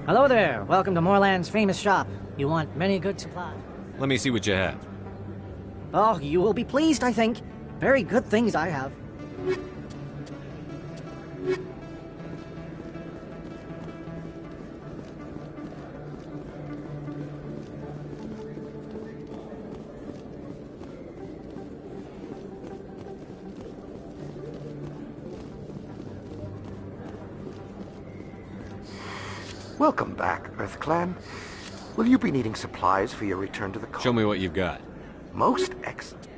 Hello there. Welcome to Moorland's famous shop. You want many good supplies? Let me see what you have. Oh, you will be pleased, I think. Very good things I have. Welcome back, EarthClan. Will you be needing supplies for your return to the colony? Show me what you've got. Most excellent.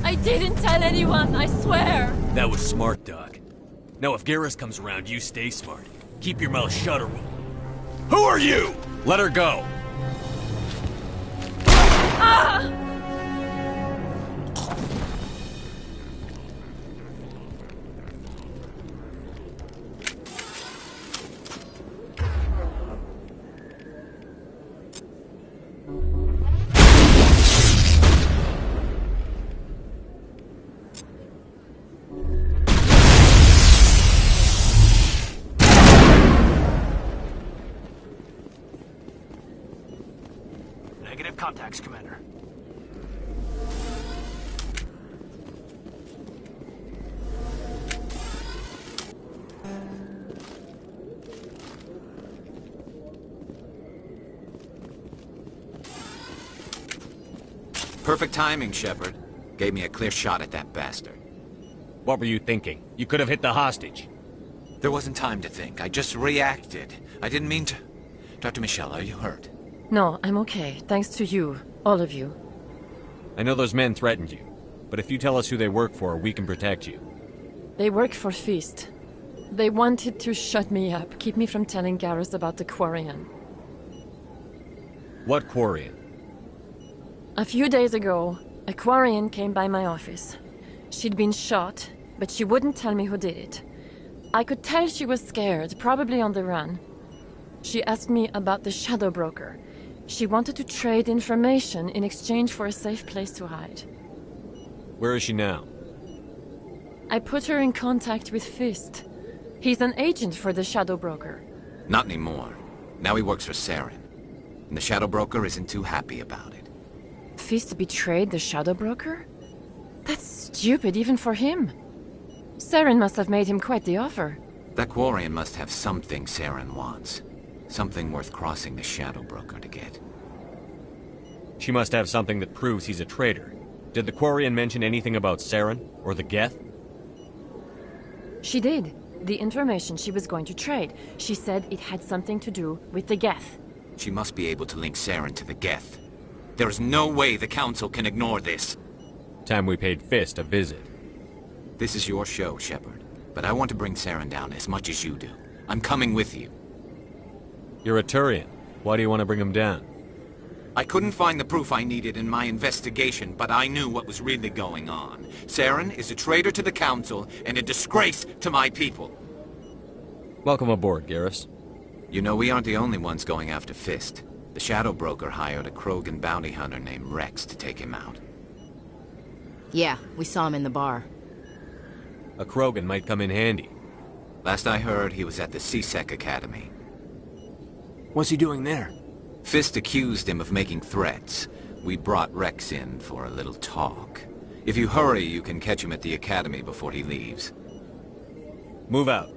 I didn't tell anyone, I swear! That was smart, Doc. Now if Garrus comes around, you stay smart. Keep your mouth shut or we'll... Who are you? Let her go! Ah! Negative contacts, Commander. Perfect timing, Shepard. Gave me a clear shot at that bastard. What were you thinking? You could have hit the hostage. There wasn't time to think. I just reacted. I didn't mean to... Dr. Michelle, are you hurt? No, I'm okay. Thanks to you. All of you. I know those men threatened you, but if you tell us who they work for, we can protect you. They work for Feast. They wanted to shut me up, keep me from telling Garrus about the Quarian. What Quarian? A few days ago, a Quarian came by my office. She'd been shot, but she wouldn't tell me who did it. I could tell she was scared, probably on the run. She asked me about the Shadow Broker. She wanted to trade information in exchange for a safe place to hide. Where is she now? I put her in contact with Fist. He's an agent for the Shadow Broker. Not anymore. Now he works for Saren. And the Shadow Broker isn't too happy about it. Fist betrayed the Shadow Broker? That's stupid even for him. Saren must have made him quite the offer. That Quarian must have something Saren wants. Something worth crossing the Shadow Broker to get. She must have something that proves he's a traitor. Did the Quarian mention anything about Saren or the Geth? She did. The information she was going to trade. She said it had something to do with the Geth. She must be able to link Saren to the Geth. There is no way the Council can ignore this. Time we paid Fist a visit. This is your show, Shepard. But I want to bring Saren down as much as you do. I'm coming with you. You're a Turian. Why do you want to bring him down? I couldn't find the proof I needed in my investigation, but I knew what was really going on. Saren is a traitor to the Council and a disgrace to my people. Welcome aboard, Garrus. You know, we aren't the only ones going after Fist. The Shadow Broker hired a Krogan bounty hunter named Rex to take him out. Yeah, we saw him in the bar. A Krogan might come in handy. Last I heard, he was at the C-Sec Academy. What's he doing there? Fist accused him of making threats. We brought Rex in for a little talk. If you hurry, you can catch him at the Academy before he leaves. Move out.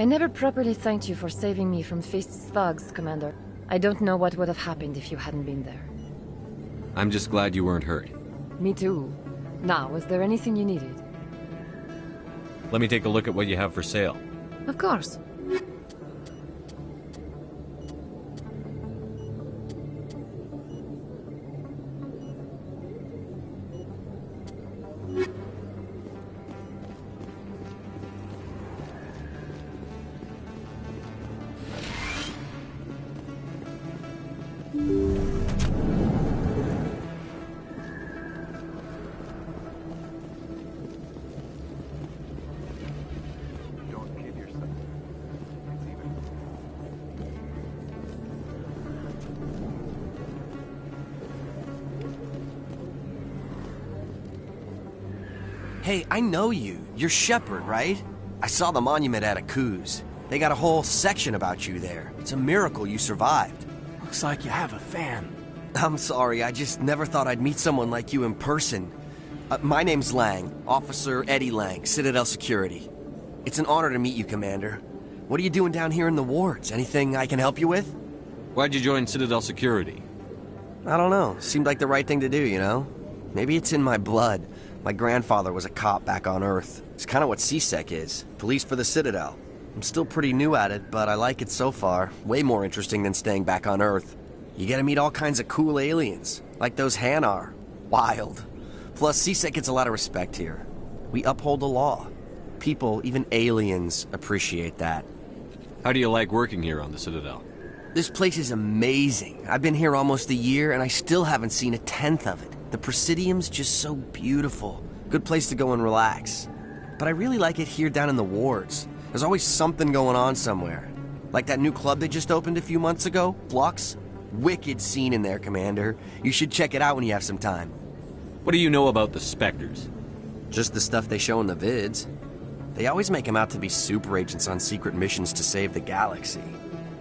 I never properly thanked you for saving me from Fist's thugs, Commander. I don't know what would have happened if you hadn't been there. I'm just glad you weren't hurt. Me too. Now, was there anything you needed? Let me take a look at what you have for sale. Of course. Don't kid yourself. It's even... Hey, I know you. You're Shepard, right? I saw the monument at Akuz. They got a whole section about you there. It's a miracle you survived. Looks like you have a fan. I'm sorry, I just never thought I'd meet someone like you in person. My name's Lang, Officer Eddie Lang, Citadel Security. It's an honor to meet you, Commander. What are you doing down here in the wards? Anything I can help you with? Why'd you join Citadel Security? I don't know. Seemed like the right thing to do, you know? Maybe it's in my blood. My grandfather was a cop back on Earth. It's kind of what CSEC is. Police for the Citadel. I'm still pretty new at it, but I like it so far. Way more interesting than staying back on Earth. You get to meet all kinds of cool aliens, like those Hanar. Wild. Plus, CSEC gets a lot of respect here. We uphold the law. People, even aliens, appreciate that. How do you like working here on the Citadel? This place is amazing. I've been here almost a year, and I still haven't seen a tenth of it. The Presidium's just so beautiful. Good place to go and relax. But I really like it here down in the wards. There's always something going on somewhere. Like that new club they just opened a few months ago, Flux. Wicked scene in there, Commander. You should check it out when you have some time. What do you know about the Spectres? Just the stuff they show in the vids. They always make them out to be super agents on secret missions to save the galaxy.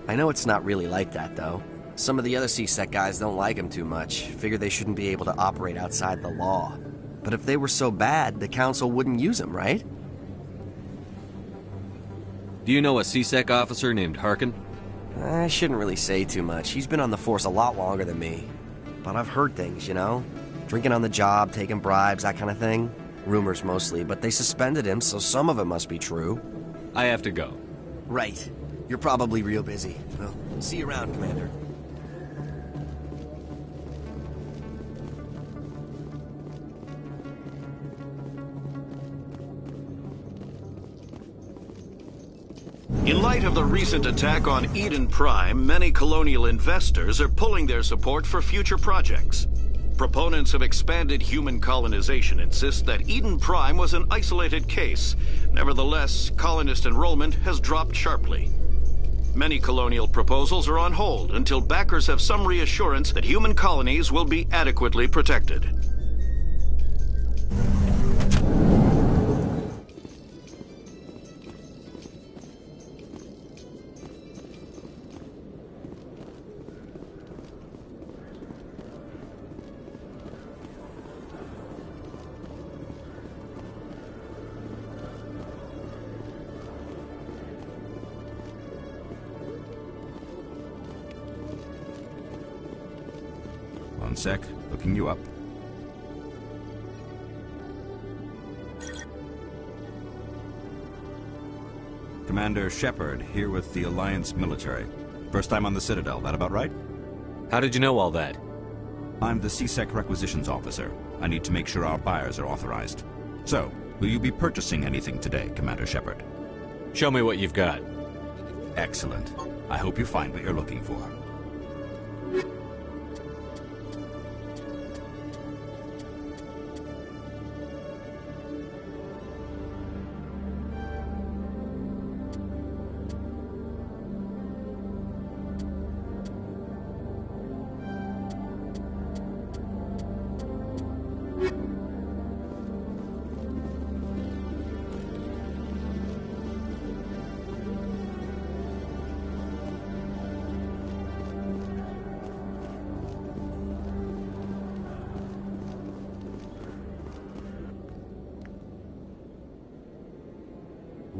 I know it's not really like that, though. Some of the other CSEC guys don't like them too much. Figure they shouldn't be able to operate outside the law. But if they were so bad, the Council wouldn't use them, right? Do you know a CSEC officer named Harkin? I shouldn't really say too much. He's been on the force a lot longer than me. But I've heard things, you know? Drinking on the job, taking bribes, that kind of thing. Rumors mostly, but they suspended him, so some of it must be true. I have to go. Right. You're probably real busy. Well, see you around, Commander. In light of the recent attack on Eden Prime, many colonial investors are pulling their support for future projects. Proponents of expanded human colonization insist that Eden Prime was an isolated case. Nevertheless, colonist enrollment has dropped sharply. Many colonial proposals are on hold until backers have some reassurance that human colonies will be adequately protected. One sec, looking you up. Commander Shepard, here with the Alliance military. First time on the Citadel, that about right? How did you know all that? I'm the CSEC requisitions officer. I need to make sure our buyers are authorized. So, will you be purchasing anything today, Commander Shepard? Show me what you've got. Excellent. I hope you find what you're looking for.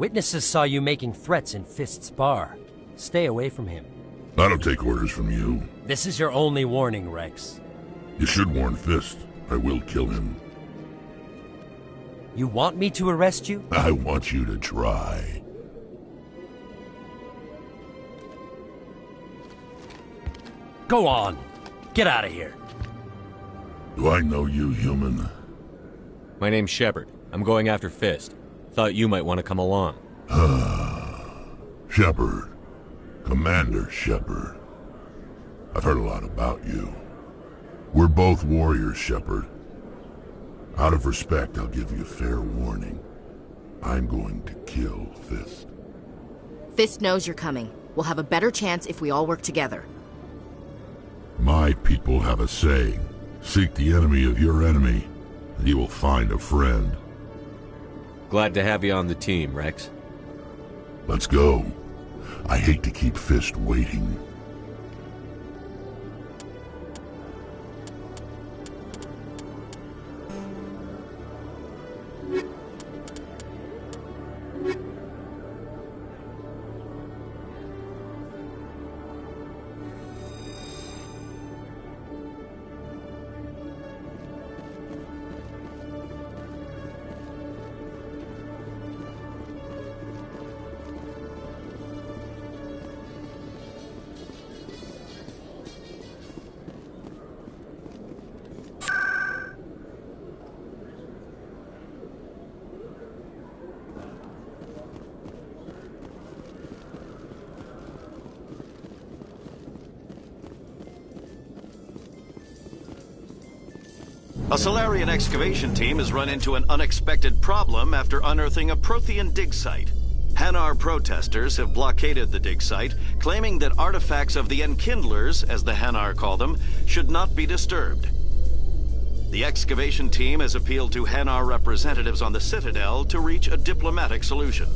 Witnesses saw you making threats in Fist's bar. Stay away from him. I don't take orders from you. This is your only warning, Rex. You should warn Fist. I will kill him. You want me to arrest you? I want you to try. Go on. Get out of here. Do I know you, human? My name's Shepard. I'm going after Fist. Thought you might want to come along. Shepard. Commander Shepard. I've heard a lot about you. We're both warriors, Shepard. Out of respect, I'll give you fair warning. I'm going to kill Fist. Fist knows you're coming. We'll have a better chance if we all work together. My people have a saying. Seek the enemy of your enemy, and you will find a friend. Glad to have you on the team, Rex. Let's go. I hate to keep Fist waiting. A Salarian excavation team has run into an unexpected problem after unearthing a Prothean dig site. Hanar protesters have blockaded the dig site, claiming that artifacts of the Enkindlers, as the Hanar call them, should not be disturbed. The excavation team has appealed to Hanar representatives on the Citadel to reach a diplomatic solution.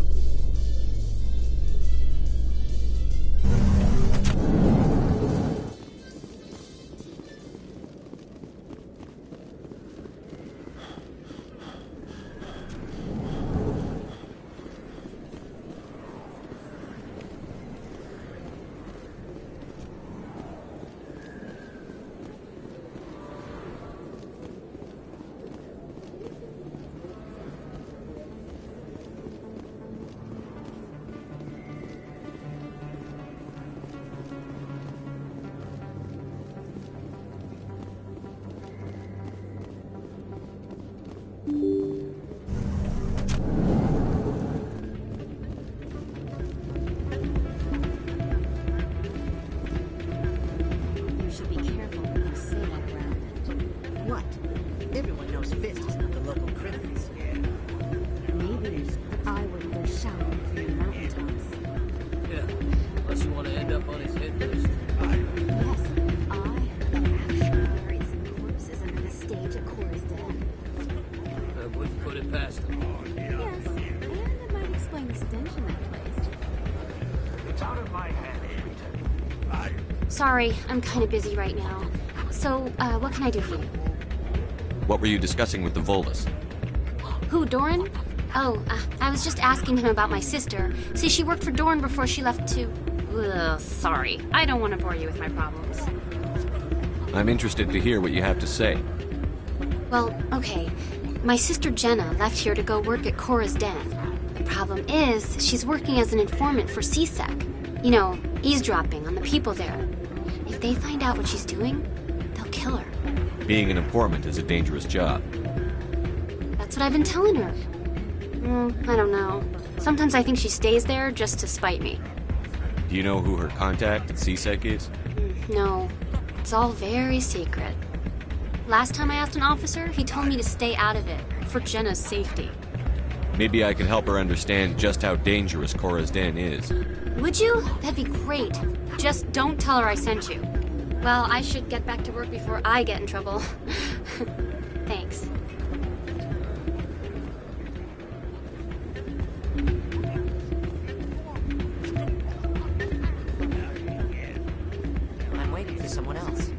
Sorry, I'm kind of busy right now. So, what can I do for you? What were you discussing with the Volus? Who, Doran? Oh, I was just asking him about my sister. See, she worked for Doran before she left to... Ugh, sorry. I don't want to bore you with my problems. I'm interested to hear what you have to say. Well, okay. My sister Jenna left here to go work at Cora's Den. The problem is, she's working as an informant for C-Sec. You know, eavesdropping on the people there. If they find out what she's doing, they'll kill her. Being an informant is a dangerous job. That's what I've been telling her. I don't know. Sometimes I think she stays there just to spite me. Do you know who her contact at C-Sec is? No. It's all very secret. Last time I asked an officer, he told me to stay out of it, for Jenna's safety. Maybe I can help her understand just how dangerous Cora's Den is. Would you? That'd be great. Just don't tell her I sent you. Well, I should get back to work before I get in trouble. Thanks. I'm waiting for someone else.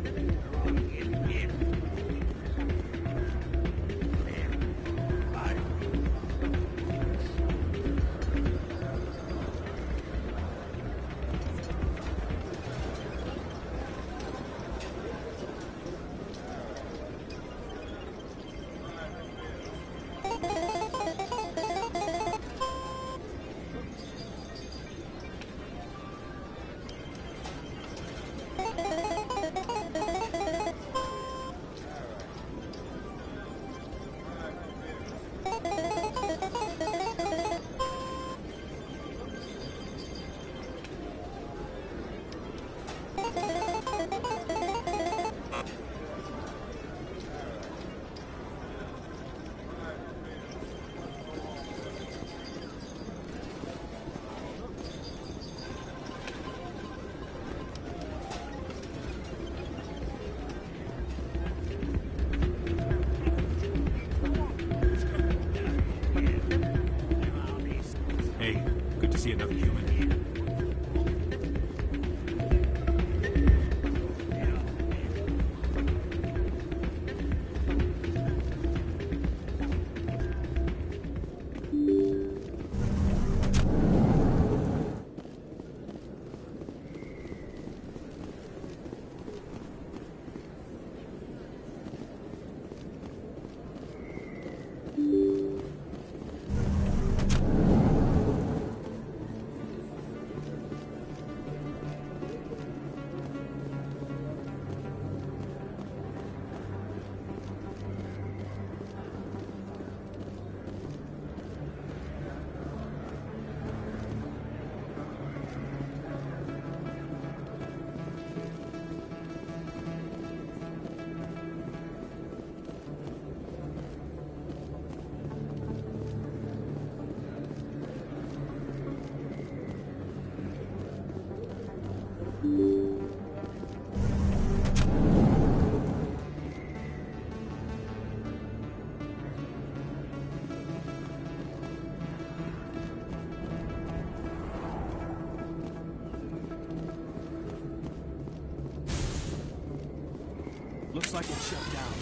Looks like it's shut down.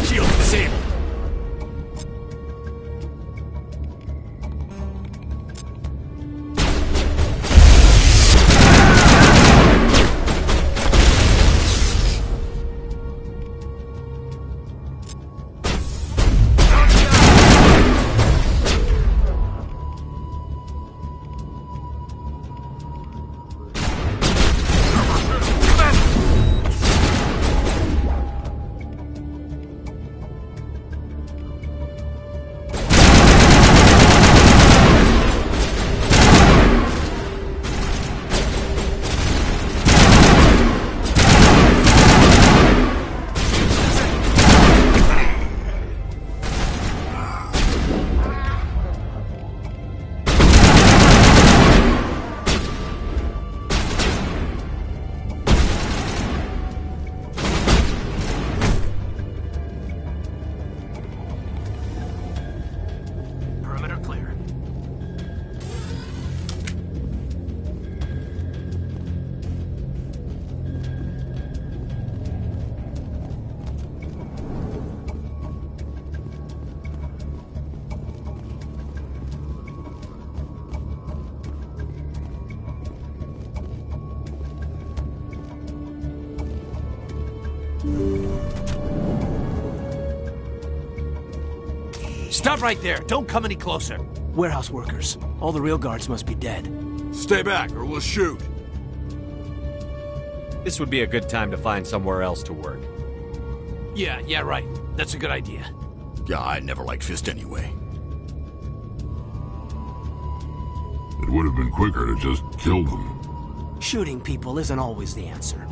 Shields disabled. Perimeter clear. Stop right there. Don't come any closer. Warehouse workers. All the real guards must be dead. Stay back or we'll shoot. This would be a good time to find somewhere else to work. Yeah, right. That's a good idea. Yeah, I never liked Fist anyway. It would have been quicker to just kill them. Shooting people isn't always the answer.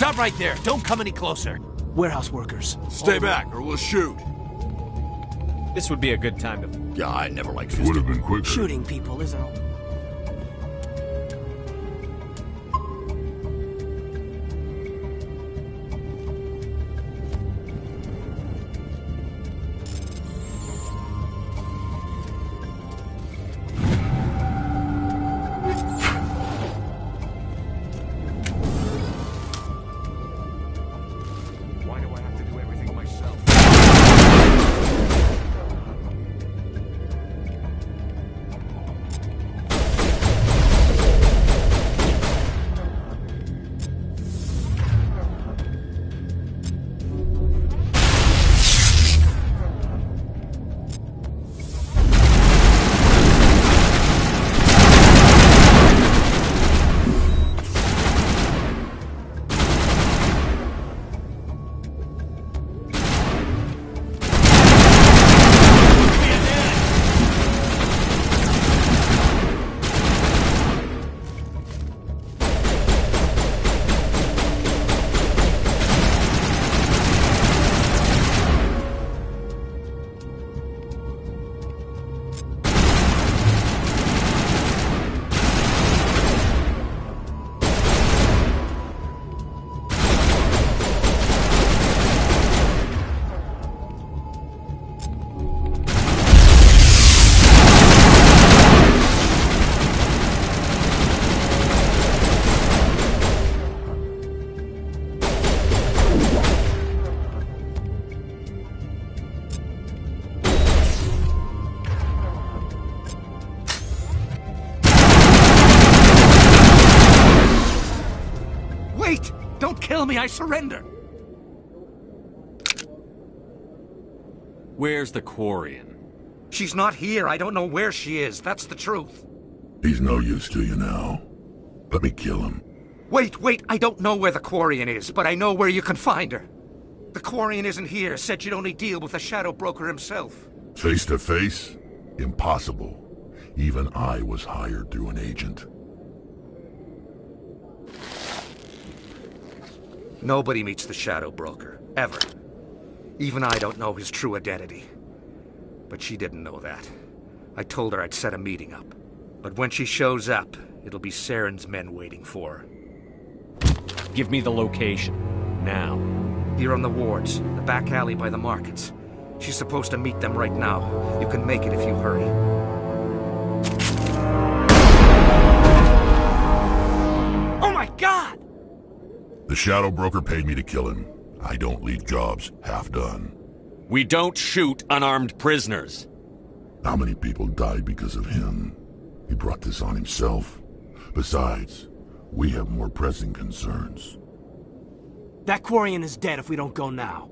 Stop right there. Don't come any closer. Warehouse workers. Stay back or we'll shoot. This would be a good time to... Yeah, I never liked Fist. Would have been quicker. Shooting people isn't all. Why do I have to do everything myself? Wait! Don't kill me, I surrender! Where's the Quarian? She's not here. I don't know where she is. That's the truth. He's no use to you now. Let me kill him. Wait, I don't know where the Quarian is, but I know where you can find her. The Quarian isn't here. Said you'd only deal with the Shadow Broker himself. Face to face? Impossible. Even I was hired through an agent. Nobody meets the Shadow Broker, ever. Even I don't know his true identity. But she didn't know that. I told her I'd set a meeting up. But when she shows up, it'll be Saren's men waiting for her. Give me the location. Now. Here on the wards, the back alley by the markets. She's supposed to meet them right now. You can make it if you hurry. Oh my god! The Shadow Broker paid me to kill him. I don't leave jobs half done. We don't shoot unarmed prisoners. How many people died because of him? He brought this on himself. Besides, we have more pressing concerns. That Quarian is dead if we don't go now.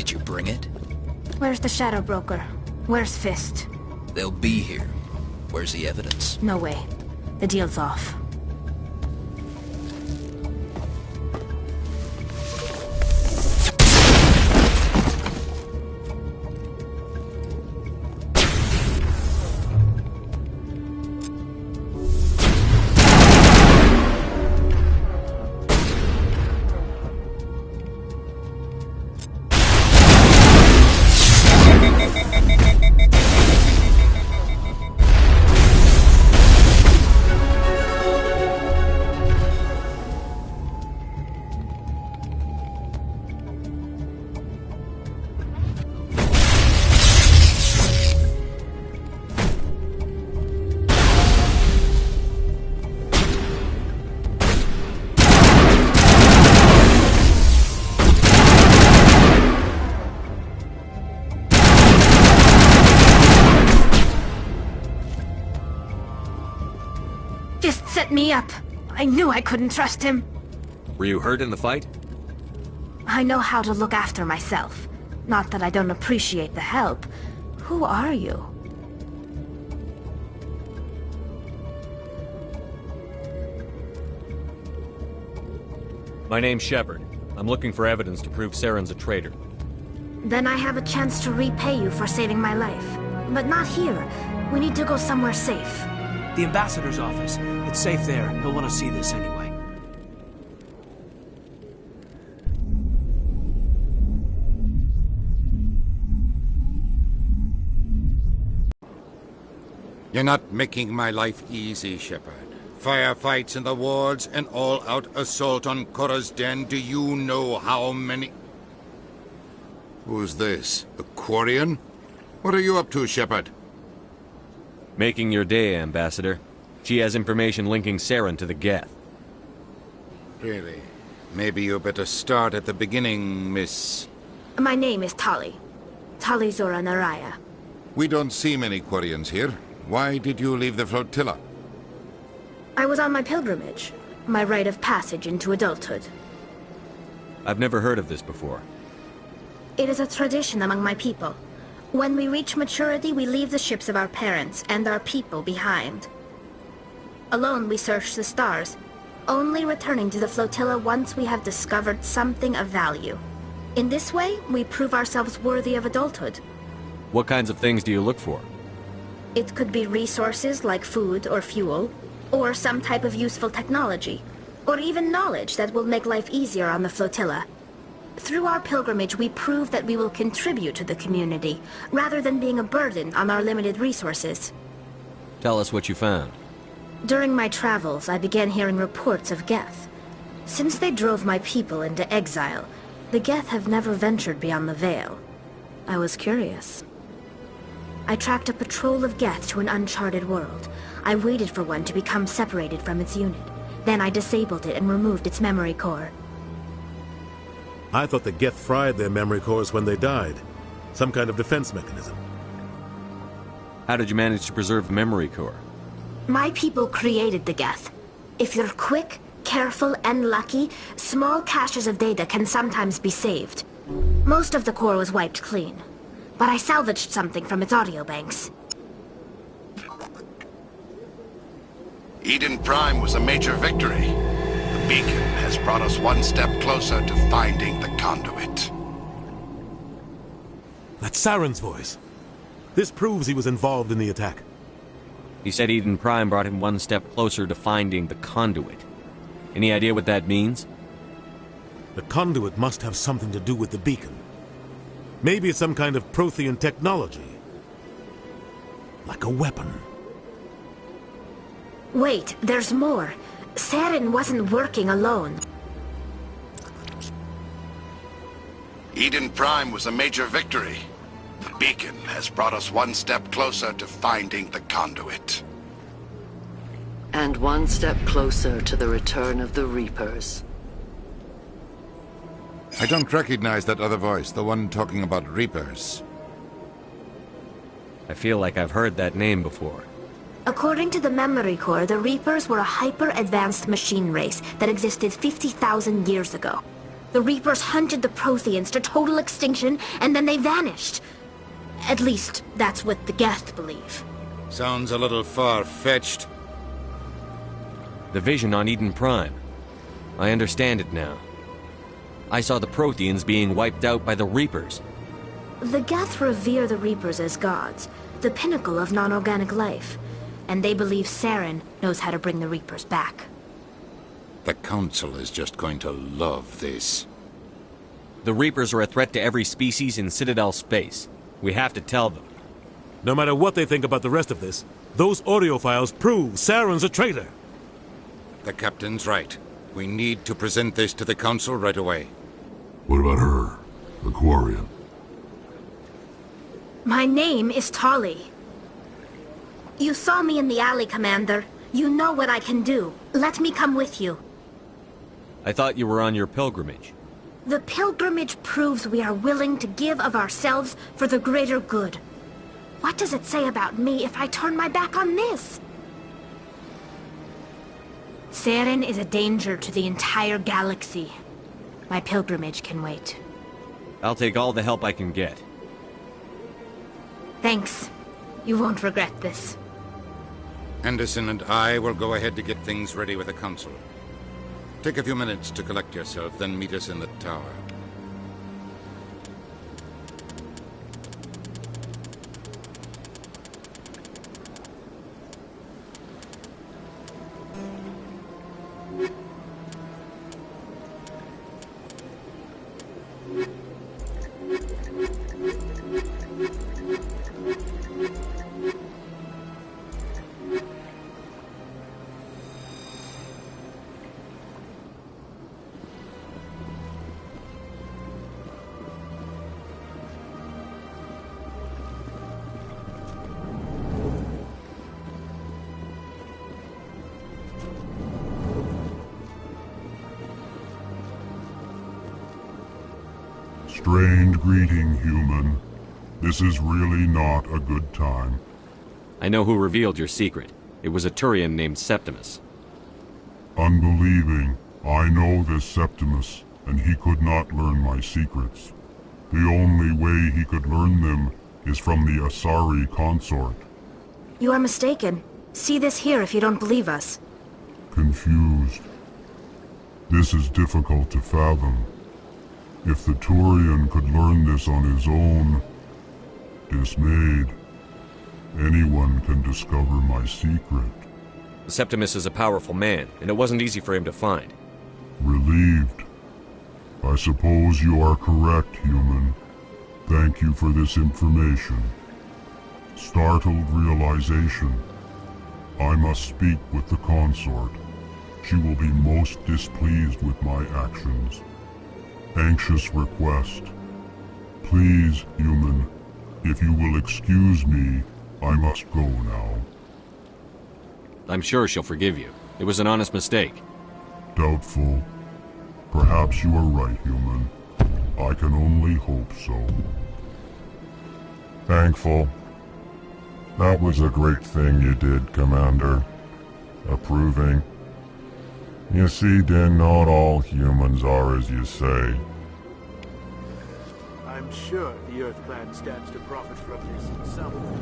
Did you bring it? Where's the Shadow Broker? Where's Fist? They'll be here. Where's the evidence? No way. The deal's off. Fist set me up. I knew I couldn't trust him. Were you hurt in the fight? I know how to look after myself. Not that I don't appreciate the help. Who are you? My name's Shepard. I'm looking for evidence to prove Saren's a traitor. Then I have a chance to repay you for saving my life. But not here. We need to go somewhere safe. The ambassador's office. It's safe there. He'll want to see this anyway. You're not making my life easy, Shepard. Firefights in the wards, an all-out assault on Korra's Den. Do you know how many... Who's this? A Quarian? What are you up to, Shepard? Making your day, Ambassador. She has information linking Saren to the Geth. Really? Maybe you better start at the beginning, Miss... My name is Tali. Tali Zora Naraya. We don't see many Quarians here. Why did you leave the flotilla? I was on my pilgrimage. My rite of passage into adulthood. I've never heard of this before. It is a tradition among my people. When we reach maturity, we leave the ships of our parents and our people behind. Alone, we search the stars, only returning to the flotilla once we have discovered something of value. In this way, we prove ourselves worthy of adulthood. What kinds of things do you look for? It could be resources like food or fuel, or some type of useful technology, or even knowledge that will make life easier on the flotilla. Through our pilgrimage, we prove that we will contribute to the community, rather than being a burden on our limited resources. Tell us what you found. During my travels, I began hearing reports of Geth. Since they drove my people into exile, the Geth have never ventured beyond the Veil. I was curious. I tracked a patrol of Geth to an uncharted world. I waited for one to become separated from its unit. Then I disabled it and removed its memory core. I thought the Geth fried their memory cores when they died. Some kind of defense mechanism. How did you manage to preserve the memory core? My people created the Geth. If you're quick, careful, and lucky, small caches of data can sometimes be saved. Most of the core was wiped clean, but I salvaged something from its audio banks. Eden Prime was a major victory. The beacon has brought us one step closer to finding the conduit. That's Saren's voice. This proves he was involved in the attack. He said Eden Prime brought him one step closer to finding the conduit. Any idea what that means? The conduit must have something to do with the beacon. Maybe it's some kind of Prothean technology. Like a weapon. Wait, there's more. Saren wasn't working alone. Eden Prime was a major victory. The beacon has brought us one step closer to finding the conduit. And one step closer to the return of the Reapers. I don't recognize that other voice, the one talking about Reapers. I feel like I've heard that name before. According to the memory core, the Reapers were a hyper-advanced machine race that existed 50,000 years ago. The Reapers hunted the Protheans to total extinction, and then they vanished. At least, that's what the Geth believe. Sounds a little far-fetched. The vision on Eden Prime. I understand it now. I saw the Protheans being wiped out by the Reapers. The Geth revere the Reapers as gods, the pinnacle of non-organic life. And they believe Saren knows how to bring the Reapers back. The Council is just going to love this. The Reapers are a threat to every species in Citadel space. We have to tell them. No matter what they think about the rest of this, those audio files prove Saren's a traitor. The Captain's right. We need to present this to the Council right away. What about her? The Quarian? My name is Tali. You saw me in the alley, Commander. You know what I can do. Let me come with you. I thought you were on your pilgrimage. The pilgrimage proves we are willing to give of ourselves for the greater good. What does it say about me if I turn my back on this? Saren is a danger to the entire galaxy. My pilgrimage can wait. I'll take all the help I can get. Thanks. You won't regret this. Anderson and I will go ahead to get things ready with the Council. Take a few minutes to collect yourself, then meet us in the tower. Strange greeting, human. This is really not a good time. I know who revealed your secret. It was a Turian named Septimus. Unbelieving. I know this Septimus, and he could not learn my secrets. The only way he could learn them is from the Asari consort. You are mistaken. See this here if you don't believe us. Confused. This is difficult to fathom. If the Turian could learn this on his own, dismayed, anyone can discover my secret. Septimus is a powerful man, and it wasn't easy for him to find. Relieved. I suppose you are correct, human. Thank you for this information. Startled realization. I must speak with the consort. She will be most displeased with my actions. Anxious request. Please, human, if you will excuse me, I must go now. I'm sure she'll forgive you. It was an honest mistake. Doubtful. Perhaps you are right, human. I can only hope so. Thankful. That was a great thing you did, Commander. Approving. You see, then, not all humans are as you say. I'm sure the Earth Clan stands to profit from this in some way.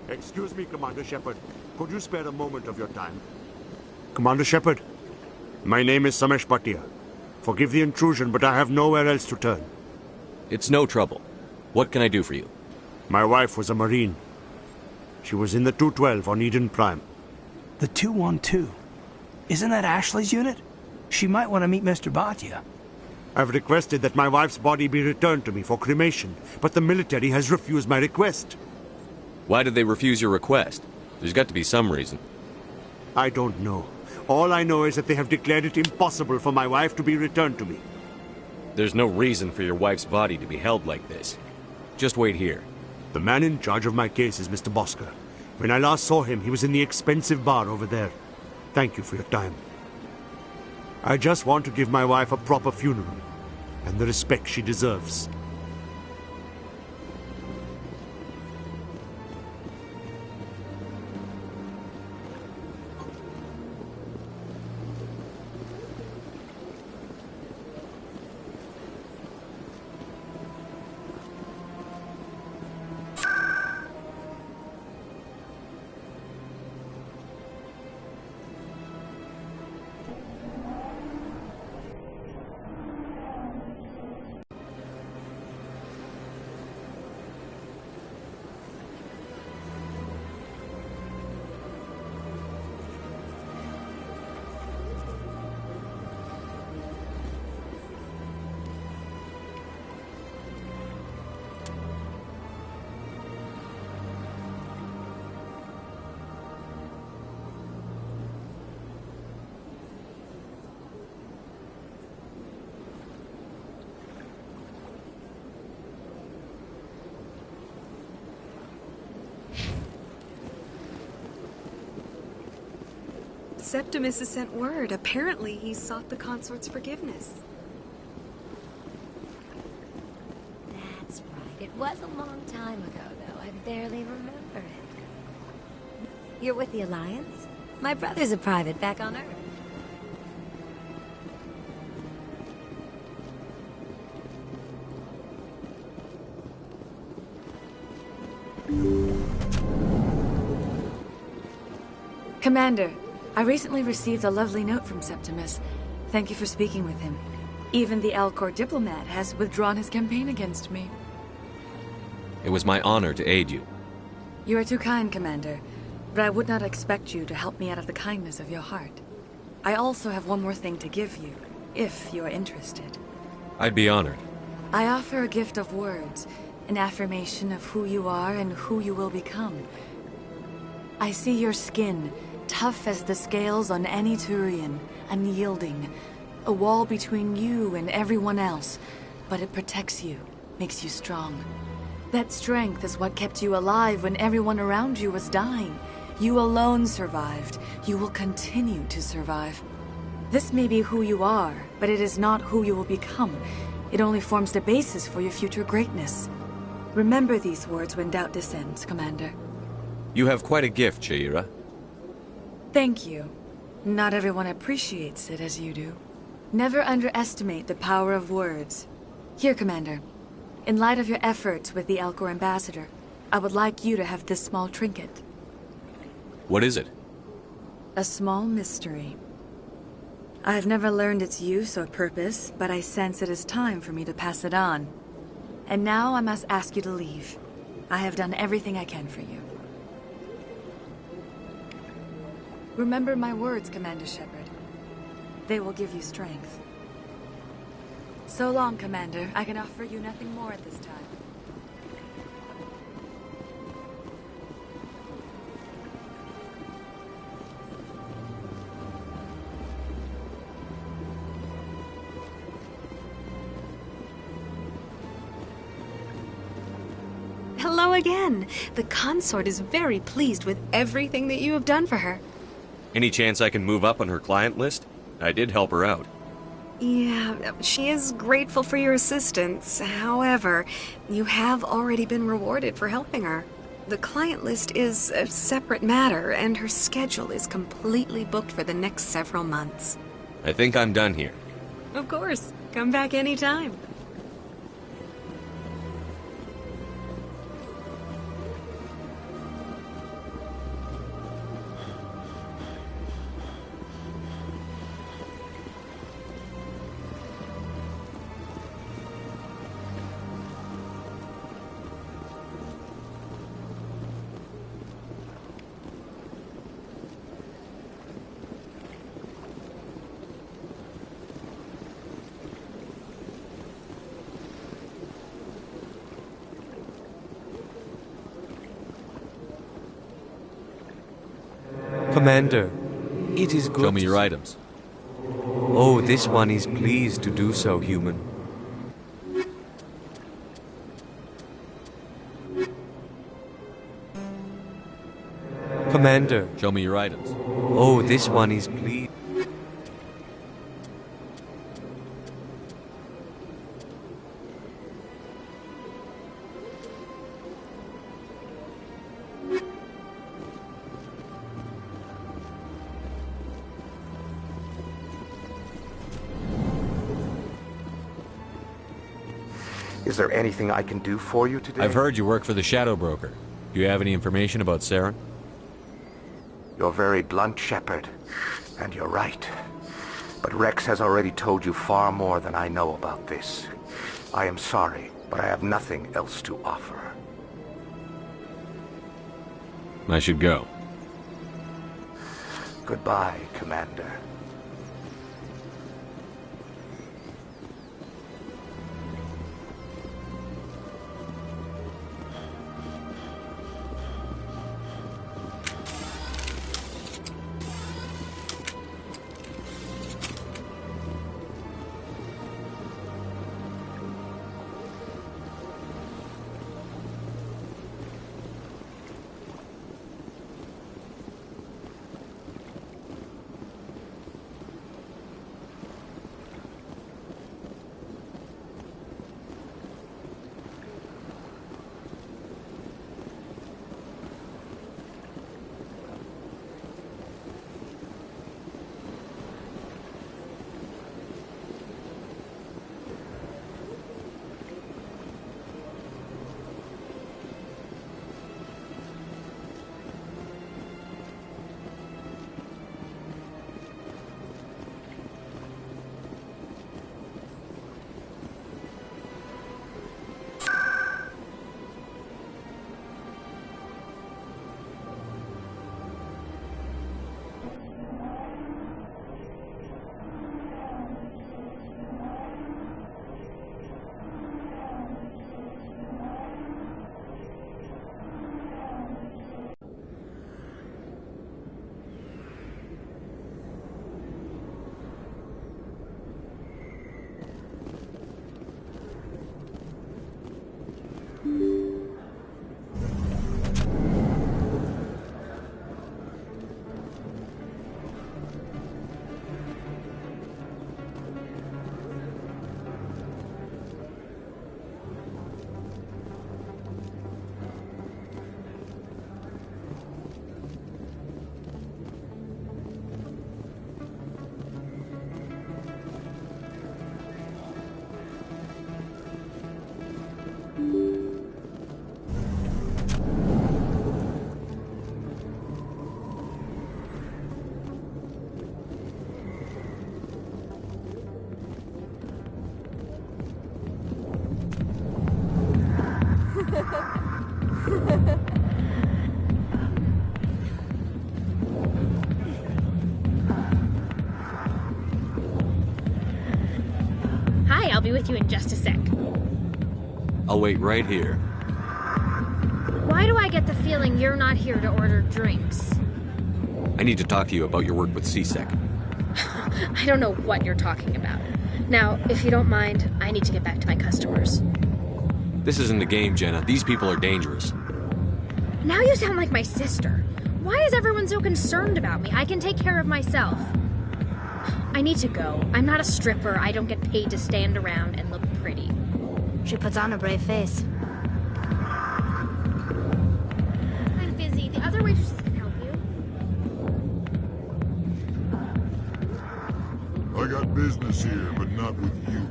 Excuse me, Commander Shepard. Could you spare a moment of your time? Commander Shepard, my name is Samesh Bhatia. Forgive the intrusion, but I have nowhere else to turn. It's no trouble. What can I do for you? My wife was a Marine. She was in the 212 on Eden Prime. The 212? Isn't that Ashley's unit? She might want to meet Mr. Bhatia. I've requested that my wife's body be returned to me for cremation, but the military has refused my request. Why did they refuse your request? There's got to be some reason. I don't know. All I know is that they have declared it impossible for my wife to be returned to me. There's no reason for your wife's body to be held like this. Just wait here. The man in charge of my case is Mr. Bosker. When I last saw him, he was in the expensive bar over there. Thank you for your time. I just want to give my wife a proper funeral. and the respect she deserves. Septimus has sent word. Apparently, he sought the consort's forgiveness. That's right. It was a long time ago, though. I barely remember it. You're with the Alliance? My brother's a private back on Earth. Commander, I recently received a lovely note from Septimus. Thank you for speaking with him. Even the Alcor diplomat has withdrawn his campaign against me. It was my honor to aid you. You are too kind, Commander, but I would not expect you to help me out of the kindness of your heart. I also have one more thing to give you, if you are interested. I'd be honored. I offer a gift of words, an affirmation of who you are and who you will become. I see your skin, tough as the scales on any Turian, unyielding. A wall between you and everyone else, but it protects you, makes you strong. That strength is what kept you alive when everyone around you was dying. You alone survived. You will continue to survive. This may be who you are, but it is not who you will become. It only forms the basis for your future greatness. Remember these words when doubt descends, Commander. You have quite a gift, Sha'ira. Thank you. Not everyone appreciates it as you do. Never underestimate the power of words. Here, Commander. In light of your efforts with the Alcor ambassador, I would like you to have this small trinket. What is it? A small mystery. I have never learned its use or purpose, but I sense it is time for me to pass it on. And now I must ask you to leave. I have done everything I can for you. Remember my words, Commander Shepard. They will give you strength. So long, Commander. I can offer you nothing more at this time. Hello again. The consort is very pleased with everything that you have done for her. Any chance I can move up on her client list? I did help her out. Yeah, she is grateful for your assistance. However, you have already been rewarded for helping her. The client list is a separate matter, and her schedule is completely booked for the next several months. I think I'm done here. Of course. Come back anytime. Commander, it is good. Show me your items. Oh, this one is pleased to do so, human. Commander. Show me your items. Oh, this one is pleased. Is there anything I can do for you today? I've heard you work for the Shadow Broker. Do you have any information about Saren? You're very blunt, Shepard. And you're right. But Rex has already told you far more than I know about this. I am sorry, but I have nothing else to offer. I should go. Goodbye, Commander. Hi, I'll be with you in just a sec. I'll wait right here. Why do I get the feeling you're not here to order drinks? I need to talk to you about your work with C-Sec. I don't know what you're talking about. Now, if you don't mind, I need to get back to my customers. This isn't a game, Jenna. These people are dangerous. Now you sound like my sister. Why is everyone so concerned about me? I can take care of myself. I need to go. I'm not a stripper. I don't get paid to stand around and look pretty. She puts on a brave face. I'm busy. The other waitresses can help you. I got business here, but not with you.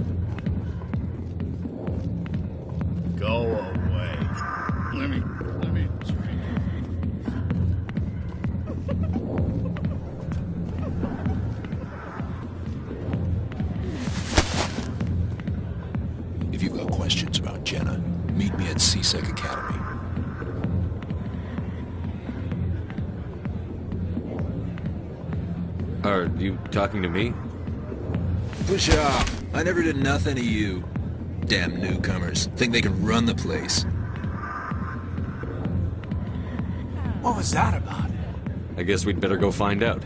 Go away. Let me drink. If you've got questions about Jenna, meet me at C-Sec Academy. Are you talking to me? Push off. I never did nothing to you. Damn newcomers. Think they can run the place. What was that about? I guess we'd better go find out.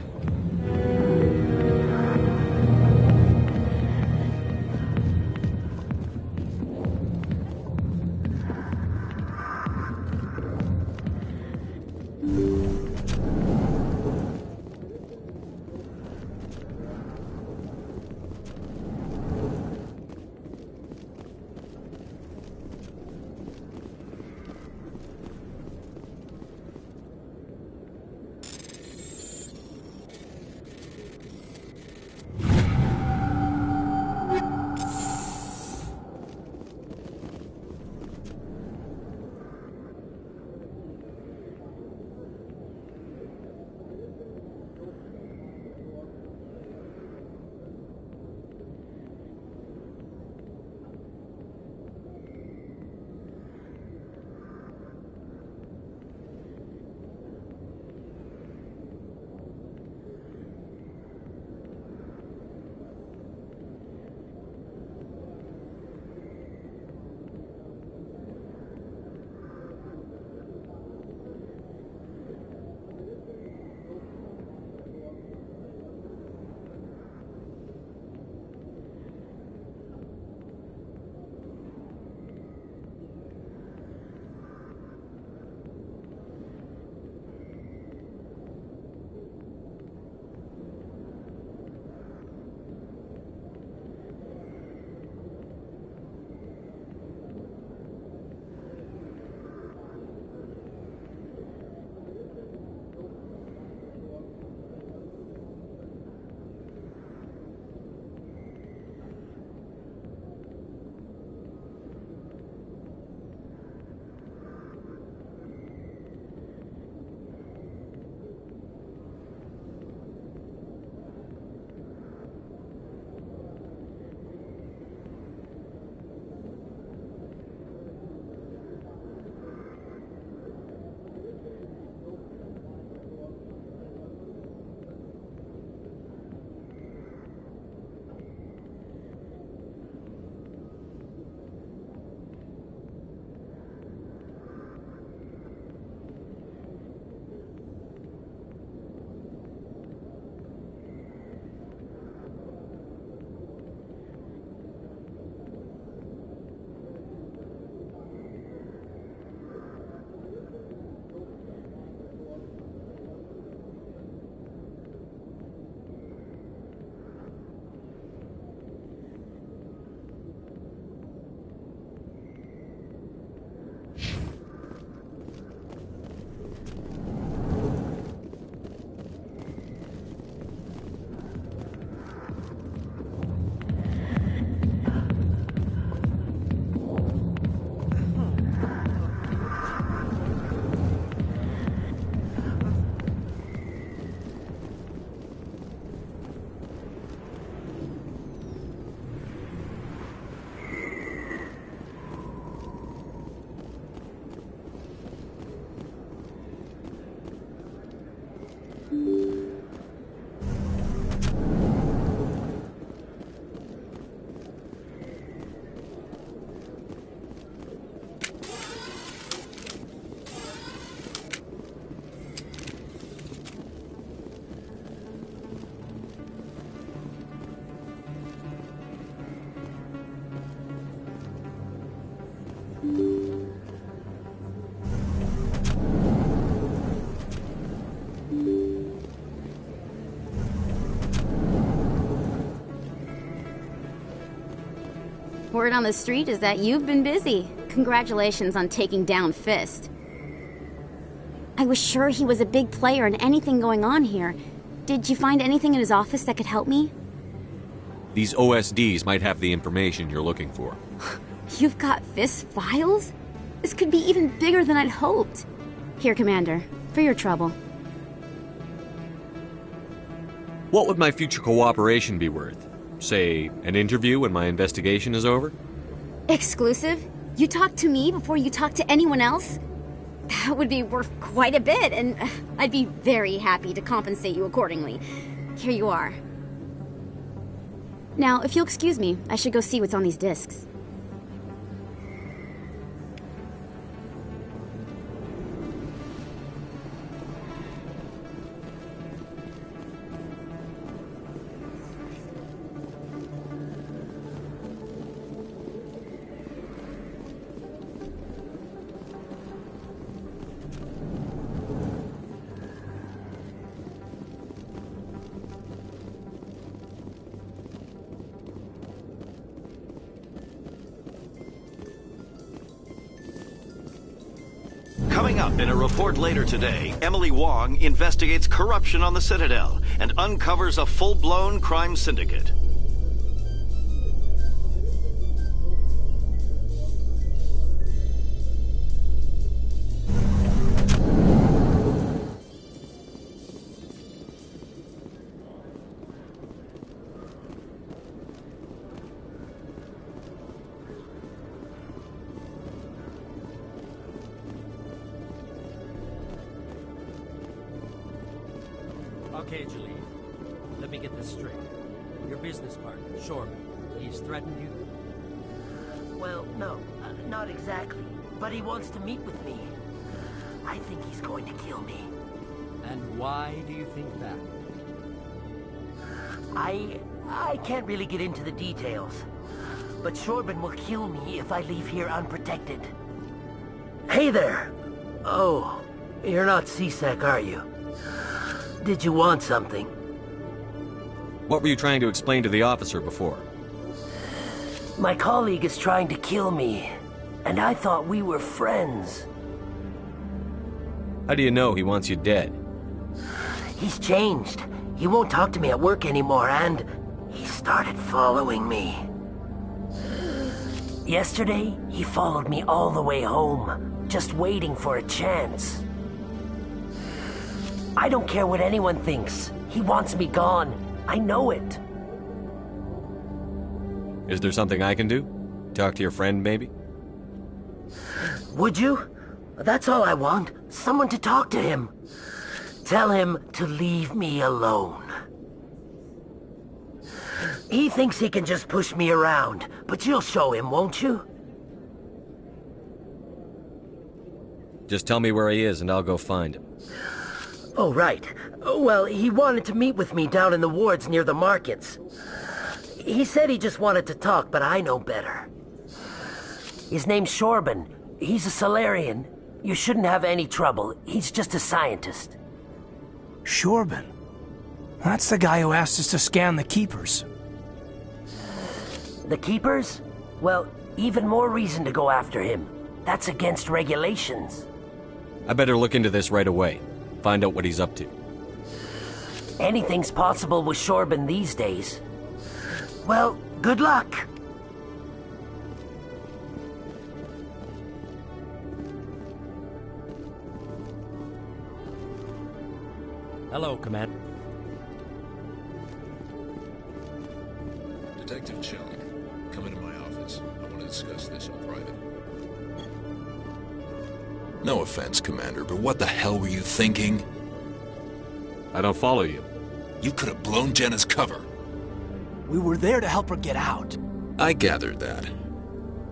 Word on the street is that you've been busy. Congratulations on taking down Fist. I was sure he was a big player in anything going on here. Did you find anything in his office that could help me? These OSDs might have the information you're looking for. You've got Fist's files? This could be even bigger than I'd hoped. Here, Commander, for your trouble. What would my future cooperation be worth? Say, an interview when my investigation is over? Exclusive? You talk to me before you talk to anyone else? That would be worth quite a bit, and I'd be very happy to compensate you accordingly. Here you are. Now, if you'll excuse me, I should go see what's on these discs. Coming up in a report later today, Emily Wong investigates corruption on the Citadel and uncovers a full-blown crime syndicate. Okay, Julie. Let me get this straight. Your business partner, Shorman, he's threatened you? Well, no, not exactly. But he wants to meet with me. I think he's going to kill me. And why do you think that? I can't really get into the details. But Shorban will kill me if I leave here unprotected. Hey there! Oh, you're not CSEC, are you? Did you want something? What were you trying to explain to the officer before? My colleague is trying to kill me, and I thought we were friends. How do you know he wants you dead? He's changed. He won't talk to me at work anymore, and he started following me. Yesterday, he followed me all the way home, just waiting for a chance. I don't care what anyone thinks. He wants me gone. I know it. Is there something I can do? Talk to your friend, maybe? Would you? That's all I want. Someone to talk to him. Tell him to leave me alone. He thinks he can just push me around, but you'll show him, won't you? Just tell me where he is and I'll go find him. Oh, right. Well, he wanted to meet with me down in the wards near the markets. He said he just wanted to talk, but I know better. His name's Shorban. He's a Solarian. You shouldn't have any trouble. He's just a scientist. Shorban? That's the guy who asked us to scan the Keepers. The Keepers? Well, even more reason to go after him. That's against regulations. I better look into this right away. Find out what he's up to. Anything's possible with Shorban these days. Well, good luck. Hello, Commander. Detective Chung, come into my office. I want to discuss this in private. No offense, Commander, but what the hell were you thinking? I don't follow you. You could have blown Jenna's cover. We were there to help her get out. I gathered that.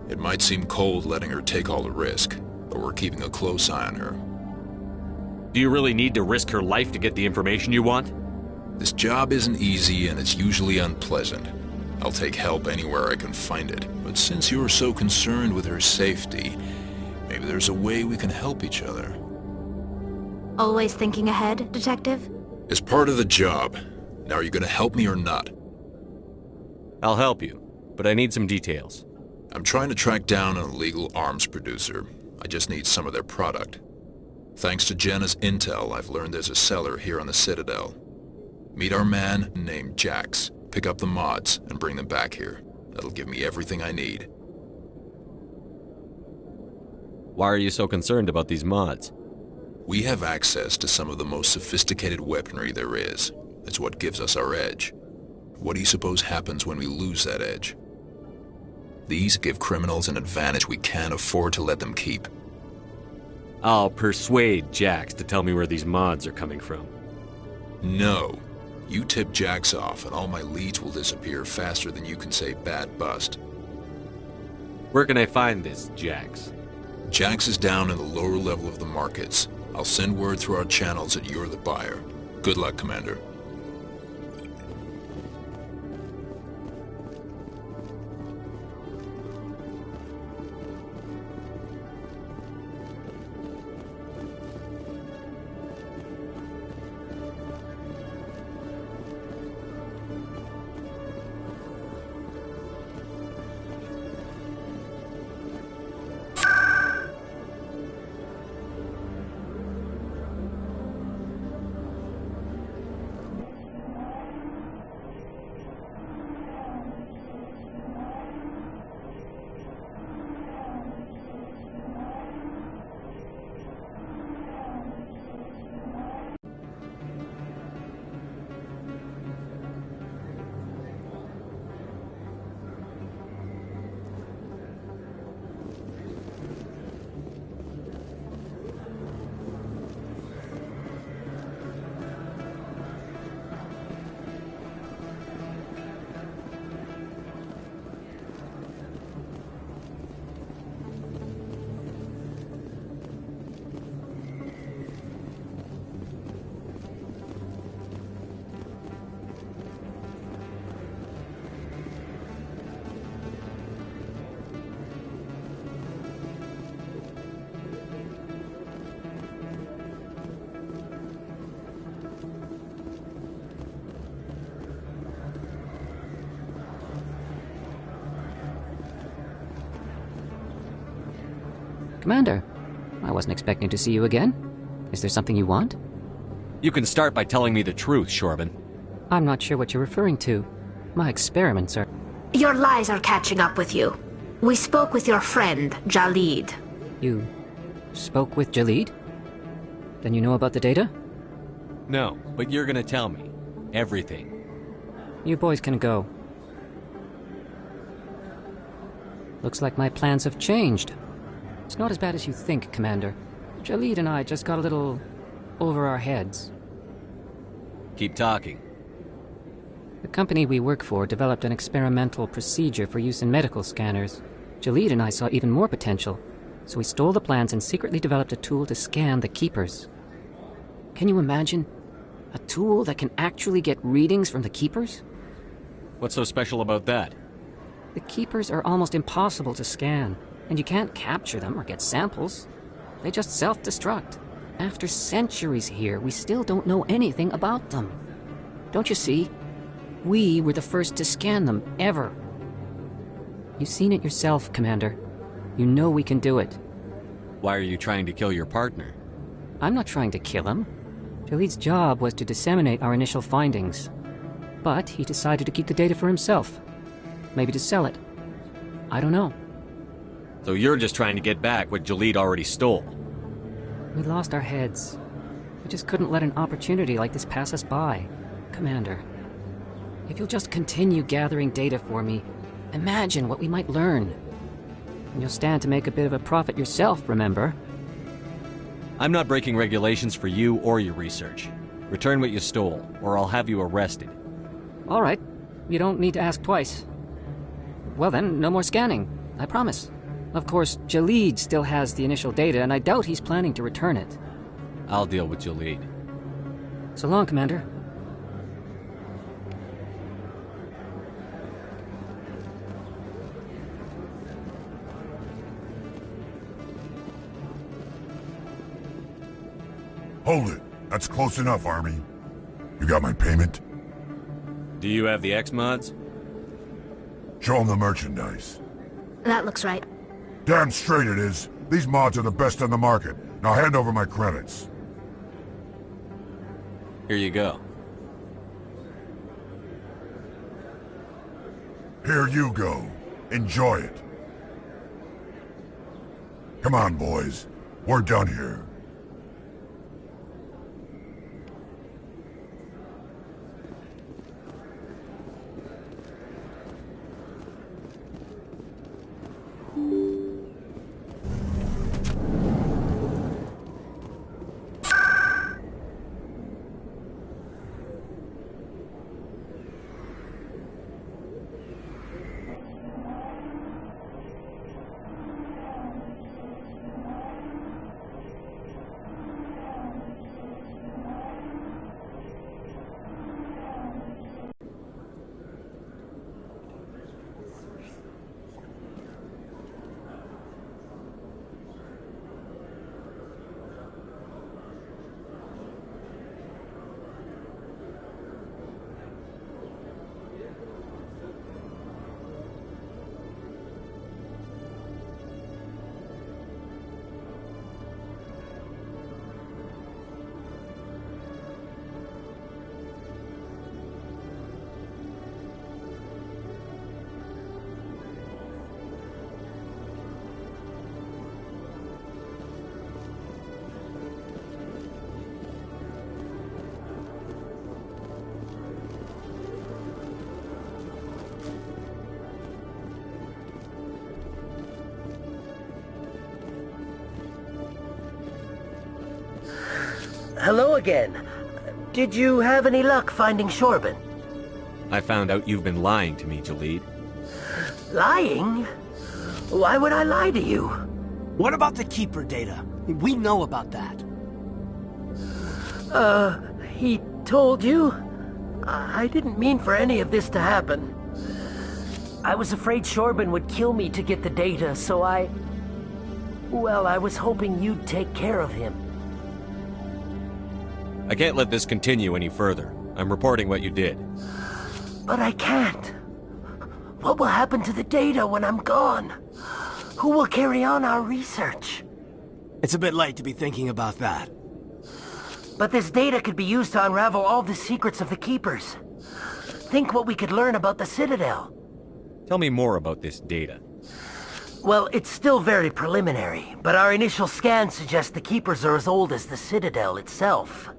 It might seem cold letting her take all the risk, but we're keeping a close eye on her. Do you really need to risk her life to get the information you want? This job isn't easy and it's usually unpleasant. I'll take help anywhere I can find it, but since you're so concerned with her safety, maybe there's a way we can help each other. Always thinking ahead, Detective? It's part of the job. Now are you gonna help me or not? I'll help you, but I need some details. I'm trying to track down an illegal arms producer. I just need some of their product. Thanks to Jenna's intel, I've learned there's a seller here on the Citadel. Meet our man named Jax. Pick up the mods and bring them back here. That'll give me everything I need. Why are you so concerned about these mods? We have access to some of the most sophisticated weaponry there is. It's what gives us our edge. What do you suppose happens when we lose that edge? These give criminals an advantage we can't afford to let them keep. I'll persuade Jax to tell me where these mods are coming from. No. You tip Jax off and all my leads will disappear faster than you can say bad bust. Where can I find this Jax? Jax is down in the lower level of the markets. I'll send word through our channels that you're the buyer. Good luck, Commander. Commander, I wasn't expecting to see you again. Is there something you want? You can start by telling me the truth, Shorban. I'm not sure what you're referring to. My experiments are... Your lies are catching up with you. We spoke with your friend, Jalid. You spoke with Jalid? Then you know about the data? No, but you're gonna tell me. Everything. You boys can go. Looks like my plans have changed. It's not as bad as you think, Commander. Jalid and I just got a little over our heads. Keep talking. The company we work for developed an experimental procedure for use in medical scanners. Jalid and I saw even more potential, so we stole the plans and secretly developed a tool to scan the Keepers. Can you imagine? A tool that can actually get readings from the Keepers? What's so special about that? The Keepers are almost impossible to scan, and you can't capture them or get samples. They just self-destruct. After centuries here, we still don't know anything about them. Don't you see? We were the first to scan them, ever. You've seen it yourself, Commander. You know we can do it. Why are you trying to kill your partner? I'm not trying to kill him. Jalid's job was to disseminate our initial findings. But he decided to keep the data for himself. Maybe to sell it. I don't know. So you're just trying to get back what Jalid already stole? We lost our heads. We just couldn't let an opportunity like this pass us by. Commander, if you'll just continue gathering data for me, imagine what we might learn. And you'll stand to make a bit of a profit yourself, remember? I'm not breaking regulations for you or your research. Return what you stole, or I'll have you arrested. All right. You don't need to ask twice. Well then, no more scanning. I promise. Of course, Jalid still has the initial data, and I doubt he's planning to return it. I'll deal with Jalid. So long, Commander. Hold it. That's close enough, Army. You got my payment? Do you have the X-Mods? Show them the merchandise. That looks right. Damn straight it is. These mods are the best on the market. Now hand over my credits. Here you go. Here you go. Enjoy it. Come on, boys. We're done here. Hello again. Did you have any luck finding Shorben? I found out you've been lying to me, Jalid. Lying? Why would I lie to you? What about the Keeper data? We know about that. He told you? I didn't mean for any of this to happen. I was afraid Shorben would kill me to get the data, so well, I was hoping you'd take care of him. I can't let this continue any further. I'm reporting what you did. But I can't. What will happen to the data when I'm gone? Who will carry on our research? It's a bit late to be thinking about that. But this data could be used to unravel all the secrets of the Keepers. Think what we could learn about the Citadel. Tell me more about this data. Well, it's still very preliminary, but our initial scans suggest the Keepers are as old as the Citadel itself.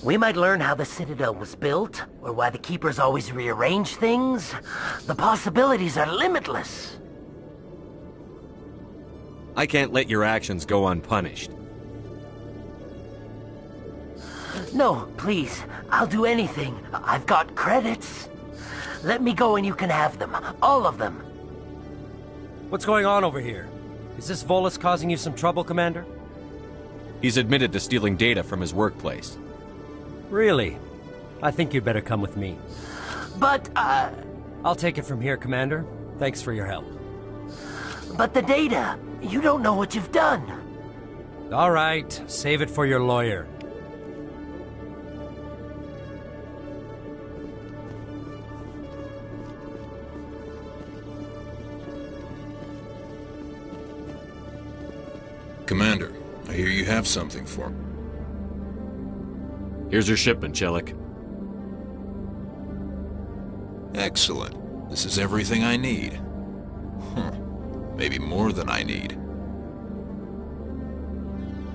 We might learn how the Citadel was built, or why the Keepers always rearrange things. The possibilities are limitless. I can't let your actions go unpunished. No, please. I'll do anything. I've got credits. Let me go and you can have them. All of them. What's going on over here? Is this Volus causing you some trouble, Commander? He's admitted to stealing data from his workplace. Really? I think you'd better come with me. But, I'll take it from here, Commander. Thanks for your help. But the data, you don't know what you've done. All right, save it for your lawyer. Commander, I hear you have something for me. Here's your shipment, Chelik. Excellent. This is everything I need. Maybe more than I need.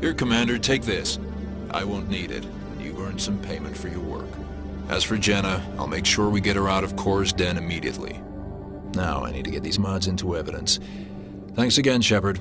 Here, Commander, take this. I won't need it. You've earned some payment for your work. As for Jenna, I'll make sure we get her out of Kor's den immediately. Now, I need to get these mods into evidence. Thanks again, Shepard.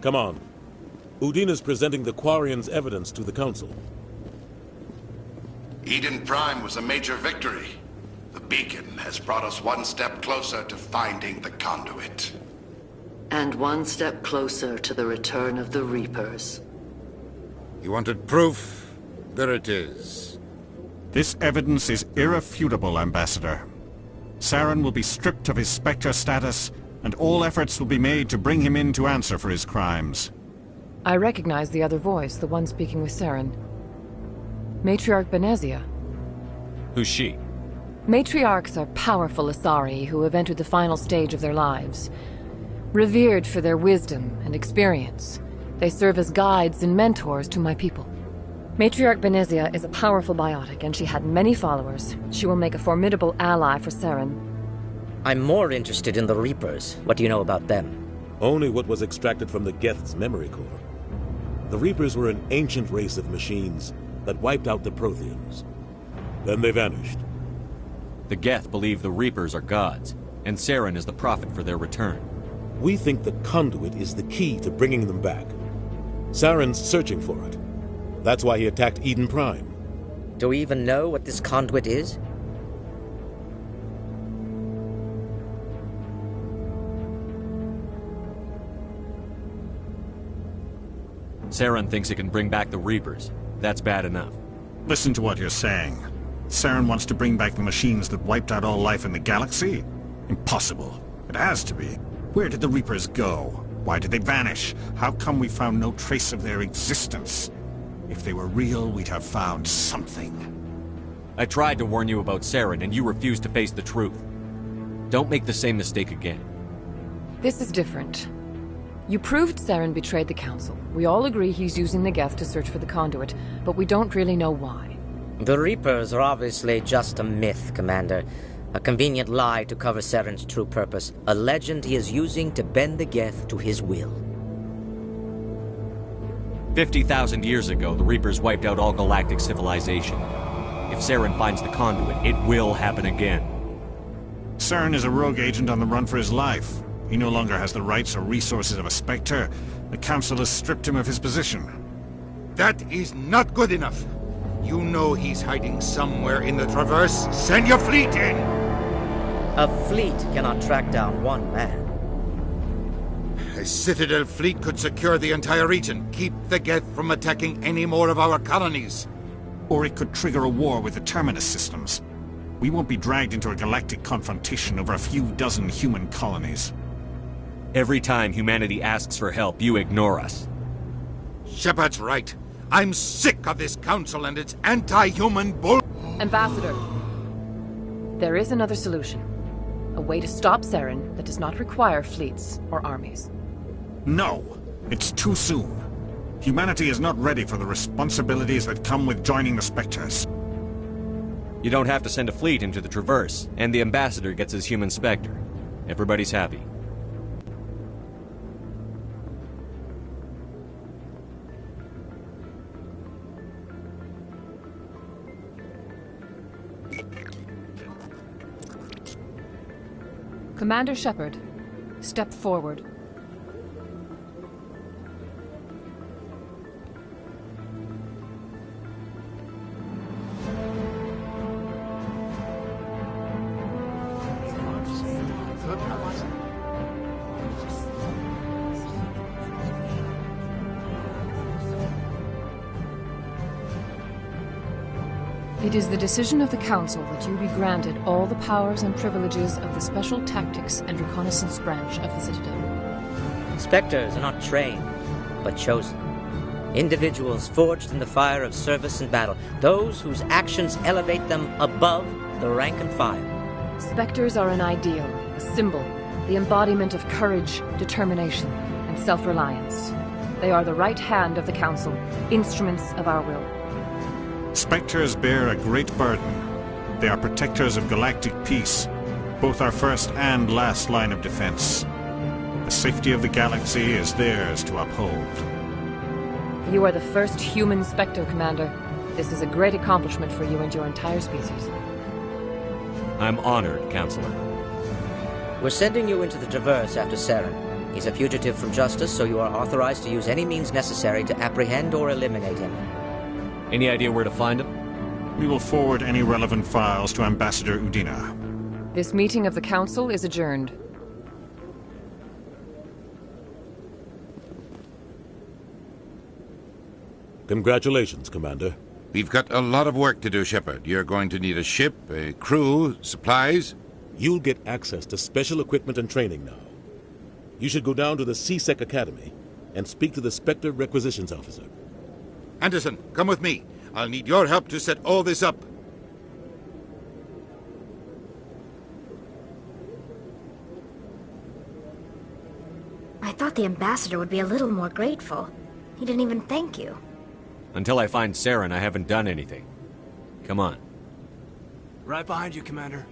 Come on. Udina's presenting the Quarian's evidence to the Council. Eden Prime was a major victory. The beacon has brought us one step closer to finding the conduit. And one step closer to the return of the Reapers. You wanted proof? There it is. This evidence is irrefutable, Ambassador. Saren will be stripped of his Spectre status, and all efforts will be made to bring him in to answer for his crimes. I recognize the other voice, the one speaking with Saren. Matriarch Benezia. Who's she? Matriarchs are powerful Asari who have entered the final stage of their lives. Revered for their wisdom and experience, they serve as guides and mentors to my people. Matriarch Benezia is a powerful biotic, and she had many followers. She will make a formidable ally for Saren. I'm more interested in the Reapers. What do you know about them? Only what was extracted from the Geth's memory core. The Reapers were an ancient race of machines that wiped out the Protheans. Then they vanished. The Geth believe the Reapers are gods, and Saren is the prophet for their return. We think the conduit is the key to bringing them back. Saren's searching for it. That's why he attacked Eden Prime. Do we even know what this conduit is? Saren thinks it can bring back the Reapers. That's bad enough. Listen to what you're saying. Saren wants to bring back the machines that wiped out all life in the galaxy? Impossible. It has to be. Where did the Reapers go? Why did they vanish? How come we found no trace of their existence? If they were real, we'd have found something. I tried to warn you about Saren, and you refused to face the truth. Don't make the same mistake again. This is different. You proved Saren betrayed the Council. We all agree he's using the Geth to search for the conduit, but we don't really know why. The Reapers are obviously just a myth, Commander. A convenient lie to cover Saren's true purpose. A legend he is using to bend the Geth to his will. 50,000 years ago, the Reapers wiped out all galactic civilization. If Saren finds the conduit, it will happen again. Saren is a rogue agent on the run for his life. He no longer has the rights or resources of a Spectre. The Council has stripped him of his position. That is not good enough. You know he's hiding somewhere in the Traverse. Send your fleet in! A fleet cannot track down one man. A Citadel fleet could secure the entire region, keep the Geth from attacking any more of our colonies. Or it could trigger a war with the Terminus systems. We won't be dragged into a galactic confrontation over a few dozen human colonies. Every time humanity asks for help, you ignore us. Shepard's right. I'm sick of this council and its anti-human bull... Ambassador, there is another solution. A way to stop Saren that does not require fleets or armies. No, it's too soon. Humanity is not ready for the responsibilities that come with joining the Spectres. You don't have to send a fleet into the Traverse, and the Ambassador gets his human Spectre. Everybody's happy. Commander Shepard, step forward. It is the decision of the Council that you be granted all the powers and privileges of the Special Tactics and Reconnaissance Branch of the Citadel. Spectres are not trained, but chosen. Individuals forged in the fire of service and battle. Those whose actions elevate them above the rank and file. Spectres are an ideal, a symbol, the embodiment of courage, determination, and self-reliance. They are the right hand of the Council, instruments of our will. Spectres bear a great burden. They are protectors of galactic peace, both our first and last line of defense. The safety of the galaxy is theirs to uphold. You are the first human Spectre, Commander. This is a great accomplishment for you and your entire species. I'm honored, Counselor. We're sending you into the Traverse after Saren. He's a fugitive from justice, so you are authorized to use any means necessary to apprehend or eliminate him. Any idea where to find him? We will forward any relevant files to Ambassador Udina. This meeting of the Council is adjourned. Congratulations, Commander. We've got a lot of work to do, Shepard. You're going to need a ship, a crew, supplies. You'll get access to special equipment and training now. You should go down to the C-Sec Academy and speak to the Spectre Requisitions Officer. Anderson, come with me. I'll need your help to set all this up. I thought the ambassador would be a little more grateful. He didn't even thank you. Until I find Saren, I haven't done anything. Come on. Right behind you, Commander.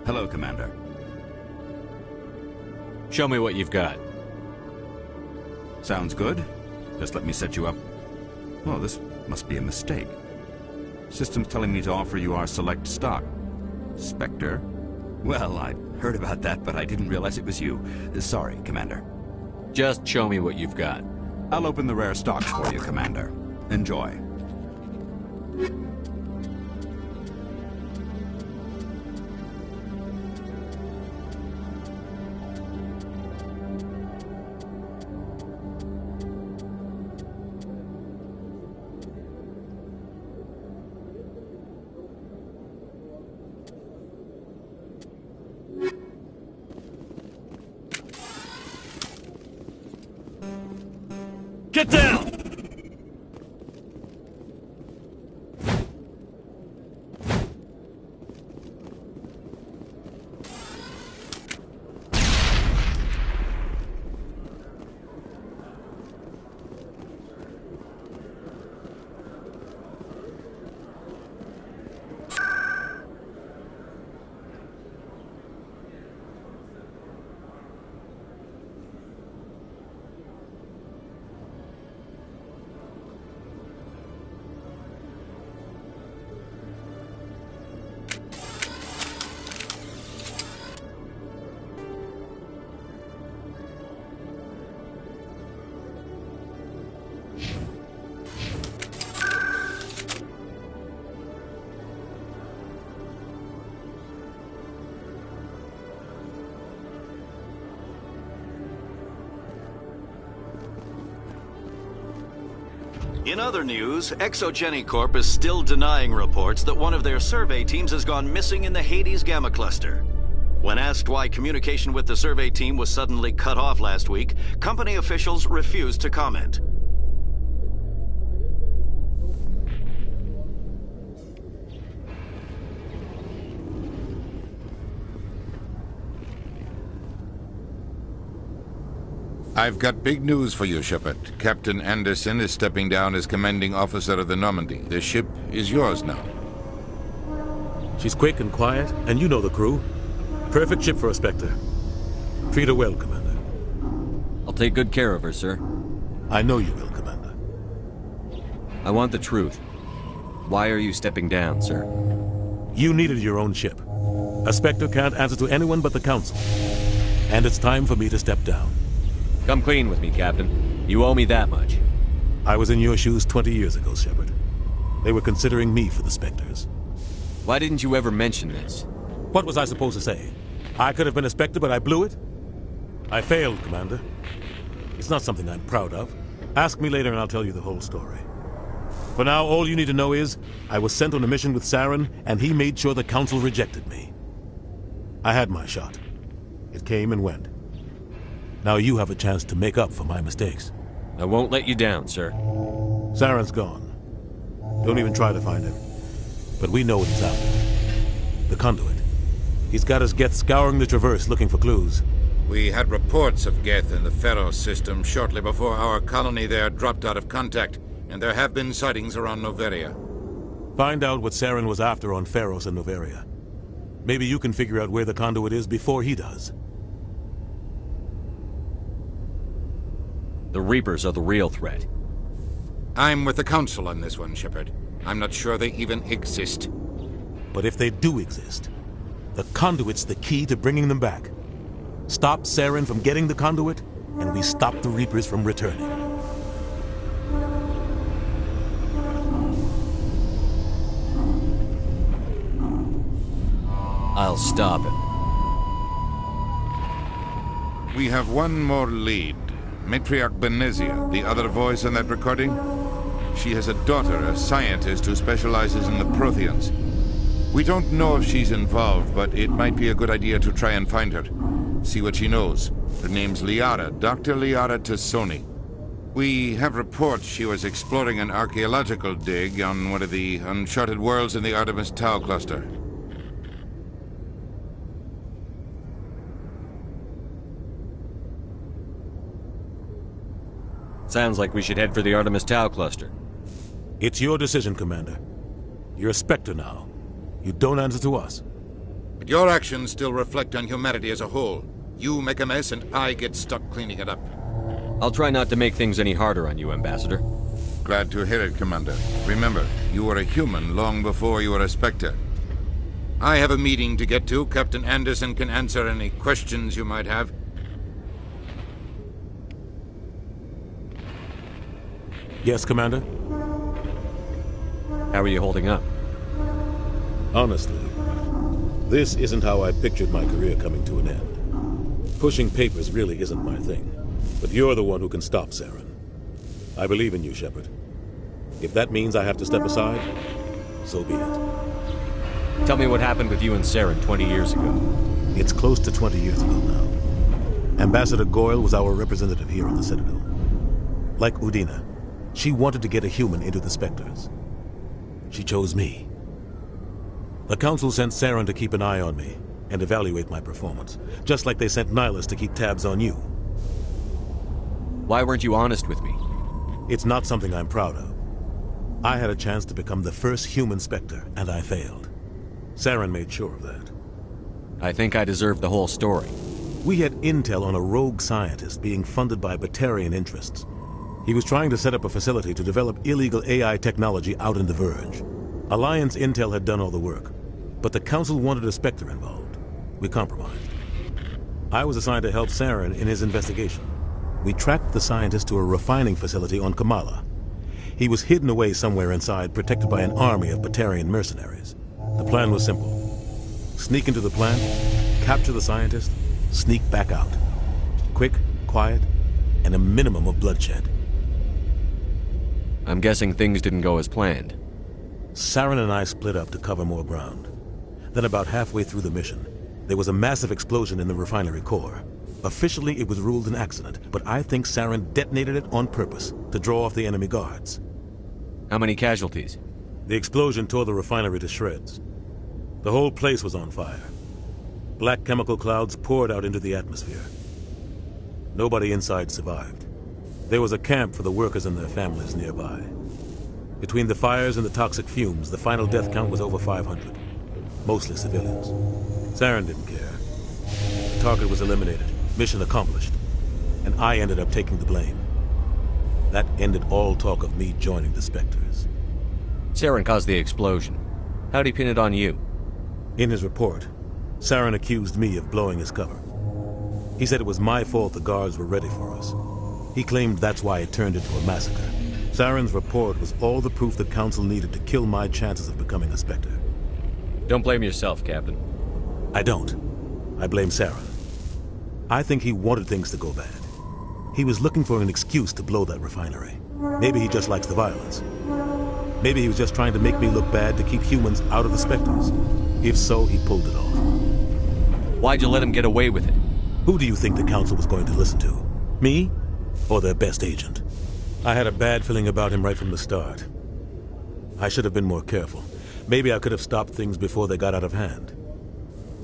Hello, Commander. Show me what you've got. Sounds good. Just let me set you up. Oh, this must be a mistake. System's telling me to offer you our select stock. Spectre? Well, I heard about that, but I didn't realize it was you. Sorry, Commander. Just show me what you've got. I'll open the rare stocks for you, Commander. Enjoy. Get down! In other news, Exogeny Corp is still denying reports that one of their survey teams has gone missing in the Hades Gamma Cluster. When asked why communication with the survey team was suddenly cut off last week, company officials refused to comment. I've got big news for you, Shepard. Captain Anderson is stepping down as commanding officer of the Normandy. The ship is yours now. She's quick and quiet, and you know the crew. Perfect ship for a Spectre. Treat her well, Commander. I'll take good care of her, sir. I know you will, Commander. I want the truth. Why are you stepping down, sir? You needed your own ship. A Spectre can't answer to anyone but the Council. And it's time for me to step down. Come clean with me, Captain. You owe me that much. I was in your shoes 20 years ago, Shepard. They were considering me for the Spectres. Why didn't you ever mention this? What was I supposed to say? I could have been a Spectre, but I blew it? I failed, Commander. It's not something I'm proud of. Ask me later and I'll tell you the whole story. For now, all you need to know is, I was sent on a mission with Saren, and he made sure the Council rejected me. I had my shot. It came and went. Now you have a chance to make up for my mistakes. I won't let you down, sir. Saren's gone. Don't even try to find him. But we know what he's after. The conduit. He's got his Geth scouring the Traverse looking for clues. We had reports of Geth in the Pharos system shortly before our colony there dropped out of contact, and there have been sightings around Noveria. Find out what Saren was after on Pharos and Noveria. Maybe you can figure out where the conduit is before he does. The Reapers are the real threat. I'm with the Council on this one, Shepard. I'm not sure they even exist. But if they do exist, the conduit's the key to bringing them back. Stop Saren from getting the conduit, and we stop the Reapers from returning. I'll stop him. We have one more lead. Matriarch Benezia, the other voice on that recording. She has a daughter, a scientist who specializes in the Protheans. We don't know if she's involved, but it might be a good idea to try and find her. See what she knows. Her name's Liara, Dr. Liara Tassoni. We have reports she was exploring an archaeological dig on one of the uncharted worlds in the Artemis Tau cluster. Sounds like we should head for the Artemis Tau cluster. It's your decision, Commander. You're a Spectre now. You don't answer to us. But your actions still reflect on humanity as a whole. You make a mess and I get stuck cleaning it up. I'll try not to make things any harder on you, Ambassador. Glad to hear it, Commander. Remember, you were a human long before you were a Spectre. I have a meeting to get to. Captain Anderson can answer any questions you might have. Yes, Commander? How are you holding up? Honestly, this isn't how I pictured my career coming to an end. Pushing papers really isn't my thing. But you're the one who can stop Saren. I believe in you, Shepard. If that means I have to step aside, so be it. Tell me what happened with you and Saren 20 years ago. It's close to 20 years ago now. Ambassador Goyle was our representative here on the Citadel. Like Udina, she wanted to get a human into the Spectres. She chose me. The Council sent Saren to keep an eye on me and evaluate my performance, just like they sent Nihilus to keep tabs on you. Why weren't you honest with me? It's not something I'm proud of. I had a chance to become the first human Spectre, and I failed. Saren made sure of that. I think I deserve the whole story. We had intel on a rogue scientist being funded by Batarian interests. He was trying to set up a facility to develop illegal AI technology out in the Verge. Alliance intel had done all the work, but the Council wanted a Spectre involved. We compromised. I was assigned to help Saren in his investigation. We tracked the scientist to a refining facility on Kamala. He was hidden away somewhere inside, protected by an army of Batarian mercenaries. The plan was simple. Sneak into the plant, capture the scientist, sneak back out. Quick, quiet, and a minimum of bloodshed. I'm guessing things didn't go as planned. Saren and I split up to cover more ground. Then about halfway through the mission, there was a massive explosion in the refinery core. Officially, it was ruled an accident, but I think Saren detonated it on purpose to draw off the enemy guards. How many casualties? The explosion tore the refinery to shreds. The whole place was on fire. Black chemical clouds poured out into the atmosphere. Nobody inside survived. There was a camp for the workers and their families nearby. Between the fires and the toxic fumes, the final death count was over 500. Mostly civilians. Saren didn't care. The target was eliminated. Mission accomplished. And I ended up taking the blame. That ended all talk of me joining the Spectres. Saren caused the explosion. How'd he pin it on you? In his report, Saren accused me of blowing his cover. He said it was my fault the guards were ready for us. He claimed that's why it turned into a massacre. Saren's report was all the proof the Council needed to kill my chances of becoming a Spectre. Don't blame yourself, Captain. I don't. I blame Saren. I think he wanted things to go bad. He was looking for an excuse to blow that refinery. Maybe he just likes the violence. Maybe he was just trying to make me look bad to keep humans out of the Spectres. If so, he pulled it off. Why'd you let him get away with it? Who do you think the Council was going to listen to? Me? Or their best agent? I had a bad feeling about him right from the start. I should have been more careful. Maybe I could have stopped things before they got out of hand.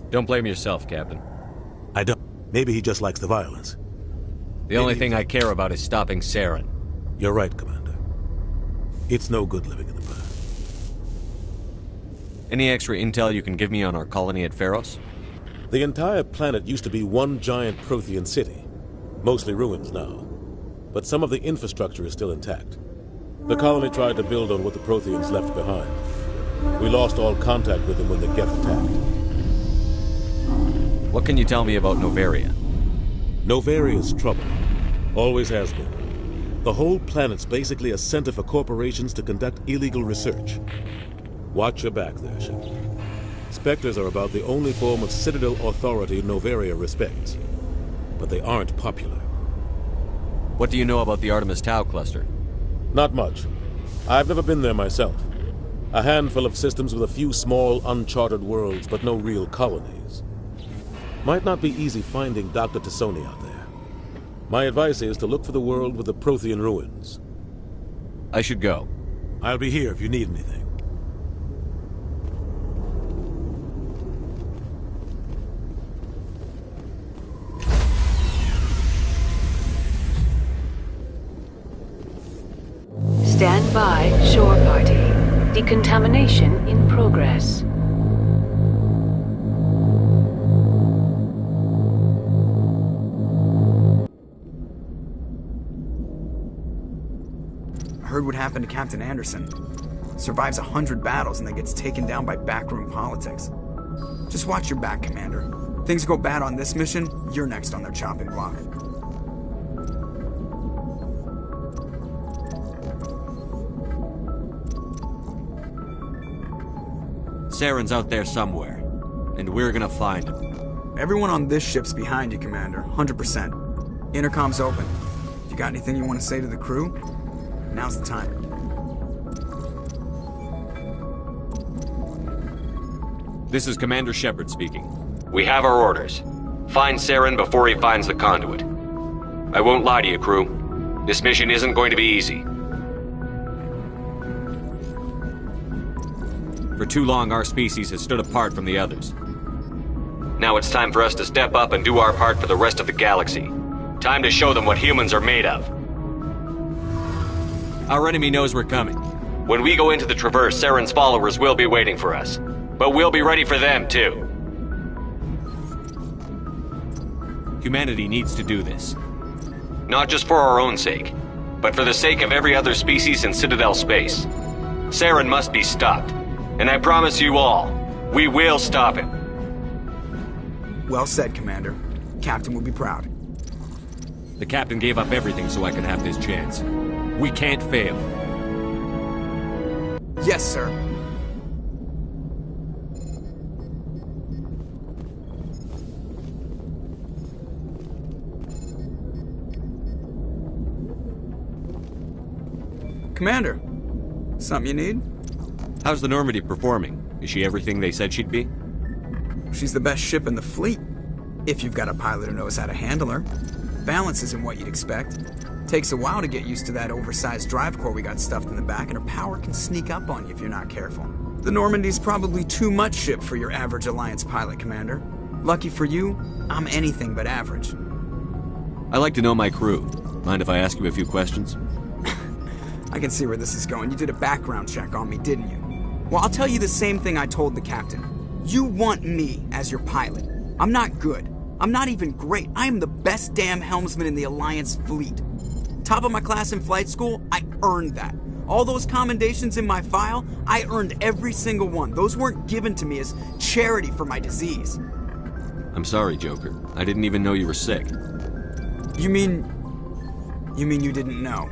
Don't blame yourself, Captain. I don't. Maybe he just likes the violence. The only thing I care about is stopping Saren. You're right, Commander. It's no good living in the past. Any extra intel you can give me on our colony at Pharos? The entire planet used to be one giant Prothean city. Mostly ruins now. But some of the infrastructure is still intact. The colony tried to build on what the Protheans left behind. We lost all contact with them when the Geth attacked. What can you tell me about Noveria? Noveria's trouble. Always has been. The whole planet's basically a center for corporations to conduct illegal research. Watch your back there, Shepard. Spectres are about the only form of Citadel authority Noveria respects. But they aren't popular. What do you know about the Artemis Tau cluster? Not much. I've never been there myself. A handful of systems with a few small, uncharted worlds, but no real colonies. Might not be easy finding Dr. T'Soni out there. My advice is to look for the world with the Prothean ruins. I should go. I'll be here if you need anything. Stand by, shore party. Decontamination in progress. Heard what happened to Captain Anderson. Survives 100 battles and then gets taken down by backroom politics. Just watch your back, Commander. Things go bad on this mission, you're next on their chopping block. Saren's out there somewhere, and we're gonna find him. Everyone on this ship's behind you, Commander, 100%. Intercom's open. If you got anything you want to say to the crew, now's the time. This is Commander Shepard speaking. We have our orders. Find Saren before he finds the conduit. I won't lie to you, crew. This mission isn't going to be easy. For too long, our species has stood apart from the others. Now it's time for us to step up and do our part for the rest of the galaxy. Time to show them what humans are made of. Our enemy knows we're coming. When we go into the Traverse, Saren's followers will be waiting for us. But we'll be ready for them, too. Humanity needs to do this. Not just for our own sake, but for the sake of every other species in Citadel space. Saren must be stopped. And I promise you all, we will stop him. Well said, Commander. Captain will be proud. The Captain gave up everything so I could have this chance. We can't fail. Yes, sir. Commander, something you need? How's the Normandy performing? Is she everything they said she'd be? She's the best ship in the fleet, if you've got a pilot who knows how to handle her. Balance isn't what you'd expect. Takes a while to get used to that oversized drive core we got stuffed in the back, and her power can sneak up on you if you're not careful. The Normandy's probably too much ship for your average Alliance pilot, Commander. Lucky for you, I'm anything but average. I like to know my crew. Mind if I ask you a few questions? I can see where this is going. You did a background check on me, didn't you? Well, I'll tell you the same thing I told the captain. You want me as your pilot. I'm not good. I'm not even great. I am the best damn helmsman in the Alliance fleet. Top of my class in flight school, I earned that. All those commendations in my file, I earned every single one. Those weren't given to me as charity for my disease. I'm sorry, Joker. I didn't even know you were sick. You mean you didn't know?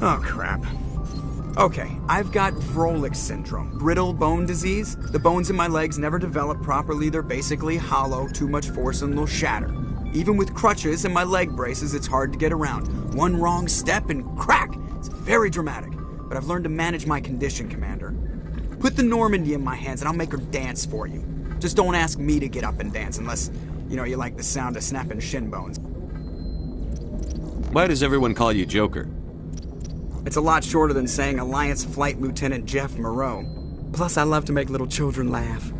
Oh, crap. Okay, I've got Vrolik syndrome, brittle bone disease. The bones in my legs never develop properly. They're basically hollow, too much force and they'll shatter. Even with crutches and my leg braces, it's hard to get around. One wrong step and crack! It's very dramatic, but I've learned to manage my condition, Commander. Put the Normandy in my hands and I'll make her dance for you. Just don't ask me to get up and dance unless, you like the sound of snapping shin bones. Why does everyone call you Joker? It's a lot shorter than saying Alliance Flight Lieutenant Jeff Moreau. Plus, I love to make little children laugh.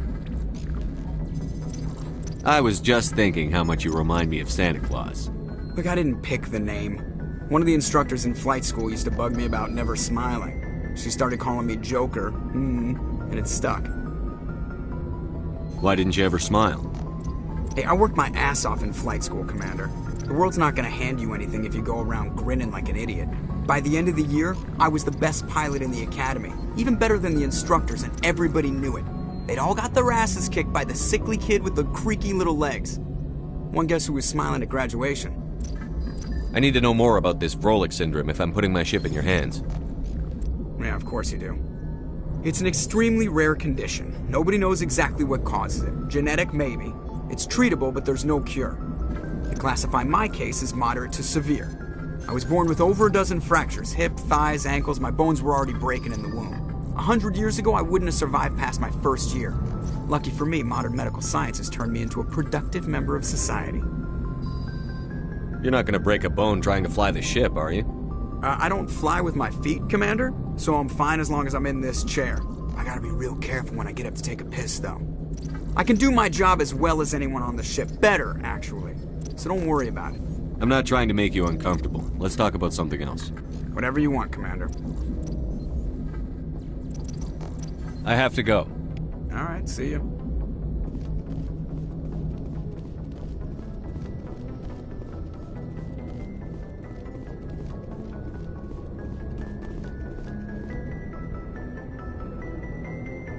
I was just thinking how much you remind me of Santa Claus. Look, I didn't pick the name. One of the instructors in flight school used to bug me about never smiling. She started calling me Joker, and it stuck. Why didn't you ever smile? Hey, I worked my ass off in flight school, Commander. The world's not gonna hand you anything if you go around grinning like an idiot. By the end of the year, I was the best pilot in the academy, even better than the instructors, and everybody knew it. They'd all got their asses kicked by the sickly kid with the creaky little legs. One guess who was smiling at graduation? I need to know more about this Vrolik syndrome if I'm putting my ship in your hands. Yeah, of course you do. It's an extremely rare condition. Nobody knows exactly what causes it. Genetic, maybe. It's treatable, but there's no cure. They classify my case as moderate to severe. I was born with over a dozen fractures, hip, thighs, ankles. My bones were already breaking in the womb. 100 years ago, I wouldn't have survived past my first year. Lucky for me, modern medical science has turned me into a productive member of society. You're not gonna break a bone trying to fly the ship, are you? I don't fly with my feet, Commander, so I'm fine as long as I'm in this chair. I gotta be real careful when I get up to take a piss, though. I can do my job as well as anyone on the ship. Better, actually. So don't worry about it. I'm not trying to make you uncomfortable. Let's talk about something else. Whatever you want, Commander. I have to go. All right, see you.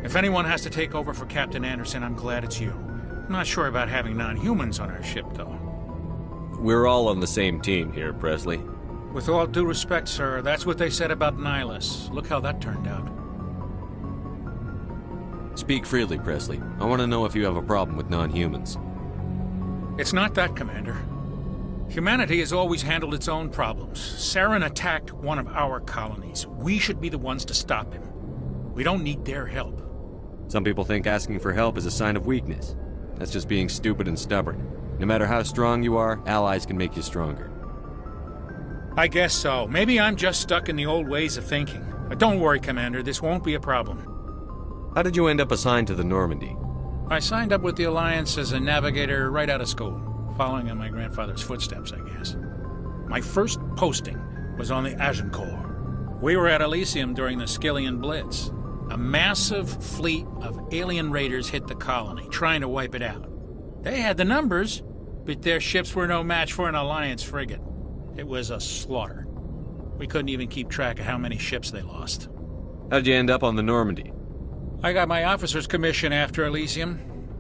If anyone has to take over for Captain Anderson, I'm glad it's you. I'm not sure about having non-humans on our ship, though. We're all on the same team here, Presley. With all due respect, sir, that's what they said about Nihilus. Look how that turned out. Speak freely, Presley. I want to know if you have a problem with non-humans. It's not that, Commander. Humanity has always handled its own problems. Saren attacked one of our colonies. We should be the ones to stop him. We don't need their help. Some people think asking for help is a sign of weakness. That's just being stupid and stubborn. No matter how strong you are, allies can make you stronger. I guess so. Maybe I'm just stuck in the old ways of thinking. But don't worry, Commander, this won't be a problem. How did you end up assigned to the Normandy? I signed up with the Alliance as a navigator right out of school, following in my grandfather's footsteps, I guess. My first posting was on the Agincourt. We were at Elysium during the Skyllian Blitz. A massive fleet of alien raiders hit the colony, trying to wipe it out. They had the numbers, but their ships were no match for an Alliance frigate. It was a slaughter. We couldn't even keep track of how many ships they lost. How did you end up on the Normandy? I got my officer's commission after Elysium.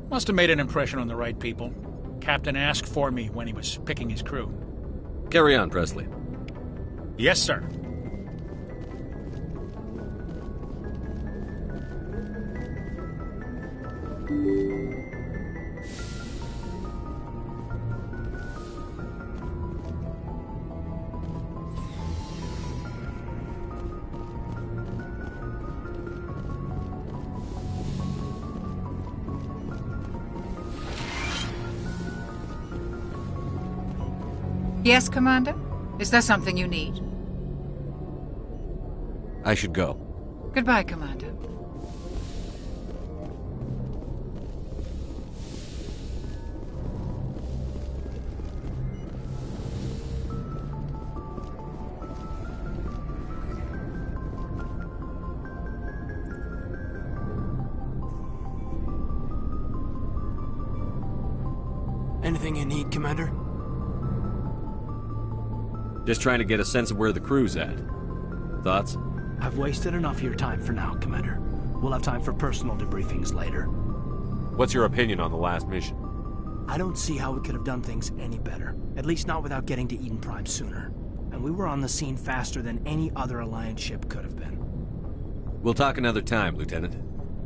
Must have made an impression on the right people. Captain asked for me when he was picking his crew. Carry on, Presley. Yes, sir. Yes, Commander? Is there something you need? I should go. Goodbye, Commander. Anything you need, Commander? Just trying to get a sense of where the crew's at. Thoughts? I've wasted enough of your time for now, Commander. We'll have time for personal debriefings later. What's your opinion on the last mission? I don't see how we could have done things any better. At least not without getting to Eden Prime sooner. And we were on the scene faster than any other Alliance ship could have been. We'll talk another time, Lieutenant.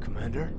Commander?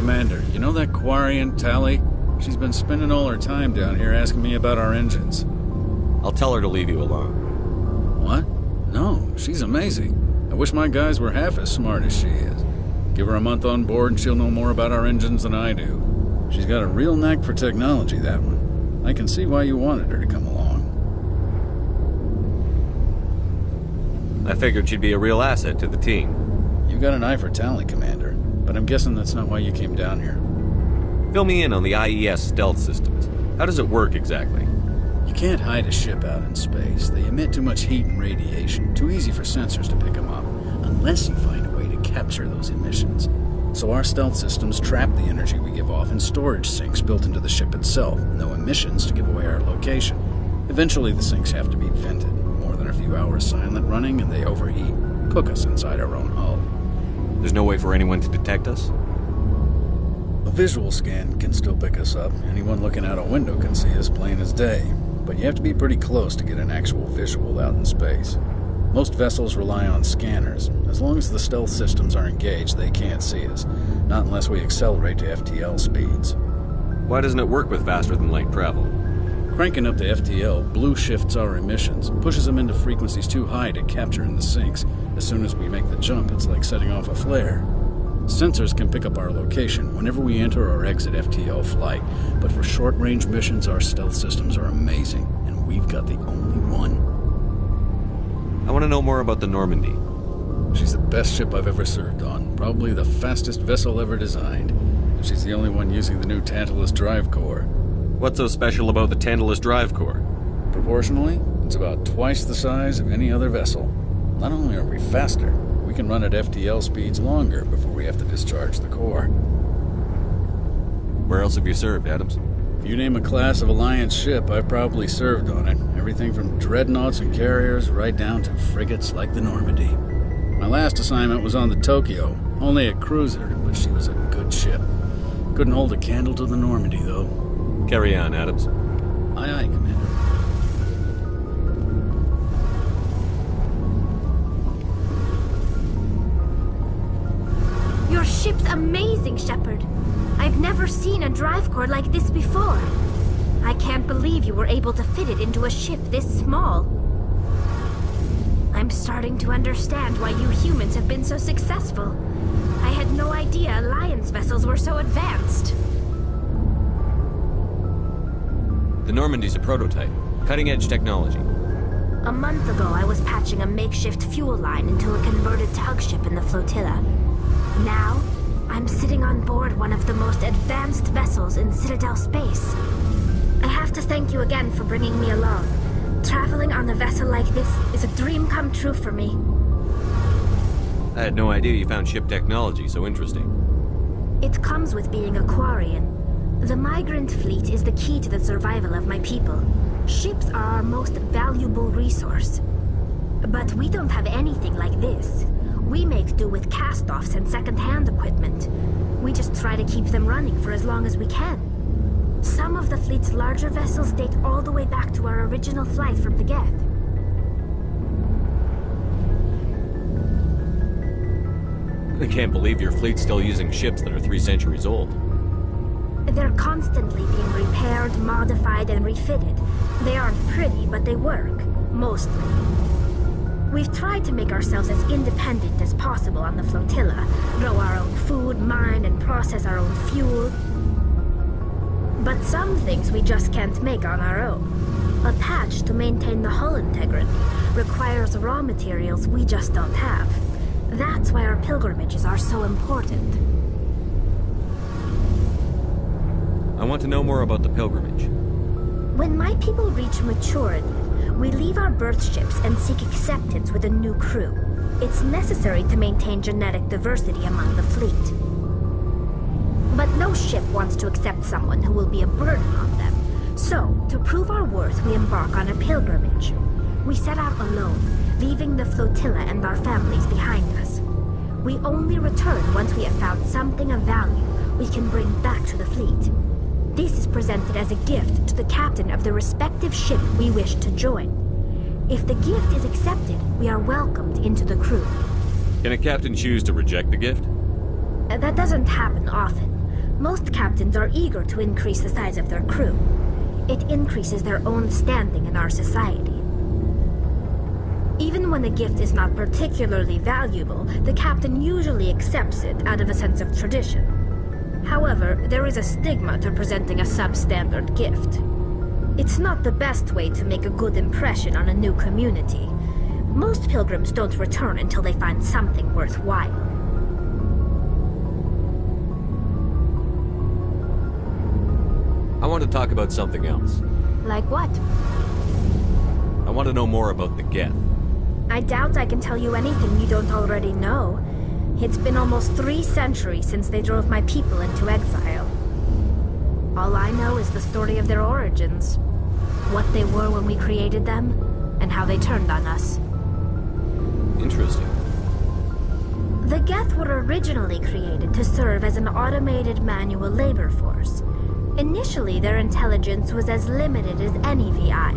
Commander, you know that Quarian, Tali? She's been spending all her time down here asking me about our engines. I'll tell her to leave you alone. What? No, she's amazing. I wish my guys were half as smart as she is. Give her a month on board and she'll know more about our engines than I do. She's got a real knack for technology, that one. I can see why you wanted her to come along. I figured she'd be a real asset to the team. You got an eye for Tali, Commander, but I'm guessing that's not why you came down here. Fill me in on the IES stealth systems. How does it work exactly? You can't hide a ship out in space. They emit too much heat and radiation. Too easy for sensors to pick them up, unless you find a way to capture those emissions. So our stealth systems trap the energy we give off in storage sinks built into the ship itself. No emissions to give away our location. Eventually the sinks have to be vented. More than a few hours silent running and they overheat. Cook us inside our own hull. There's no way for anyone to detect us? A visual scan can still pick us up. Anyone looking out a window can see us plain as day. But you have to be pretty close to get an actual visual out in space. Most vessels rely on scanners. As long as the stealth systems are engaged, they can't see us. Not unless we accelerate to FTL speeds. Why doesn't it work with faster-than-light travel? Cranking up to FTL blue shifts our emissions, pushes them into frequencies too high to capture in the sinks. As soon as we make the jump, it's like setting off a flare. Sensors can pick up our location whenever we enter or exit FTL flight, but for short-range missions, our stealth systems are amazing, and we've got the only one. I want to know more about the Normandy. She's the best ship I've ever served on. Probably the fastest vessel ever designed. She's the only one using the new Tantalus drive core. What's so special about the Tantalus drive core? Proportionally, it's about twice the size of any other vessel. Not only are we faster, we can run at FTL speeds longer before we have to discharge the core. Where else have you served, Adams? If you name a class of Alliance ship, I've probably served on it. Everything from dreadnoughts and carriers right down to frigates like the Normandy. My last assignment was on the Tokyo, only a cruiser, but she was a good ship. Couldn't hold a candle to the Normandy, though. Carry on, Adams. Aye, aye, Commander. Your ship's amazing, Shepard. I've never seen a drive core like this before. I can't believe you were able to fit it into a ship this small. I'm starting to understand why you humans have been so successful. I had no idea Alliance vessels were so advanced. The Normandy's a prototype. Cutting-edge technology. A month ago, I was patching a makeshift fuel line into a converted tug ship in the flotilla. Now, I'm sitting on board one of the most advanced vessels in Citadel space. I have to thank you again for bringing me along. Traveling on a vessel like this is a dream come true for me. I had no idea you found ship technology so interesting. It comes with being a Quarian. The migrant fleet is the key to the survival of my people. Ships are our most valuable resource. But we don't have anything like this. We make do with cast-offs and second-hand equipment. We just try to keep them running for as long as we can. Some of the fleet's larger vessels date all the way back to our original flight from the Geth. I can't believe your fleet's still using ships that are 3 centuries old. They're constantly being repaired, modified, and refitted. They aren't pretty, but they work. Mostly. We've tried to make ourselves as independent as possible on the flotilla. Grow our own food, mine, and process our own fuel. But some things we just can't make on our own. A patch to maintain the hull integrity requires raw materials we just don't have. That's why our pilgrimages are so important. I want to know more about the pilgrimage. When my people reach maturity, we leave our birth ships and seek acceptance with a new crew. It's necessary to maintain genetic diversity among the fleet. But no ship wants to accept someone who will be a burden on them. So, to prove our worth, we embark on a pilgrimage. We set out alone, leaving the flotilla and our families behind us. We only return once we have found something of value we can bring back to the fleet. This is presented as a gift to the captain of the respective ship we wish to join. If the gift is accepted, we are welcomed into the crew. Can a captain choose to reject the gift? That doesn't happen often. Most captains are eager to increase the size of their crew. It increases their own standing in our society. Even when the gift is not particularly valuable, the captain usually accepts it out of a sense of tradition. However, there is a stigma to presenting a substandard gift. It's not the best way to make a good impression on a new community. Most pilgrims don't return until they find something worthwhile. I want to talk about something else. Like what? I want to know more about the Geth. I doubt I can tell you anything you don't already know. It's been almost 3 centuries since they drove my people into exile. All I know is the story of their origins. What they were when we created them, and how they turned on us. Interesting. The Geth were originally created to serve as an automated manual labor force. Initially, their intelligence was as limited as any VI.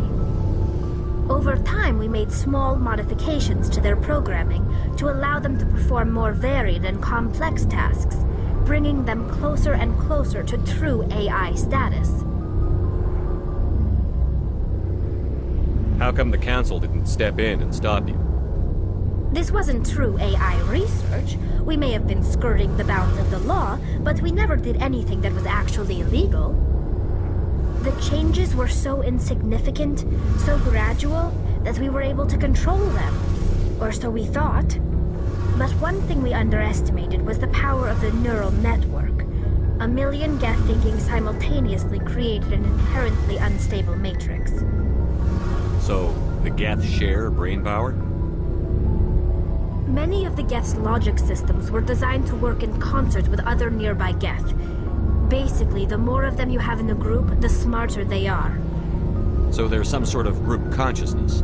Over time, we made small modifications to their programming to allow them to perform more varied and complex tasks, bringing them closer and closer to true AI status. How come the Council didn't step in and stop you? This wasn't true AI research. We may have been skirting the bounds of the law, but we never did anything that was actually illegal. The changes were so insignificant, so gradual, that we were able to control them. Or so we thought. But one thing we underestimated was the power of the neural network. A million Geth thinking simultaneously created an inherently unstable matrix. So, the Geth share brain power? Many of the Geth's logic systems were designed to work in concert with other nearby Geth. Basically, the more of them you have in the group, the smarter they are. So there's some sort of group consciousness?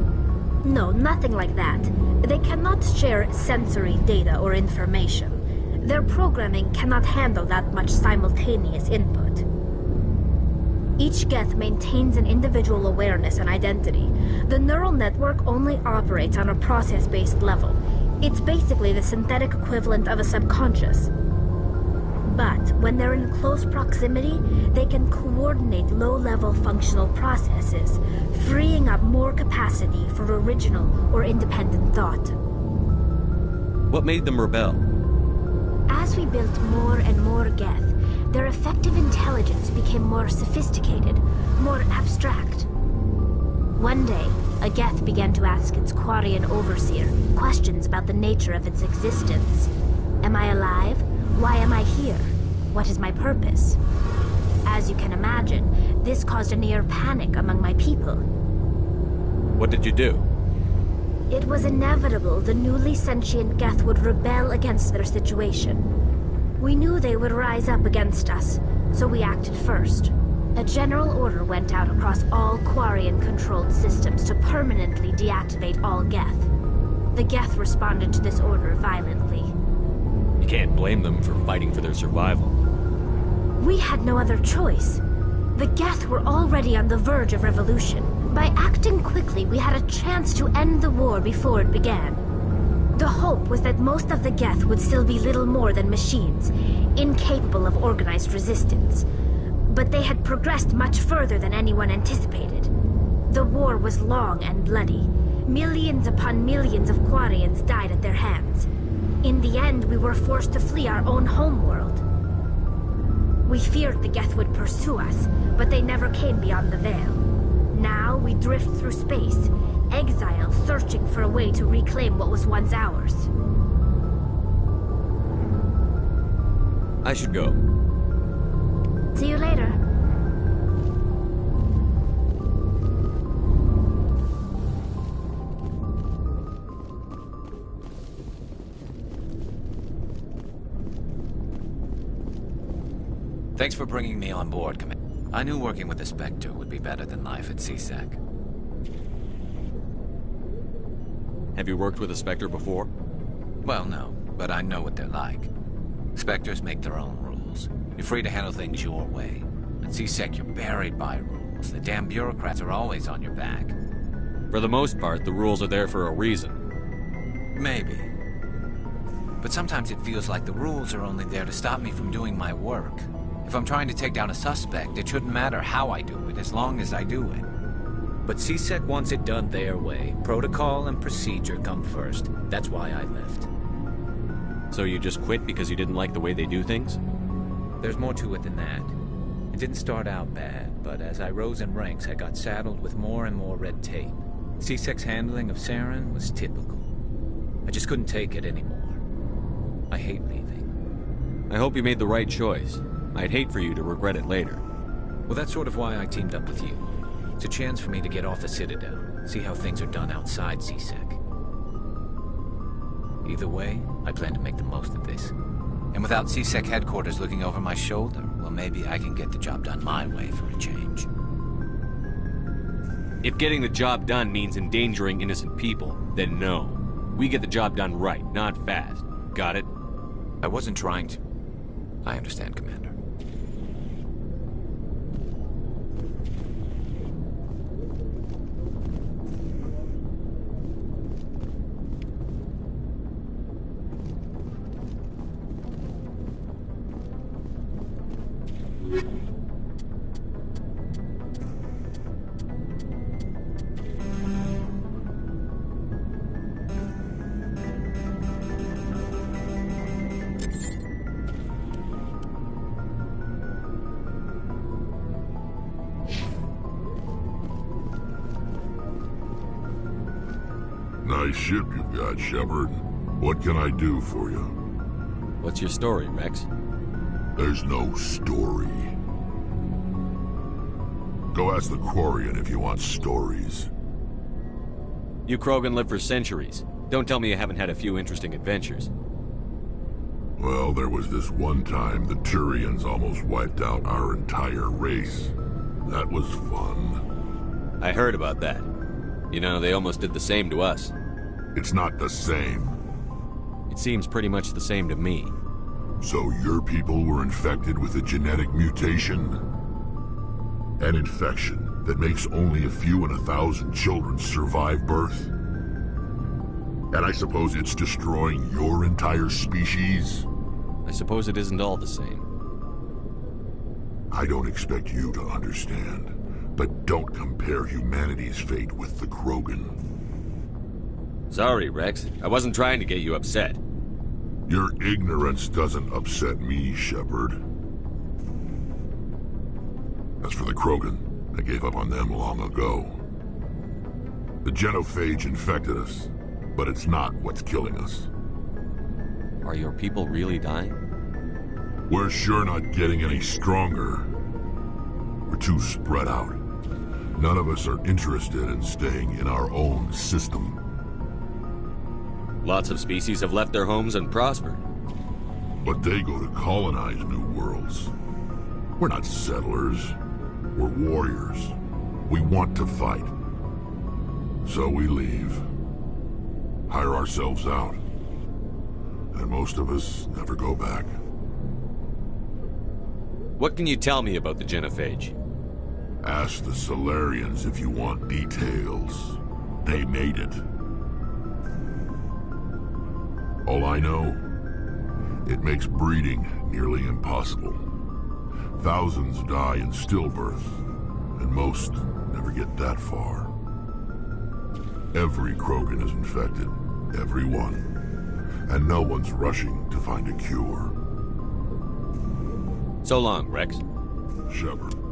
No, nothing like that. They cannot share sensory data or information. Their programming cannot handle that much simultaneous input. Each Geth maintains an individual awareness and identity. The neural network only operates on a process-based level. It's basically the synthetic equivalent of a subconscious. But when they're in close proximity, they can coordinate low-level functional processes, freeing up more capacity for original or independent thought. What made them rebel? As we built more and more Geth, their effective intelligence became more sophisticated, more abstract. One day, a Geth began to ask its Quarian overseer questions about the nature of its existence. Am I alive? Why am I here? What is my purpose? As you can imagine, this caused a near panic among my people. What did you do? It was inevitable the newly sentient Geth would rebel against their situation. We knew they would rise up against us, so we acted first. A general order went out across all Quarian-controlled systems to permanently deactivate all Geth. The Geth responded to this order violently. You can't blame them for fighting for their survival. We had no other choice. The Geth were already on the verge of revolution. By acting quickly, we had a chance to end the war before it began. The hope was that most of the Geth would still be little more than machines, incapable of organized resistance. But they had progressed much further than anyone anticipated. The war was long and bloody. Millions upon millions of Quarians died at their hands. In the end, we were forced to flee our own homeworld. We feared the Geth would pursue us, but they never came beyond the Veil. Now we drift through space, exile, searching for a way to reclaim what was once ours. I should go. See you later. Thanks for bringing me on board, Commander. I knew working with the Spectre would be better than life at CSEC. Have you worked with a Spectre before? Well, no, but I know what they're like. Spectres make their own rules. You're free to handle things your way. At CSEC, you're buried by rules. The damn bureaucrats are always on your back. For the most part, the rules are there for a reason. Maybe. But sometimes it feels like the rules are only there to stop me from doing my work. If I'm trying to take down a suspect, it shouldn't matter how I do it, as long as I do it. But CSEC wants it done their way. Protocol and procedure come first. That's why I left. So you just quit because you didn't like the way they do things? There's more to it than that. It didn't start out bad, but as I rose in ranks, I got saddled with more and more red tape. CSEC's handling of Saren was typical. I just couldn't take it anymore. I hate leaving. I hope you made the right choice. I'd hate for you to regret it later. Well, that's sort of why I teamed up with you. It's a chance for me to get off the Citadel, see how things are done outside CSEC. Either way, I plan to make the most of this. And without CSEC headquarters looking over my shoulder, well, maybe I can get the job done my way for a change. If getting the job done means endangering innocent people, then no. We get the job done right, not fast. Got it? I wasn't trying to. I understand, Commander. nice ship you've got, Shepard. What can I do for you? What's your story, Rex? There's no story. Go ask the Quarian if you want stories. You Krogan live for centuries. Don't tell me you haven't had a few interesting adventures. Well, there was this one time the Turians almost wiped out our entire race. That was fun. I heard about that. You know, they almost did the same to us. It's not the same. It seems pretty much the same to me. So your people were infected with a genetic mutation? An infection that makes only a few in 1,000 children survive birth? And I suppose it's destroying your entire species? I suppose it isn't all the same. I don't expect you to understand, but don't compare humanity's fate with the Krogan. Sorry, Rex. I wasn't trying to get you upset. Your ignorance doesn't upset me, Shepard. As for the Krogan, I gave up on them long ago. The genophage infected us, but it's not what's killing us. Are your people really dying? We're sure not getting any stronger. We're too spread out. None of us are interested in staying in our own system. Lots of species have left their homes and prospered. But they go to colonize new worlds. We're not settlers. We're warriors. We want to fight. So we leave. Hire ourselves out. And most of us never go back. What can you tell me about the genophage? Ask the Solarians if you want details. They made it. All I know, it makes breeding nearly impossible. Thousands die in stillbirth, and most never get that far. Every Krogan is infected, every one. And no one's rushing to find a cure. So long, Rex. Shepard.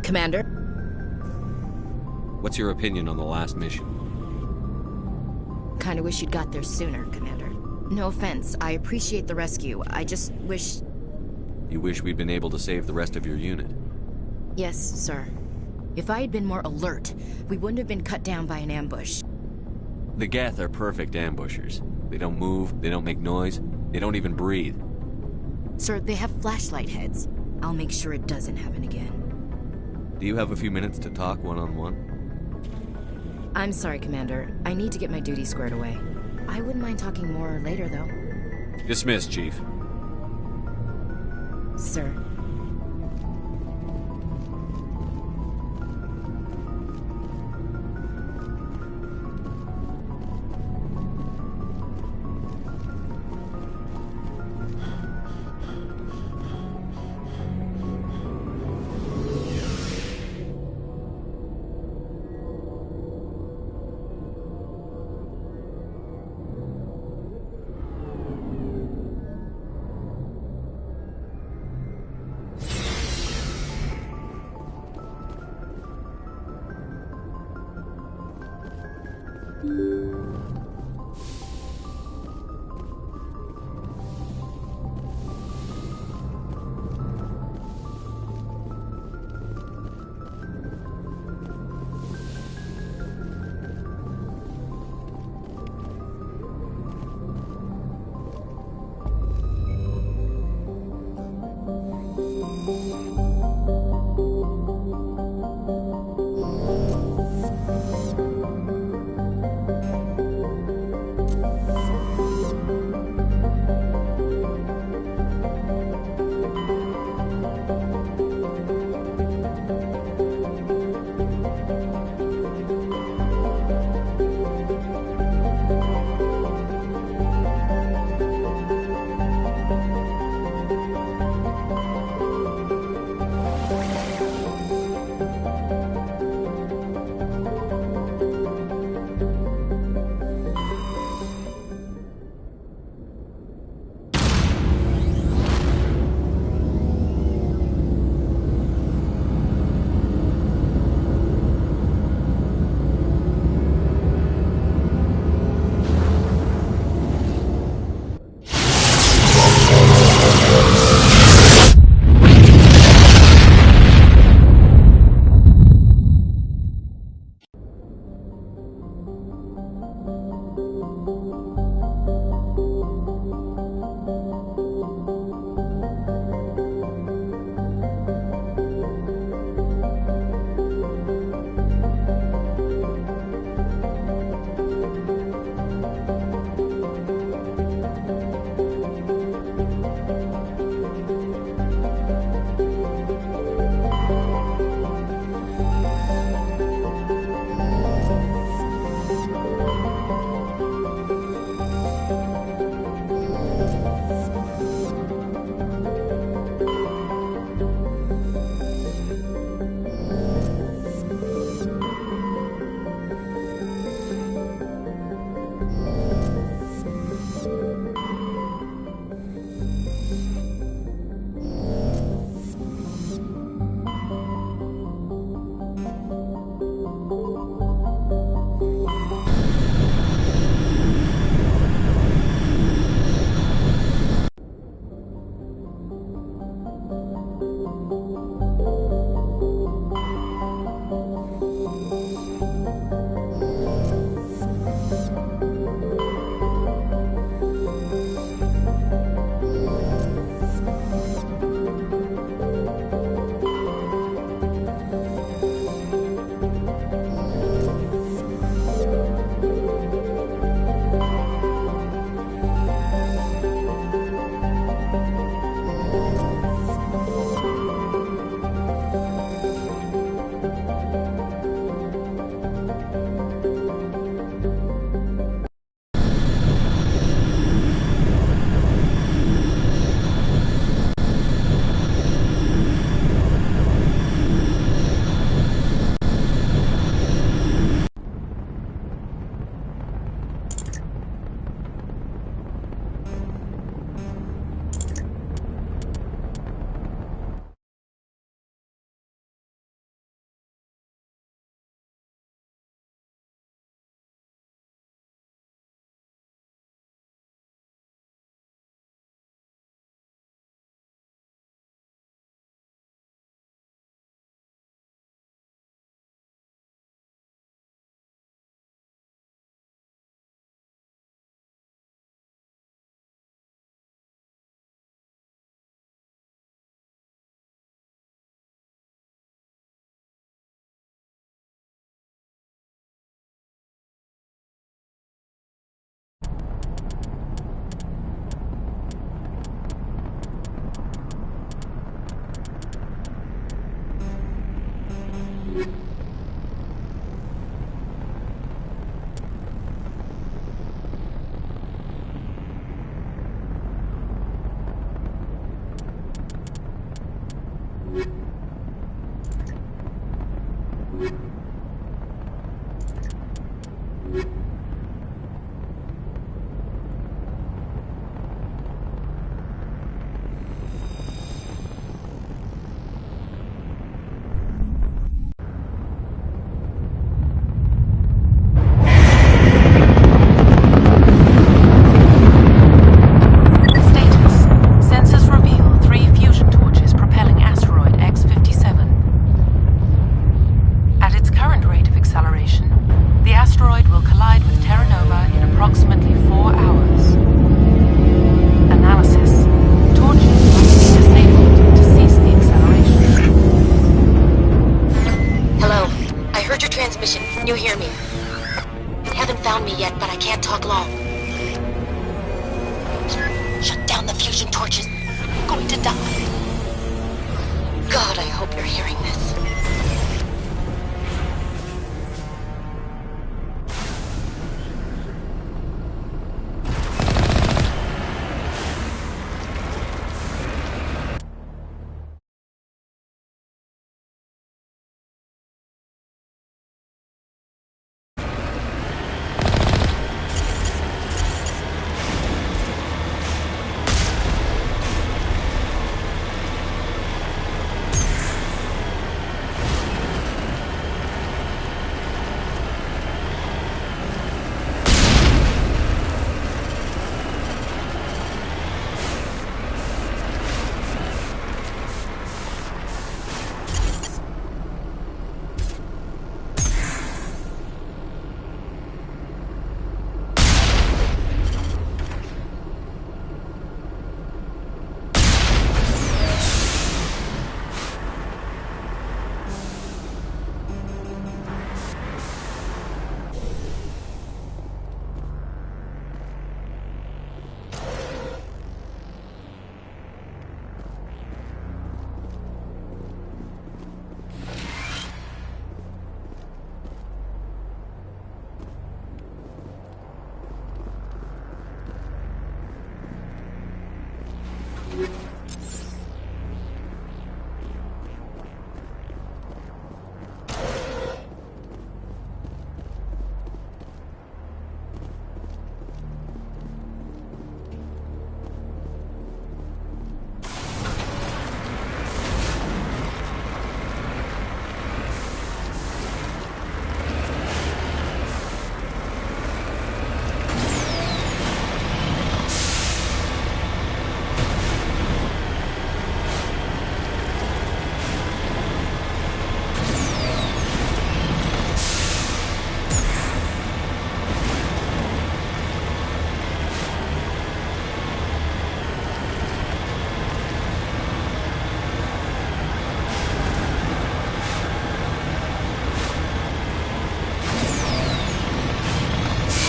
Commander? What's your opinion on the last mission? Kinda wish you'd got there sooner, Commander. No offense, I appreciate the rescue. I just wish... You wish we'd been able to save the rest of your unit? Yes, sir. If I had been more alert, we wouldn't have been cut down by an ambush. The Geth are perfect ambushers. They don't move, they don't make noise, they don't even breathe. Sir, they have flashlight heads. I'll make sure it doesn't happen again. Do you have a few minutes to talk one-on-one? I'm sorry, Commander. I need to get my duty squared away. I wouldn't mind talking more later, though. Dismissed, Chief. Sir. talk long. Shut down the fusion torches. I'm going to die. God, I hope you're hearing this.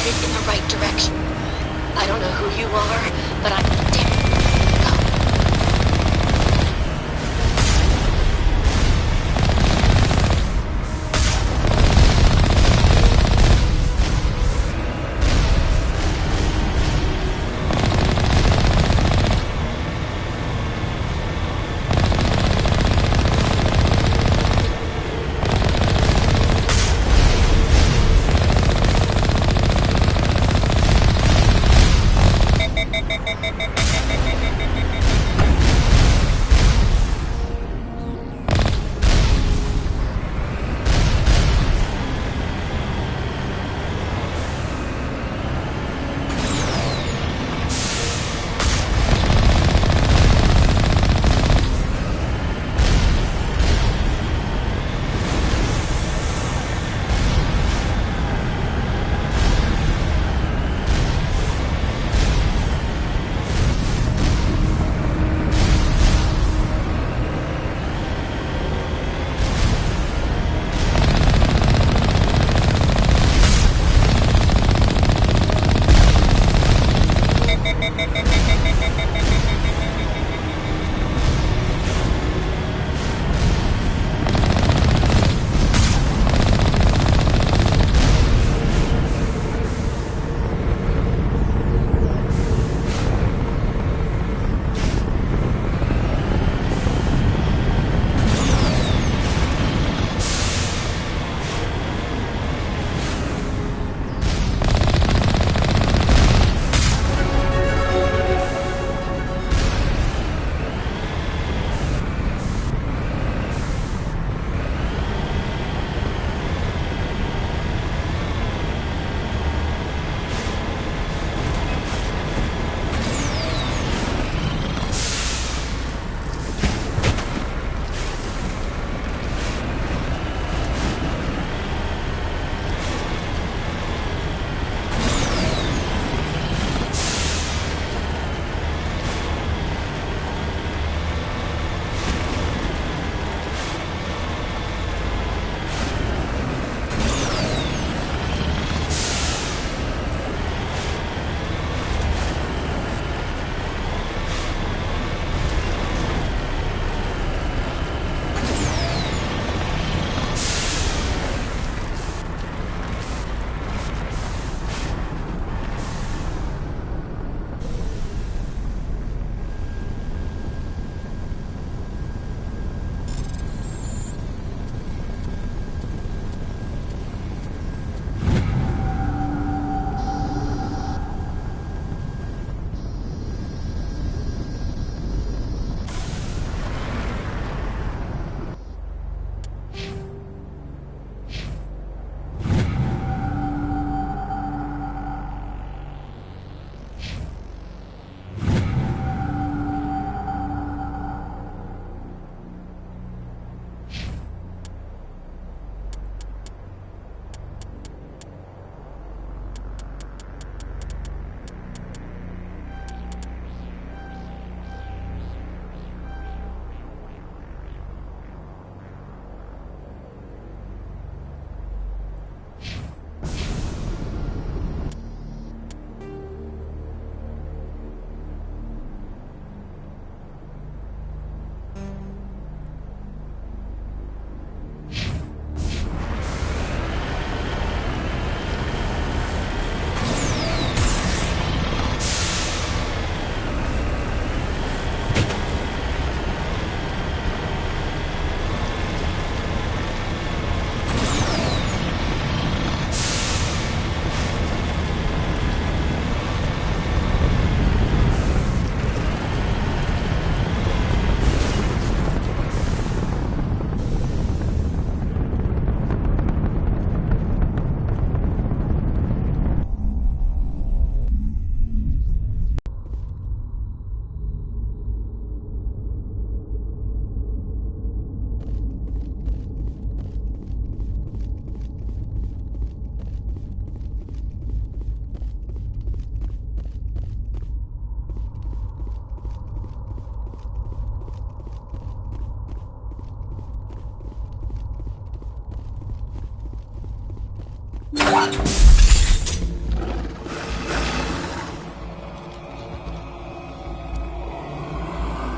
In the right direction. I don't know who you are, but I'm damn.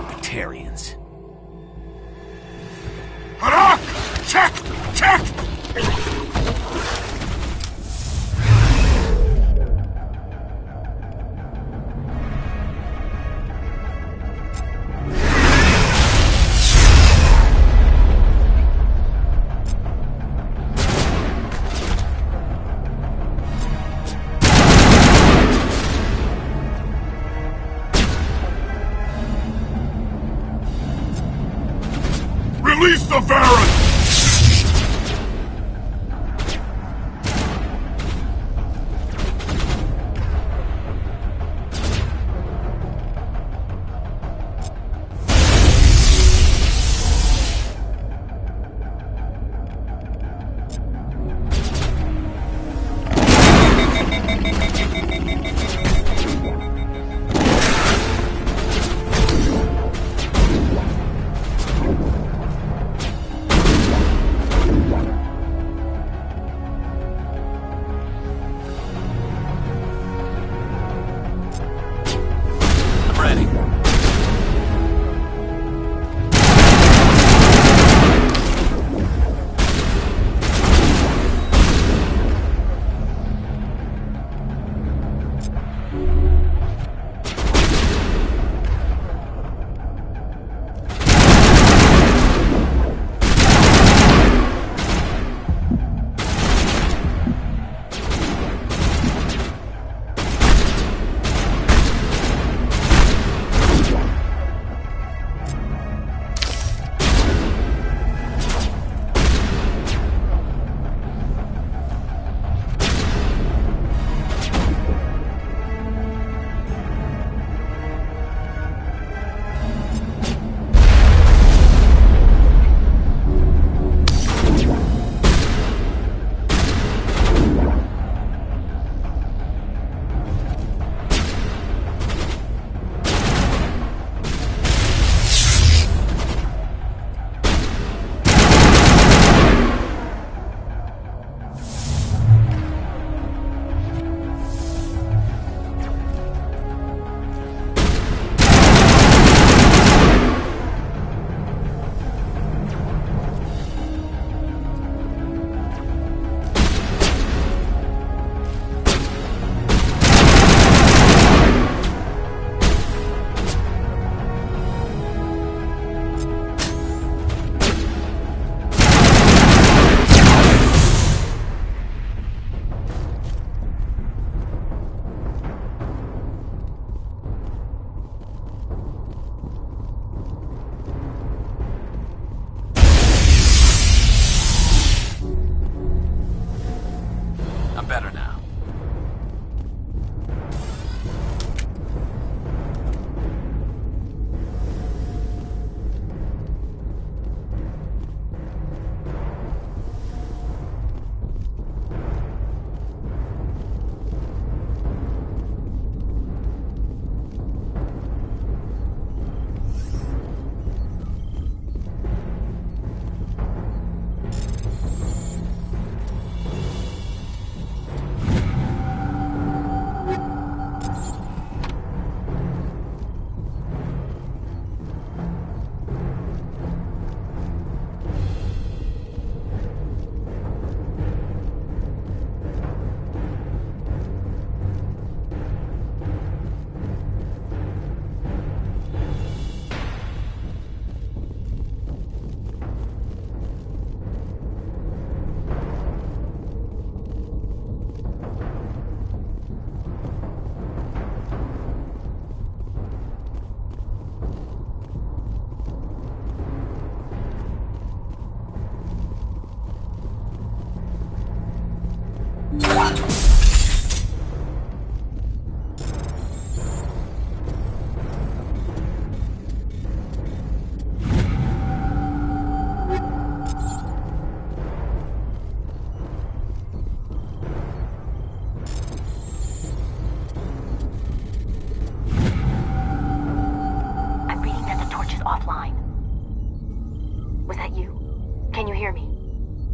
Batarians. Harak! Check! Check! Release the Varren! I'm better now.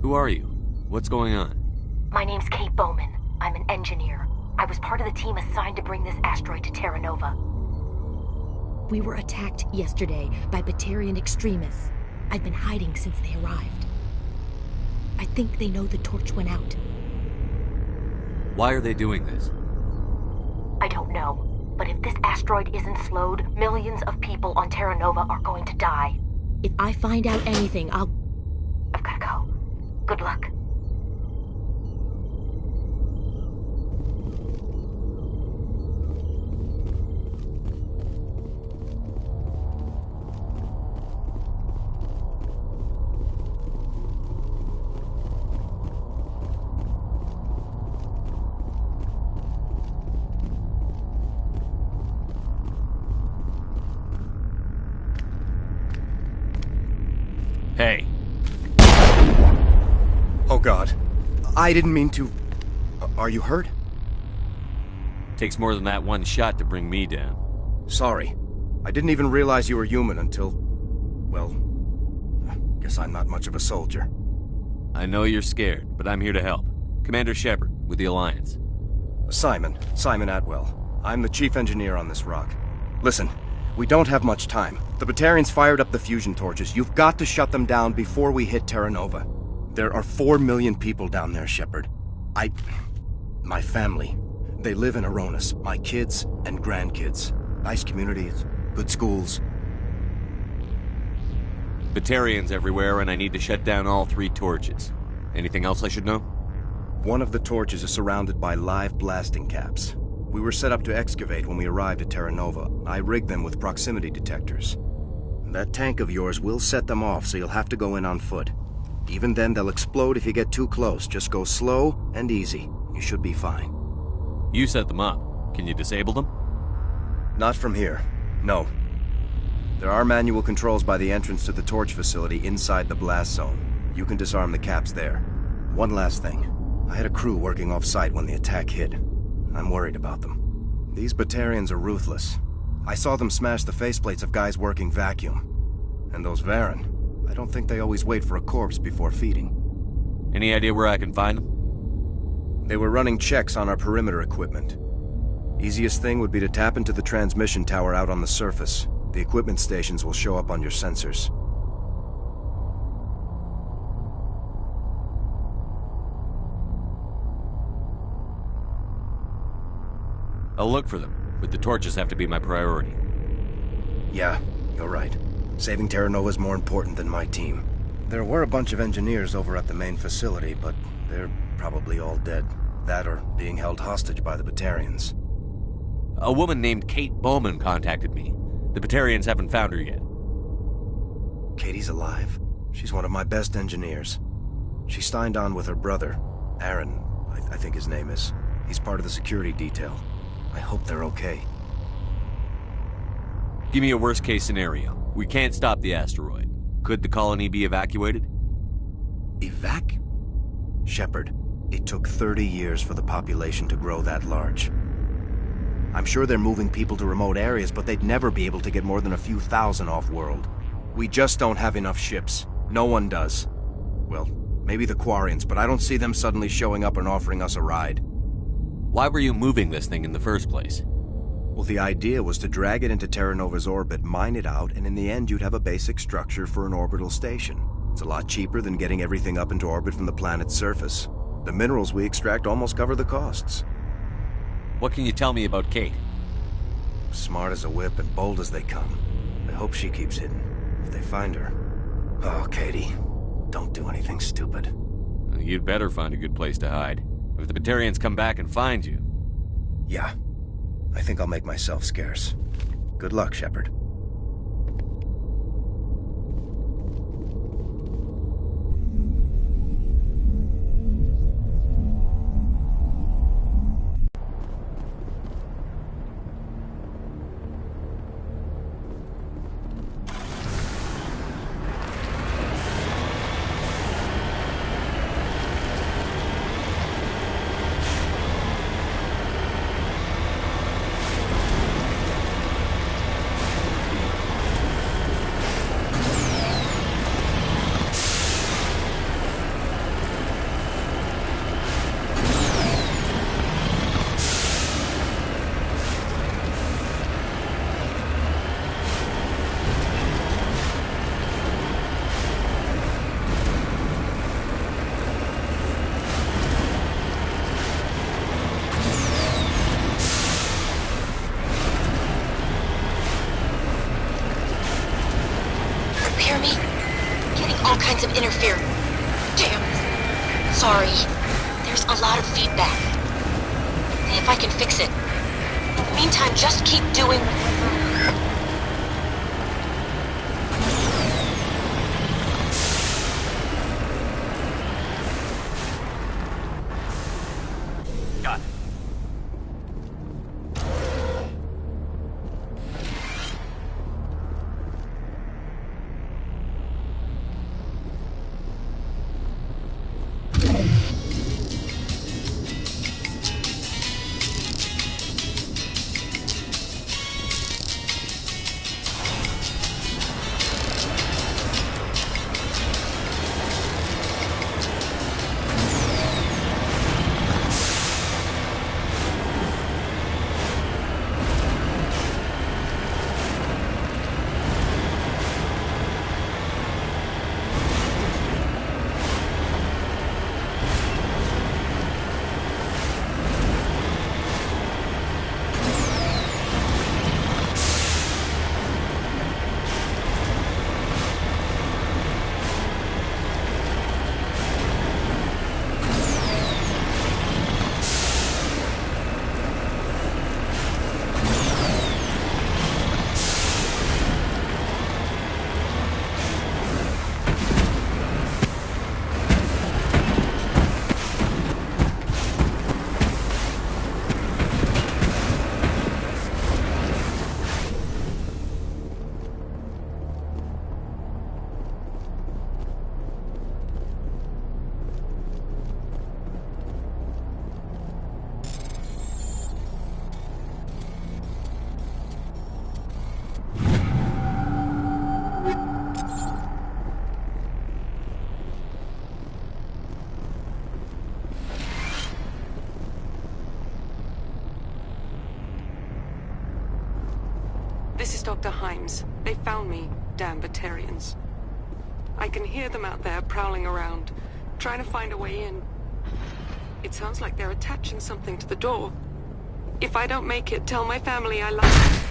Who are you? What's going on? My name's Kate Bowman. I'm an engineer. I was part of the team assigned to bring this asteroid to Terra Nova. We were attacked yesterday by Batarian extremists. I've been hiding since they arrived. I think they know the torch went out. Why are they doing this? I don't know. But if this asteroid isn't slowed, millions of people on Terra Nova are going to die. If I find out anything, I've gotta go. Good luck. Hey. Oh God. I didn't mean to... Are you hurt? Takes more than that one shot to bring me down. Sorry. I didn't even realize you were human until... well... guess I'm not much of a soldier. I know you're scared, but I'm here to help. Commander Shepard, with the Alliance. Simon Atwell. I'm the chief engineer on this rock. Listen, we don't have much time. The Batarians fired up the fusion torches. You've got to shut them down before we hit Terra Nova. There are 4 million people down there, Shepard. My family, they live in Aronis. My kids and grandkids. Nice communities, good schools. Batarians everywhere, and I need to shut down all 3 torches. Anything else I should know? One of the torches is surrounded by live blasting caps. We were set up to excavate when we arrived at Terra Nova. I rigged them with proximity detectors. That tank of yours will set them off, so you'll have to go in on foot. Even then, they'll explode if you get too close. Just go slow and easy. You should be fine. You set them up. Can you disable them? Not from here. No. There are manual controls by the entrance to the torch facility inside the blast zone. You can disarm the caps there. One last thing. I had a crew working off-site when the attack hit. I'm worried about them. These Batarians are ruthless. I saw them smash the faceplates of guys working vacuum. And those Varen, I don't think they always wait for a corpse before feeding. Any idea where I can find them? They were running checks on our perimeter equipment. Easiest thing would be to tap into the transmission tower out on the surface. The equipment stations will show up on your sensors. I'll look for them, but the torches have to be my priority. Yeah, you're right. Saving Terra Nova is more important than my team. There were a bunch of engineers over at the main facility, but they're probably all dead. That or being held hostage by the Batarians. A woman named Kate Bowman contacted me. The Batarians haven't found her yet. Katie's alive? She's one of my best engineers. She signed on with her brother, Aaron, I think his name is. He's part of the security detail. I hope they're okay. Give me a worst-case scenario. We can't stop the asteroid. Could the colony be evacuated? Shepard, it took 30 years for the population to grow that large. I'm sure they're moving people to remote areas, but they'd never be able to get more than a few thousand off-world. We just don't have enough ships. No one does. Well, maybe the Quarians, but I don't see them suddenly showing up and offering us a ride. Why were you moving this thing in the first place? Well, the idea was to drag it into Terra Nova's orbit, mine it out, and in the end you'd have a basic structure for an orbital station. It's a lot cheaper than getting everything up into orbit from the planet's surface. The minerals we extract almost cover the costs. What can you tell me about Kate? Smart as a whip and bold as they come. I hope she keeps hidden. If they find her... Oh, Katie, don't do anything stupid. You'd better find a good place to hide. If the Batarians come back and find you... Yeah. I think I'll make myself scarce. Good luck, Shepard. hear me? Getting all kinds of interference. Damn. Sorry. There's a lot of feedback. See if I can fix it. In the meantime, just keep doing... Got it. This is Dr. Himes. They found me, damn Batarians. I can hear them out there prowling around, trying to find a way in. It sounds like they're attaching something to the door. If I don't make it, tell my family I love them.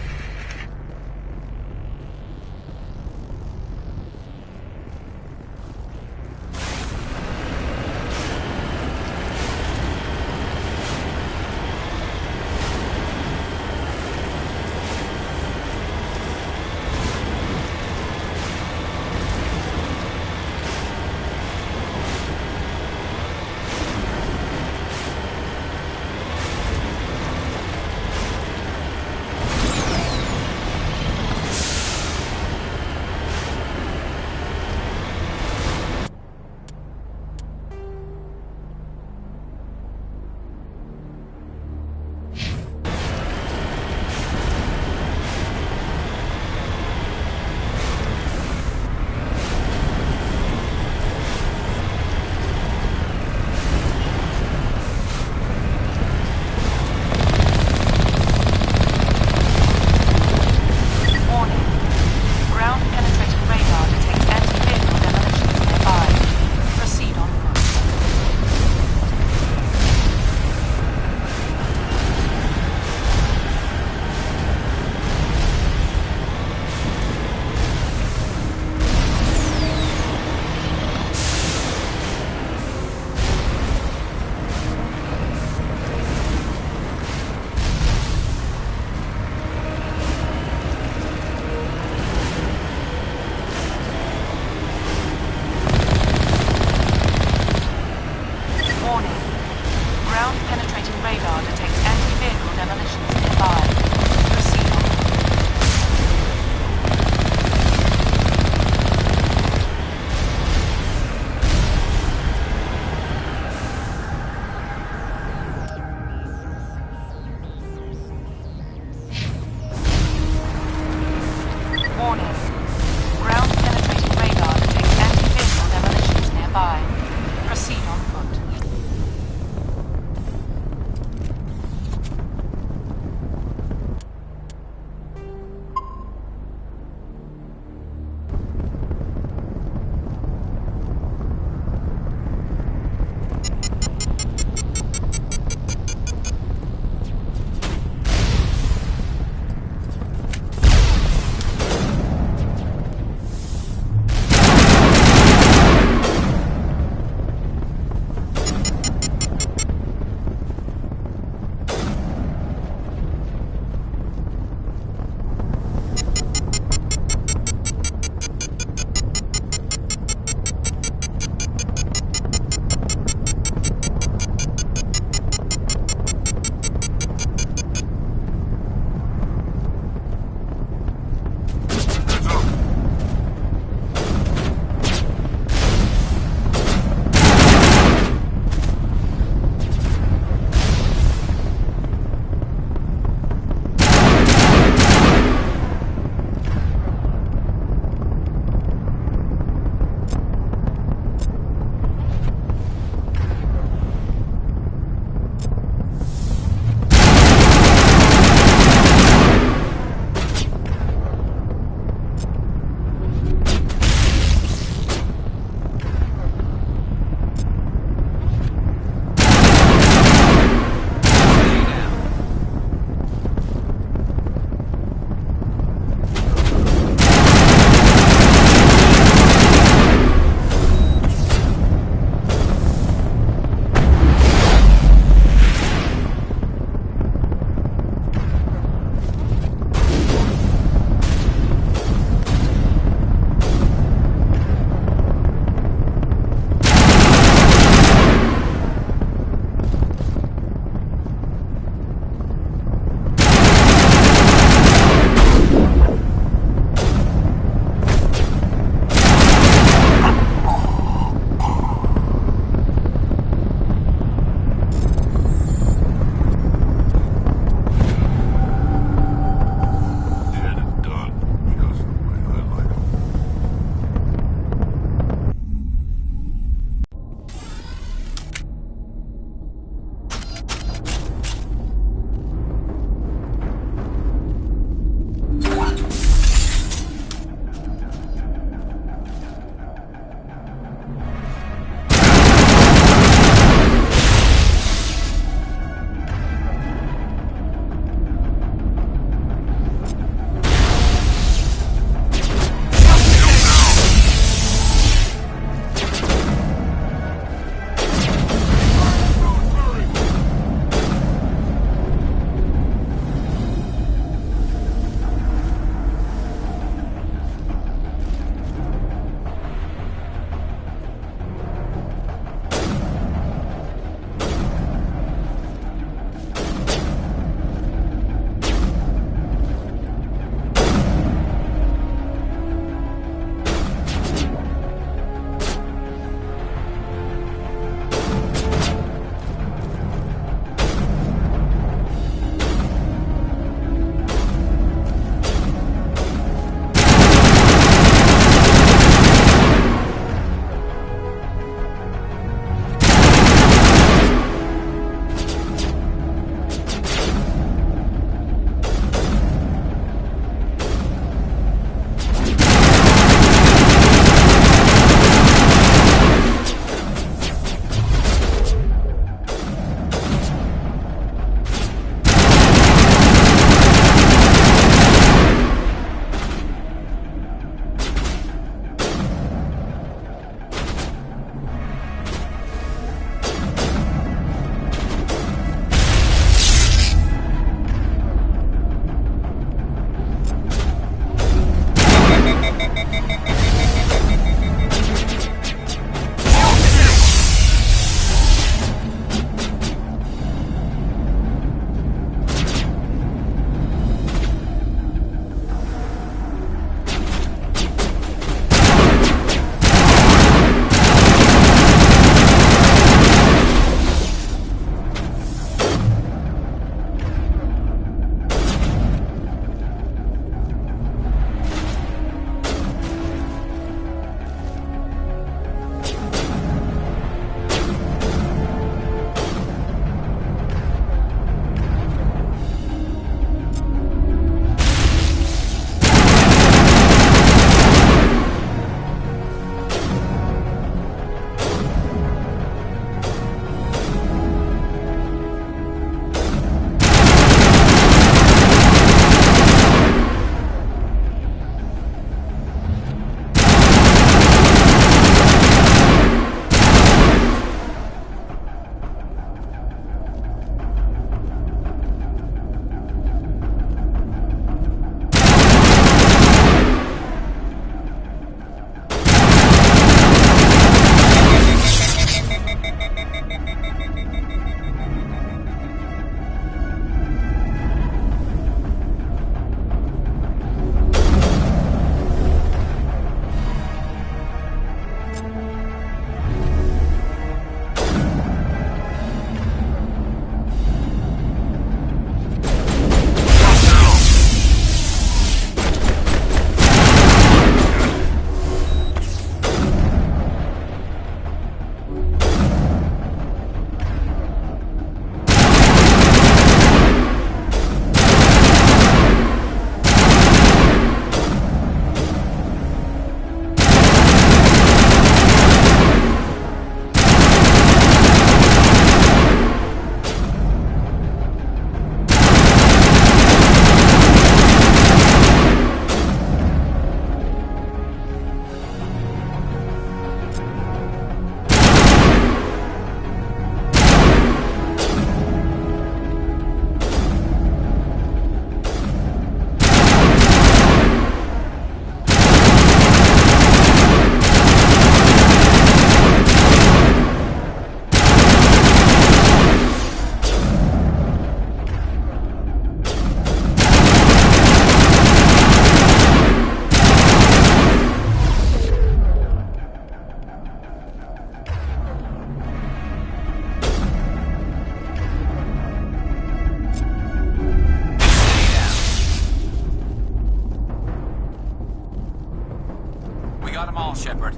got them all, Shepard.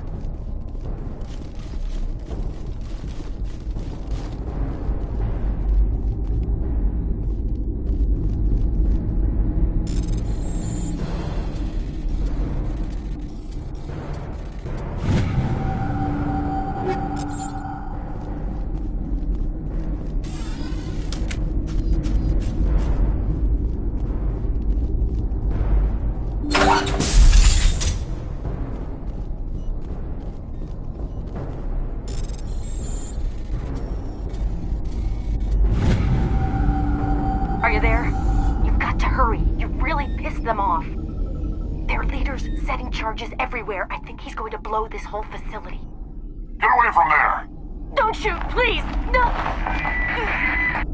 Are you there? You've got to hurry. You've really pissed them off. Their leader's setting charges everywhere. I think he's going to blow this whole facility. Get away from there! Don't shoot, please! No!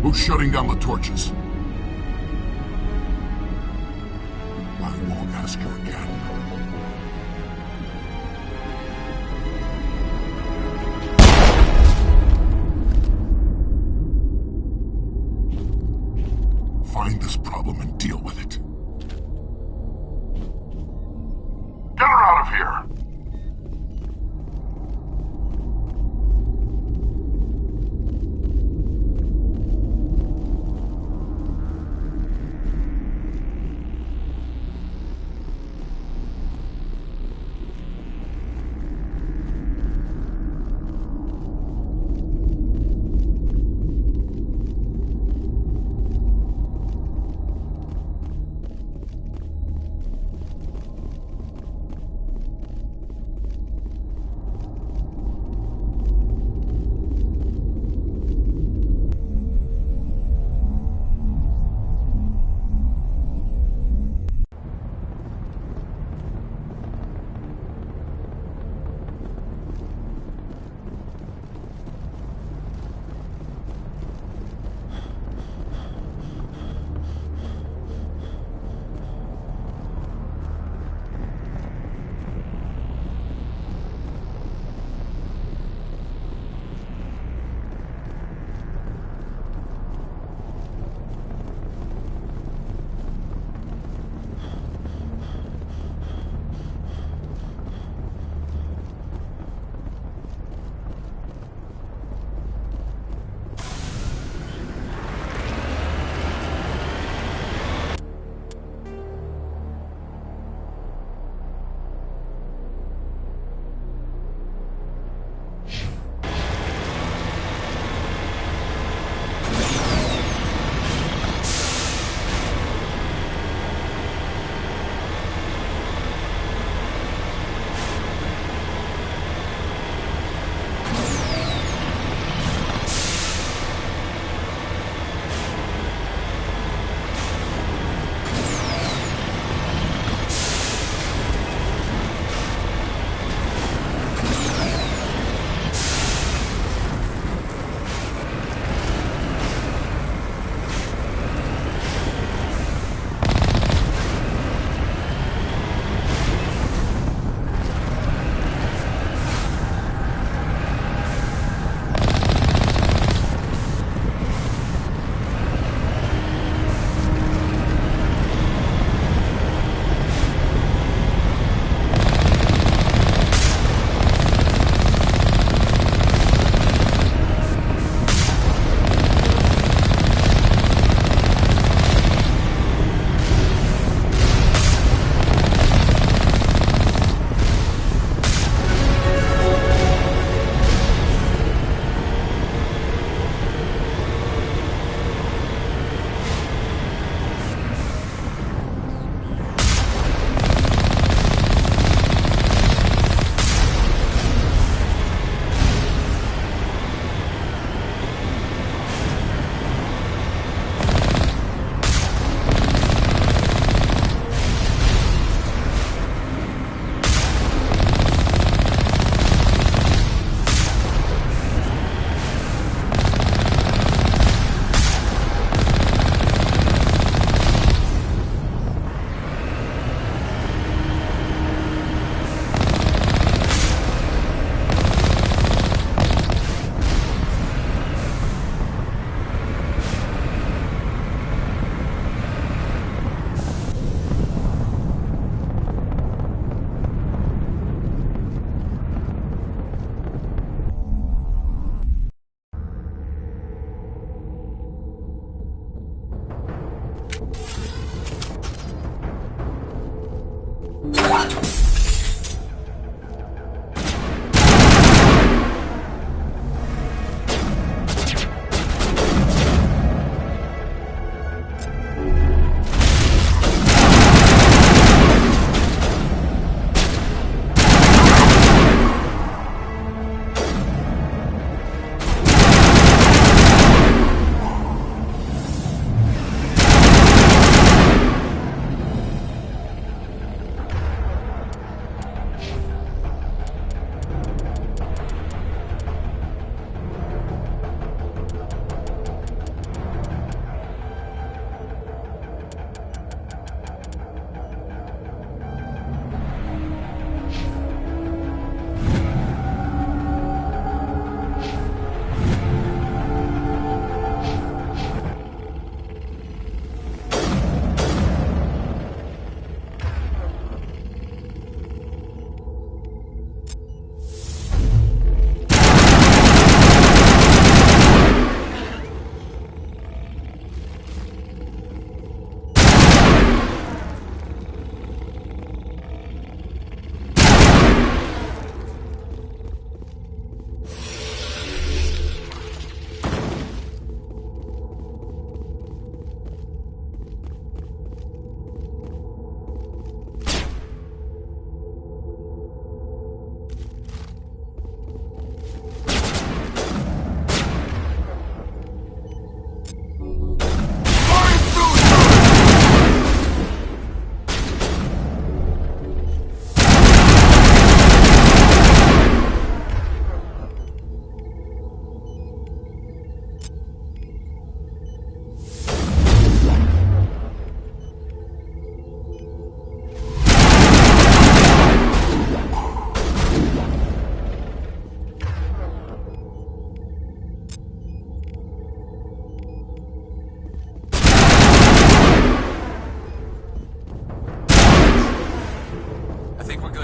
Who's shutting down the torches? I won't ask you again. Find this problem and deal with it. Get her out of here!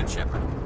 Shepard.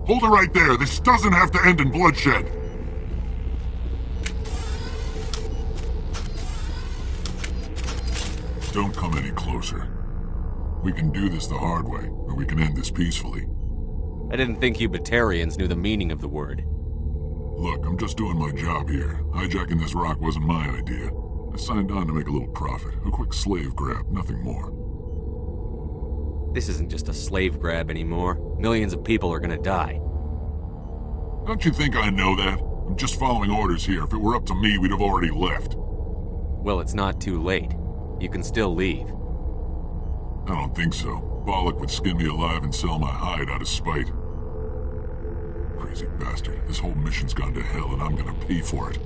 Hold it right there. This doesn't have to end in bloodshed. Don't come any closer. We can do this the hard way, or we can end this peacefully. I didn't think you Batarians knew the meaning of the word. Look, I'm just doing my job here. Hijacking this rock wasn't my idea. I signed on to make a little profit. A quick slave grab, nothing more. This isn't just a slave grab anymore. Millions of people are gonna die. Don't you think I know that? I'm just following orders here. If it were up to me, we'd have already left. Well, it's not too late. You can still leave. I don't think so. Balak would skin me alive and sell my hide out of spite. Crazy bastard. This whole mission's gone to hell and I'm gonna pay for it.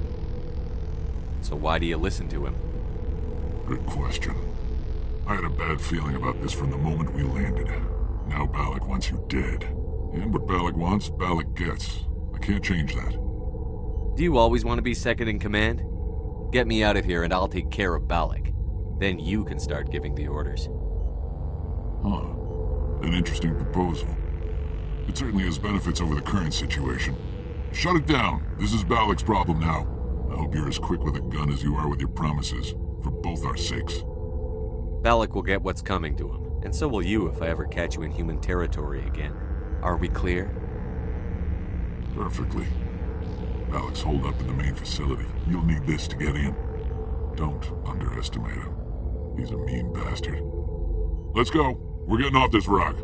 So why do you listen to him? Good question. I had a bad feeling about this from the moment we landed. Now Balak wants you dead. And what Balak wants, Balak gets. I can't change that. Do you always want to be second in command? Get me out of here and I'll take care of Balak. Then you can start giving the orders. Huh. An interesting proposal. It certainly has benefits over the current situation. Shut it down. This is Balak's problem now. I hope you're as quick with a gun as you are with your promises, for both our sakes. Balak will get what's coming to him, and so will you if I ever catch you in human territory again. Are we clear? Perfectly. Balak's holed up in the main facility. You'll need this to get in. Don't underestimate him. He's a mean bastard. Let's go. We're getting off this rock.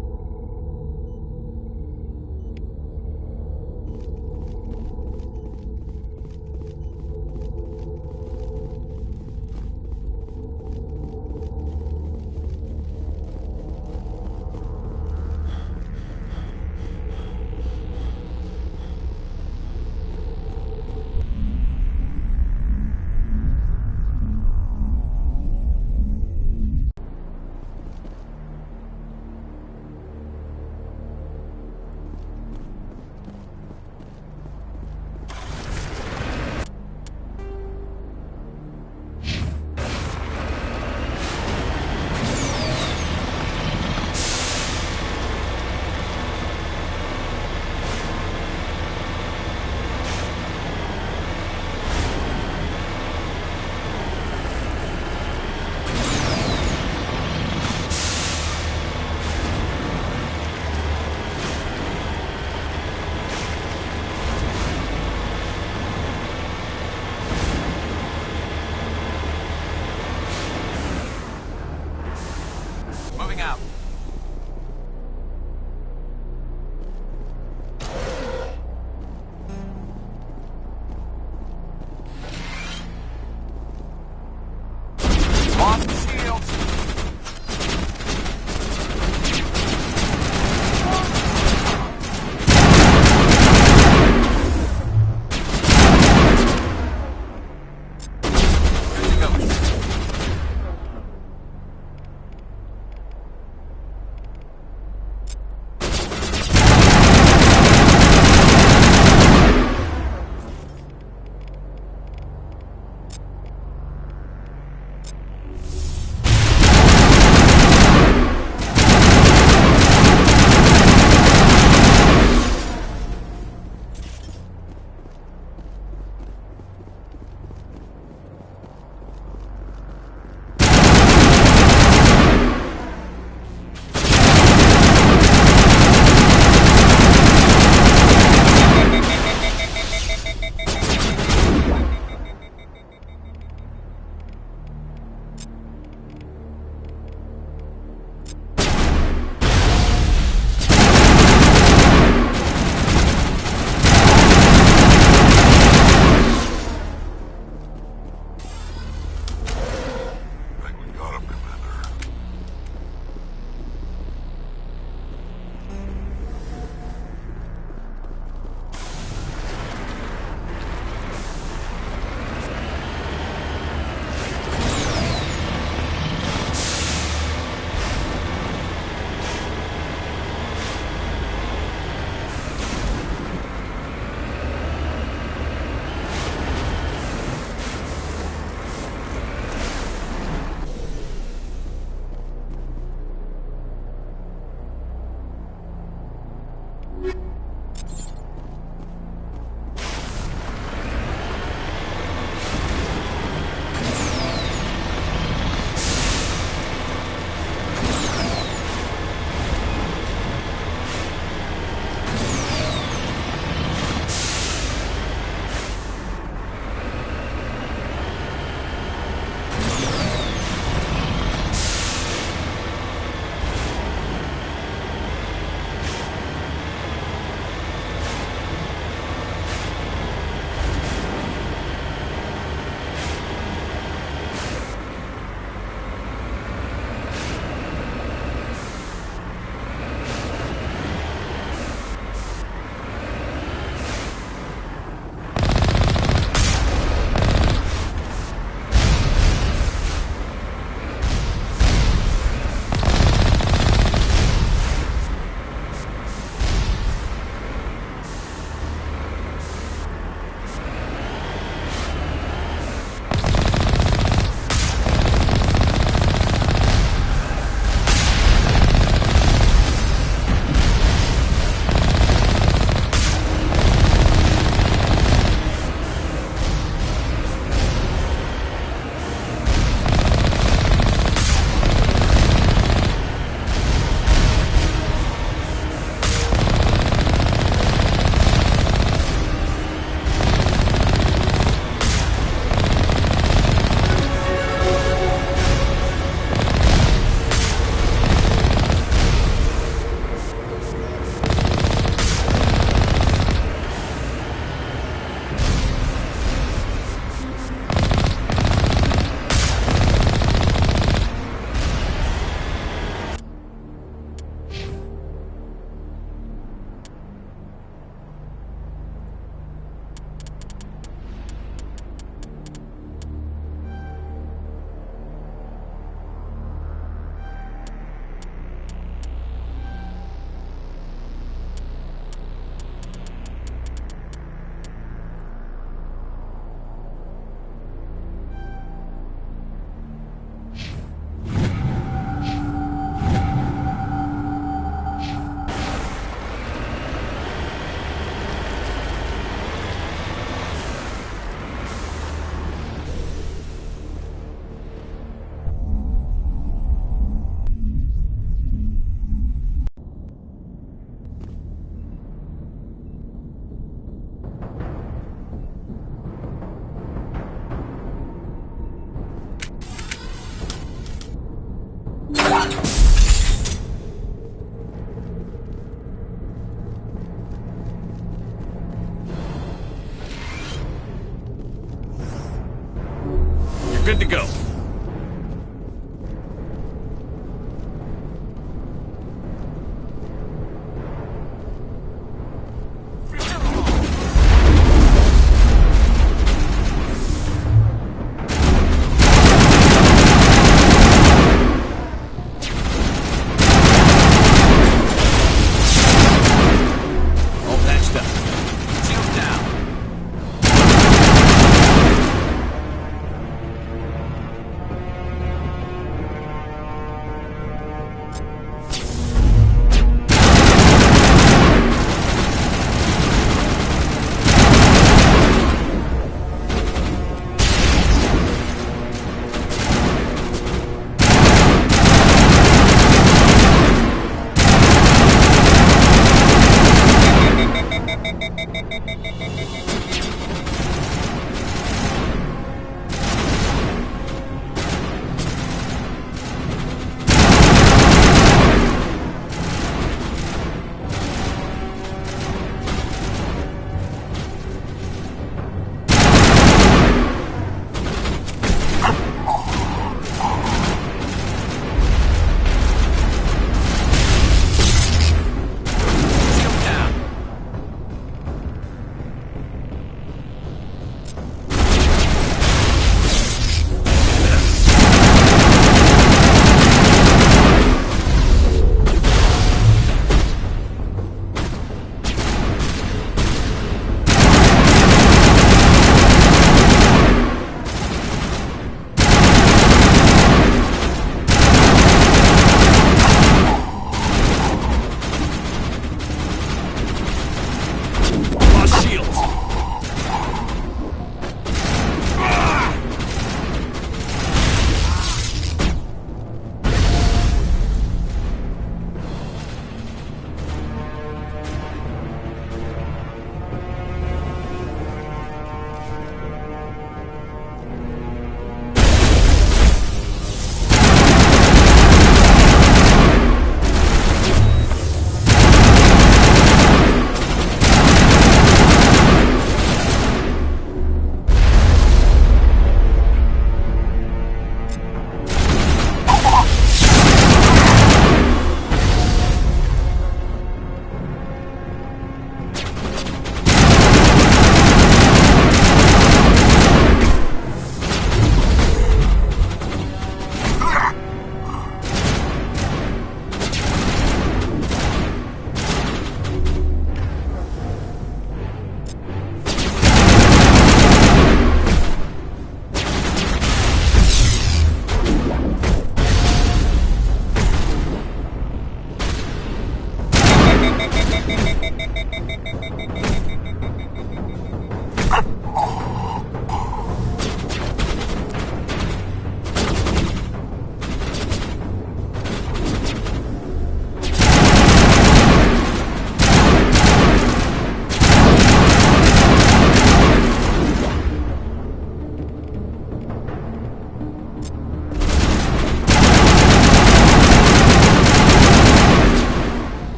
good to go.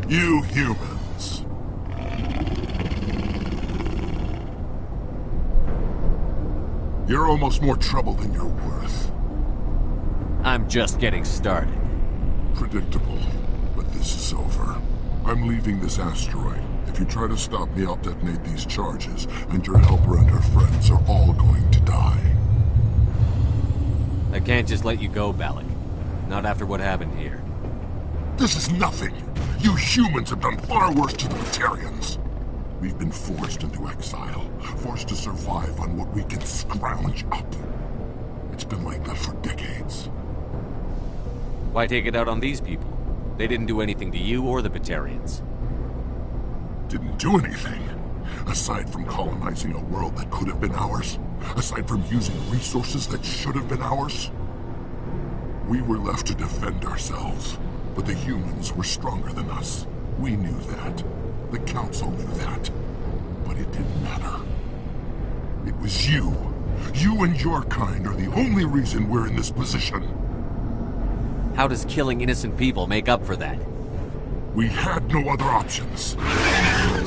You humans. You're almost more trouble than you're worth. I'm just getting started. Predictable, but this is over. I'm leaving this asteroid. If you try to stop me, I'll detonate these charges, and your helper and her friends are all going to die. I can't just let you go, Balak. Not after what happened here. This is nothing. You humans have done far worse to the Batarians. We've been forced into exile, forced to survive on what we can scrounge up. It's been like that for decades. Why take it out on these people? They didn't do anything to you or the Batarians. Didn't do anything? Aside from colonizing a world that could have been ours, aside from using resources that should have been ours, we were left to defend ourselves. But the humans were stronger than us. We knew that. The Council knew that. But it didn't matter. It was you. You and your kind are the only reason we're in this position. How does killing innocent people make up for that? We had no other options.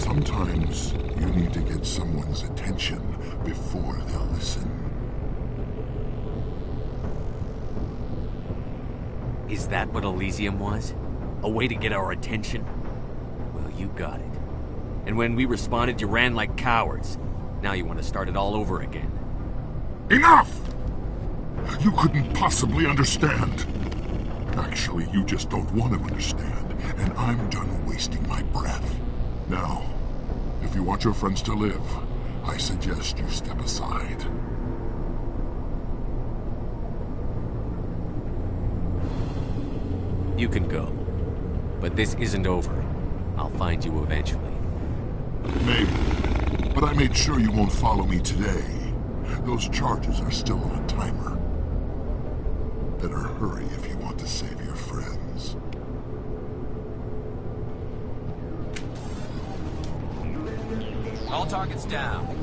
Sometimes you need to get someone's attention before they'll listen. Is that what Elysium was? A way to get our attention? Well, you got it. And when we responded, you ran like cowards. Now you want to start it all over again. Enough! You couldn't possibly understand. Actually, you just don't want to understand, and I'm done wasting my breath. Now, if you want your friends to live, I suggest you step aside. You can go. But this isn't over. I'll find you eventually. Maybe. But I made sure you won't follow me today. Those charges are still on a timer. Better hurry if you want to save your friends. All targets down.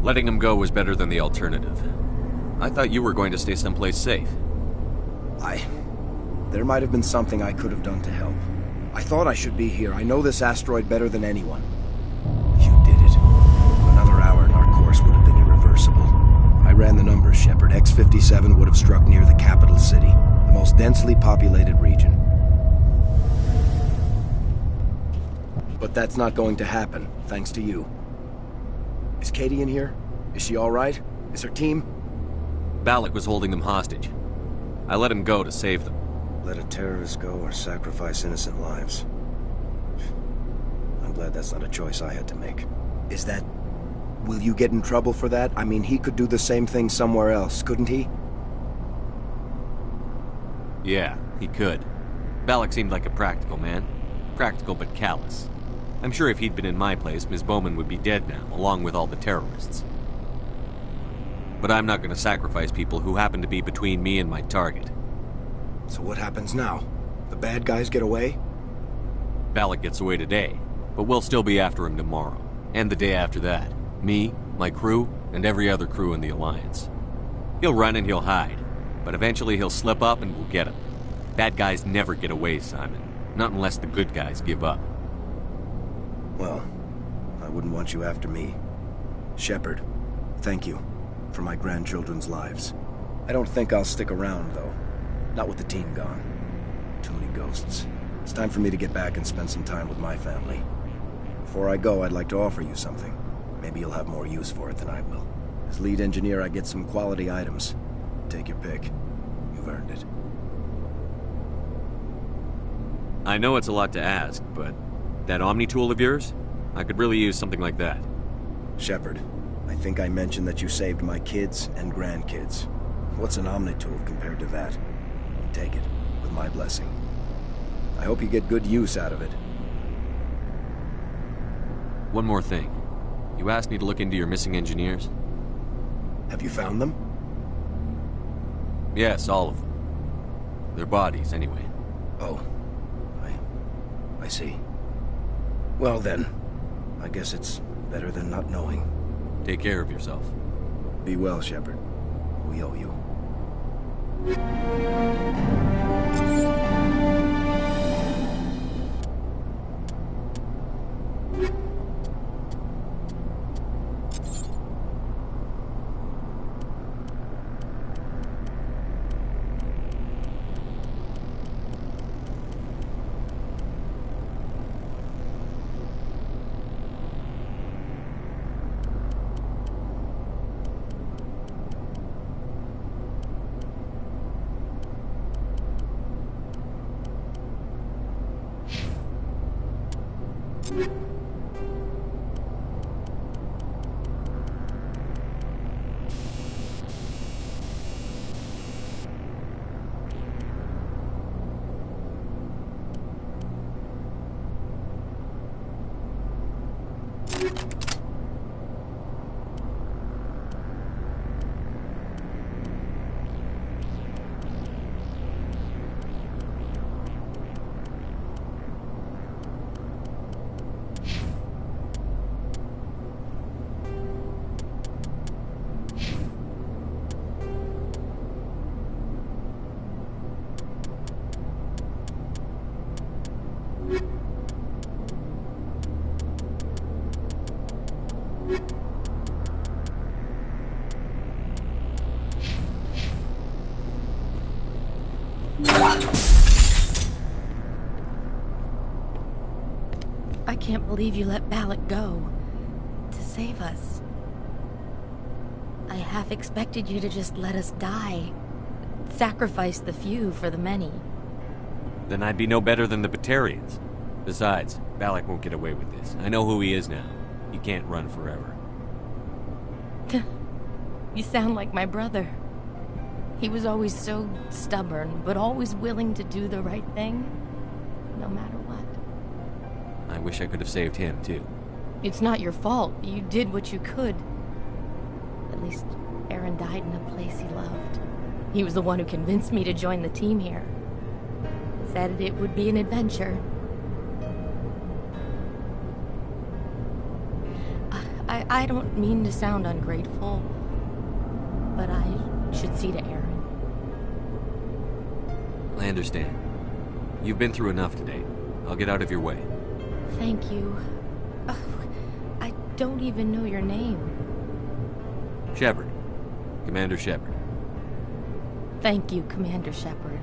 Letting him go was better than the alternative. I thought you were going to stay someplace safe. There might have been something I could have done to help. I thought I should be here. I know this asteroid better than anyone. You did it. Another hour and our course would have been irreversible. I ran the numbers, Shepard. X-57 would have struck near the capital city, the most densely populated region. But that's not going to happen, thanks to you. Is Katie in here? Is she all right? Is her team? Balak was holding them hostage. I let him go to save them. Let a terrorist go or sacrifice innocent lives. I'm glad that's not a choice I had to make. Is that... Will you get in trouble for that? I mean, he could do the same thing somewhere else, couldn't he? Yeah, he could. Balak seemed like a practical man. Practical but callous. I'm sure if he'd been in my place, Ms. Bowman would be dead now, along with all the terrorists. But I'm not going to sacrifice people who happen to be between me and my target. So what happens now? The bad guys get away? Balak gets away today, but we'll still be after him tomorrow, and the day after that. Me, my crew, and every other crew in the Alliance. He'll run and he'll hide, but eventually he'll slip up and we'll get him. Bad guys never get away, Simon. Not unless the good guys give up. Well, I wouldn't want you after me. Shepard, thank you for my grandchildren's lives. I don't think I'll stick around, though. Not with the team gone. Too many ghosts. It's time for me to get back and spend some time with my family. Before I go, I'd like to offer you something. Maybe you'll have more use for it than I will. As lead engineer, I get some quality items. Take your pick. You've earned it. I know it's a lot to ask, but that Omni tool of yours? I could really use something like that. Shepard, I think I mentioned that you saved my kids and grandkids. What's an Omni tool compared to that? Take it, with my blessing. I hope you get good use out of it. One more thing. You asked me to look into your missing engineers? Have you found them? Yes, all of them. Their bodies, anyway. Oh. I see. Well then, I guess it's better than not knowing. Take care of yourself. Be well, Shepard. We owe you. I can't believe you let Balak go. To save us. I half expected you to just let us die. Sacrifice the few for the many. Then I'd be no better than the Batarians. Besides, Balak won't get away with this. I know who he is now. He can't run forever. You sound like my brother. He was always so stubborn, but always willing to do the right thing, no matter what. I wish I could have saved him, too. It's not your fault. You did what you could. At least, Aaron died in a place he loved. He was the one who convinced me to join the team here. Said it would be an adventure. I don't mean to sound ungrateful, but I should see to Aaron. I understand. You've been through enough today. I'll get out of your way. Thank you. I don't even know your name. Shepard. Commander Shepard. Thank you, Commander Shepard.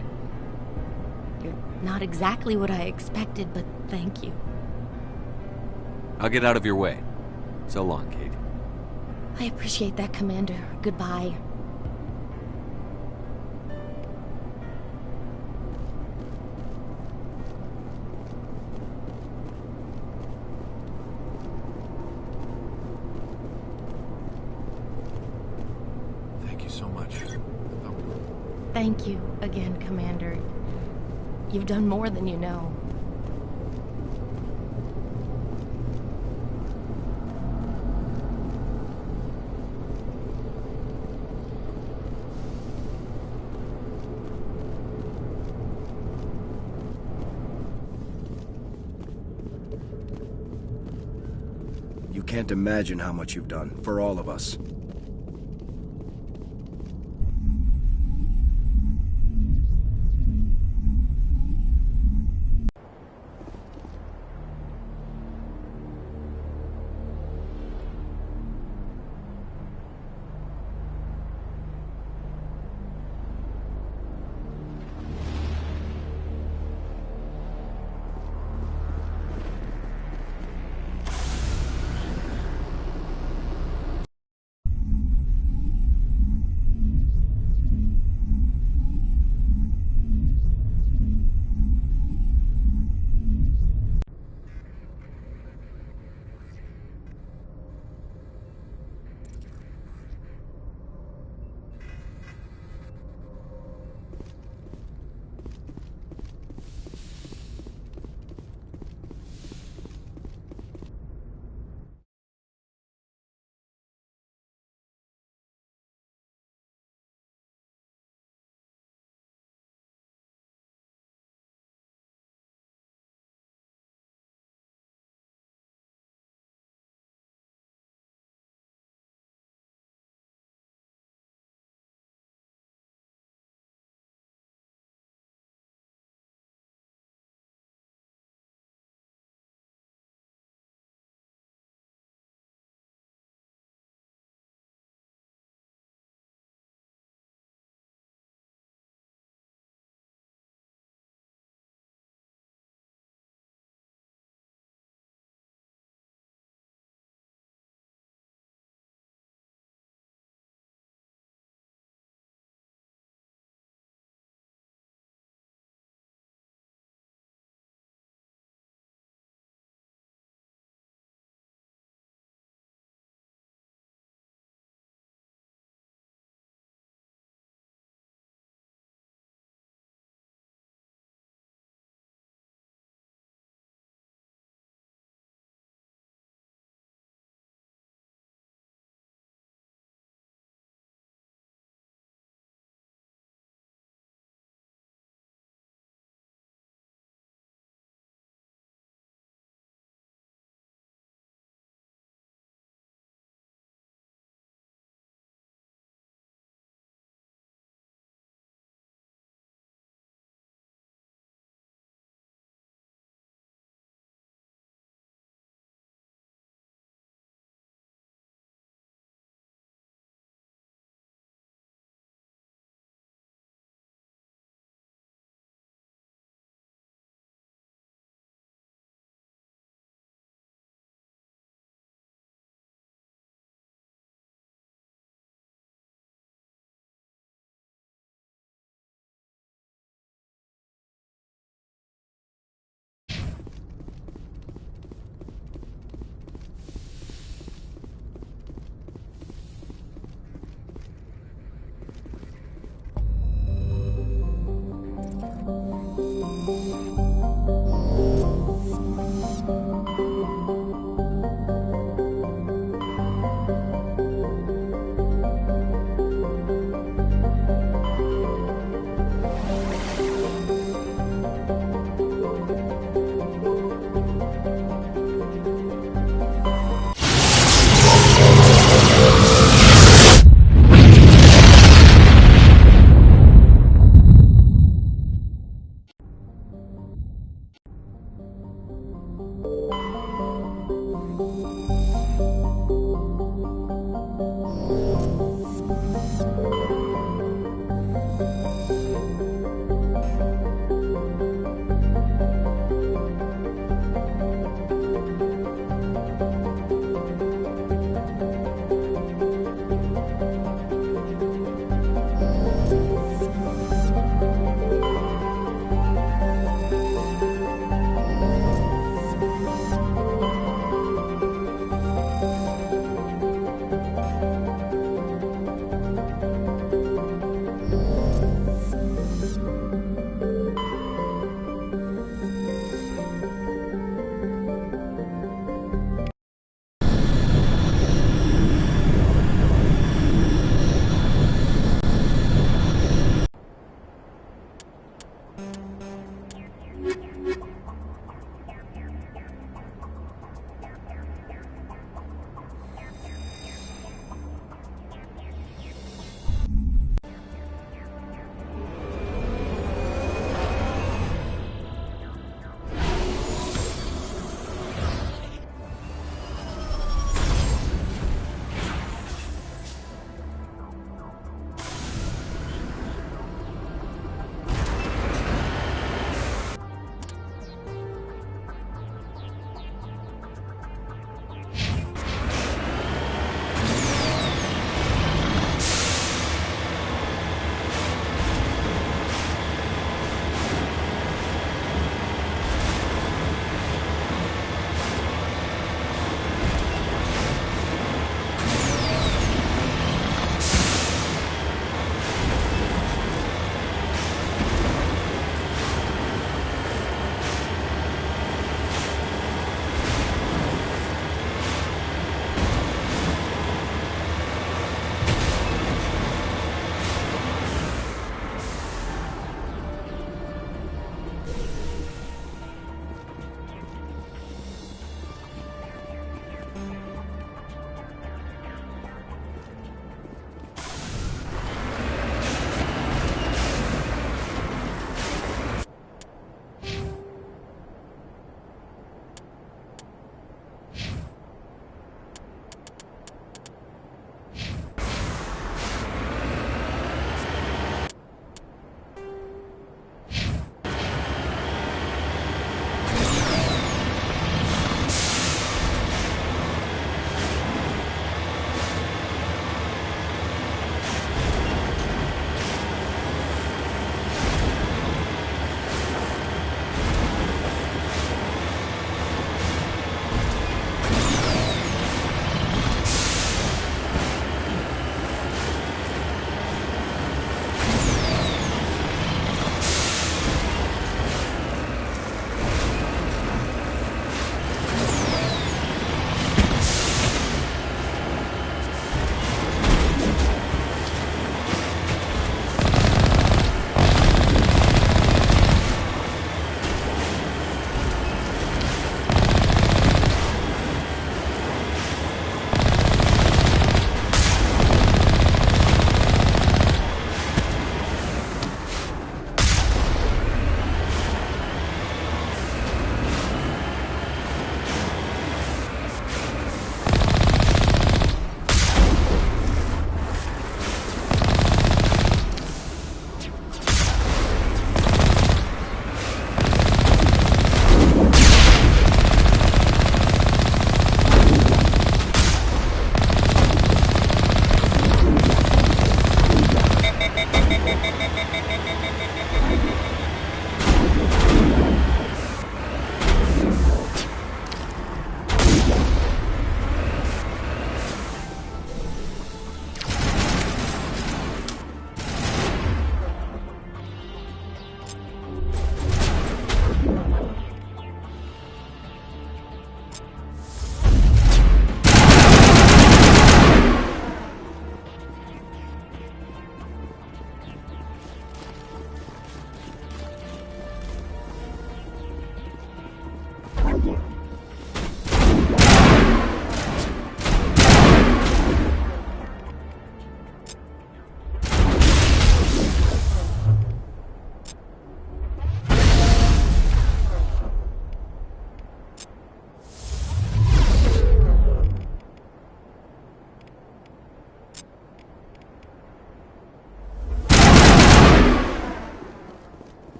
You're not exactly what I expected, but thank you. I'll get out of your way. So long, Kate. I appreciate that, Commander. Goodbye. Thank you so much. Thank you again, Commander. You've done more than you know. You can't imagine how much you've done, for all of us.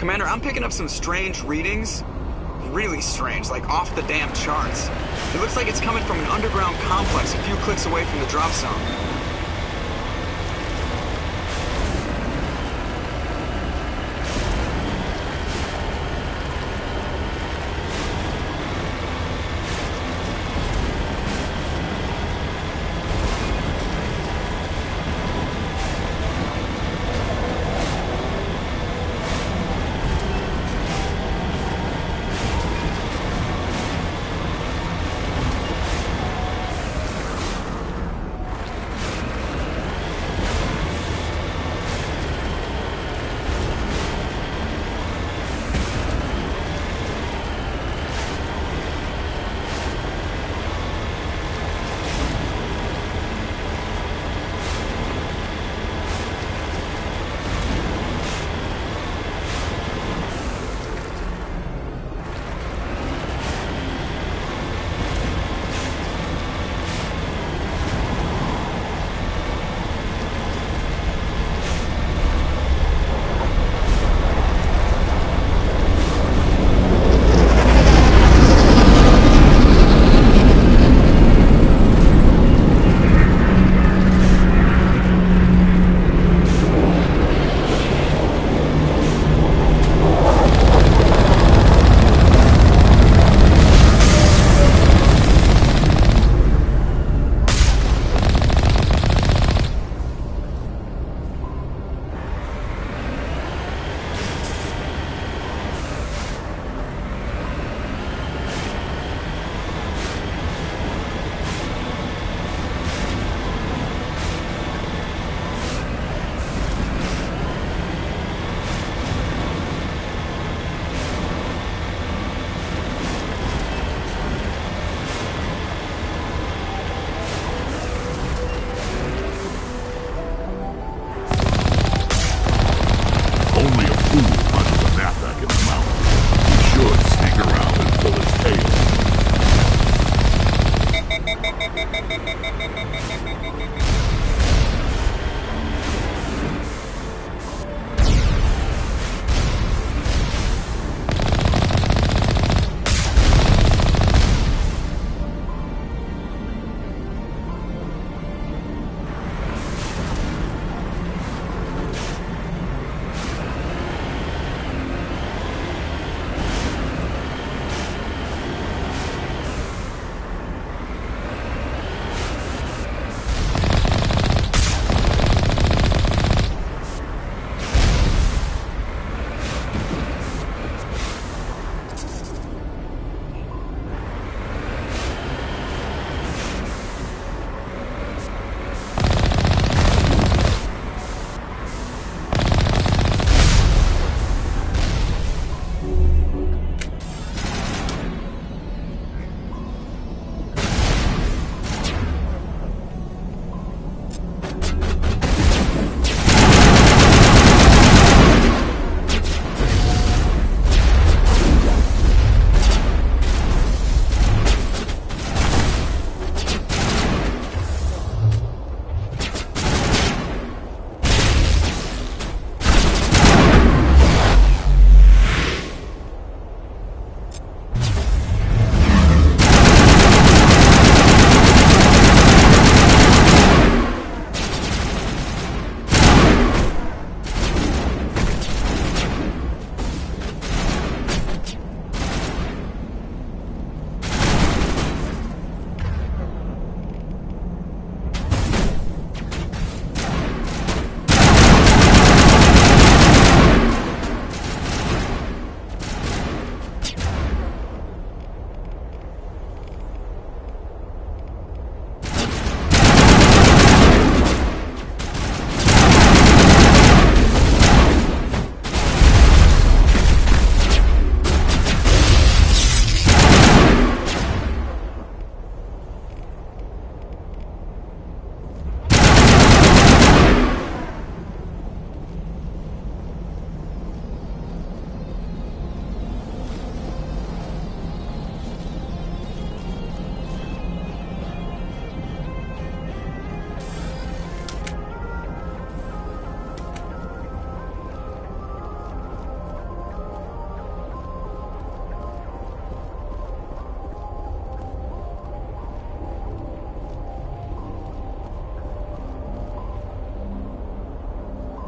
Commander, I'm picking up some strange readings. Really strange, like off the damn charts. It looks like it's coming from an underground complex a few clicks away from the drop zone.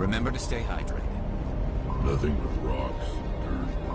Remember to stay hydrated. Nothing but rocks and dirt.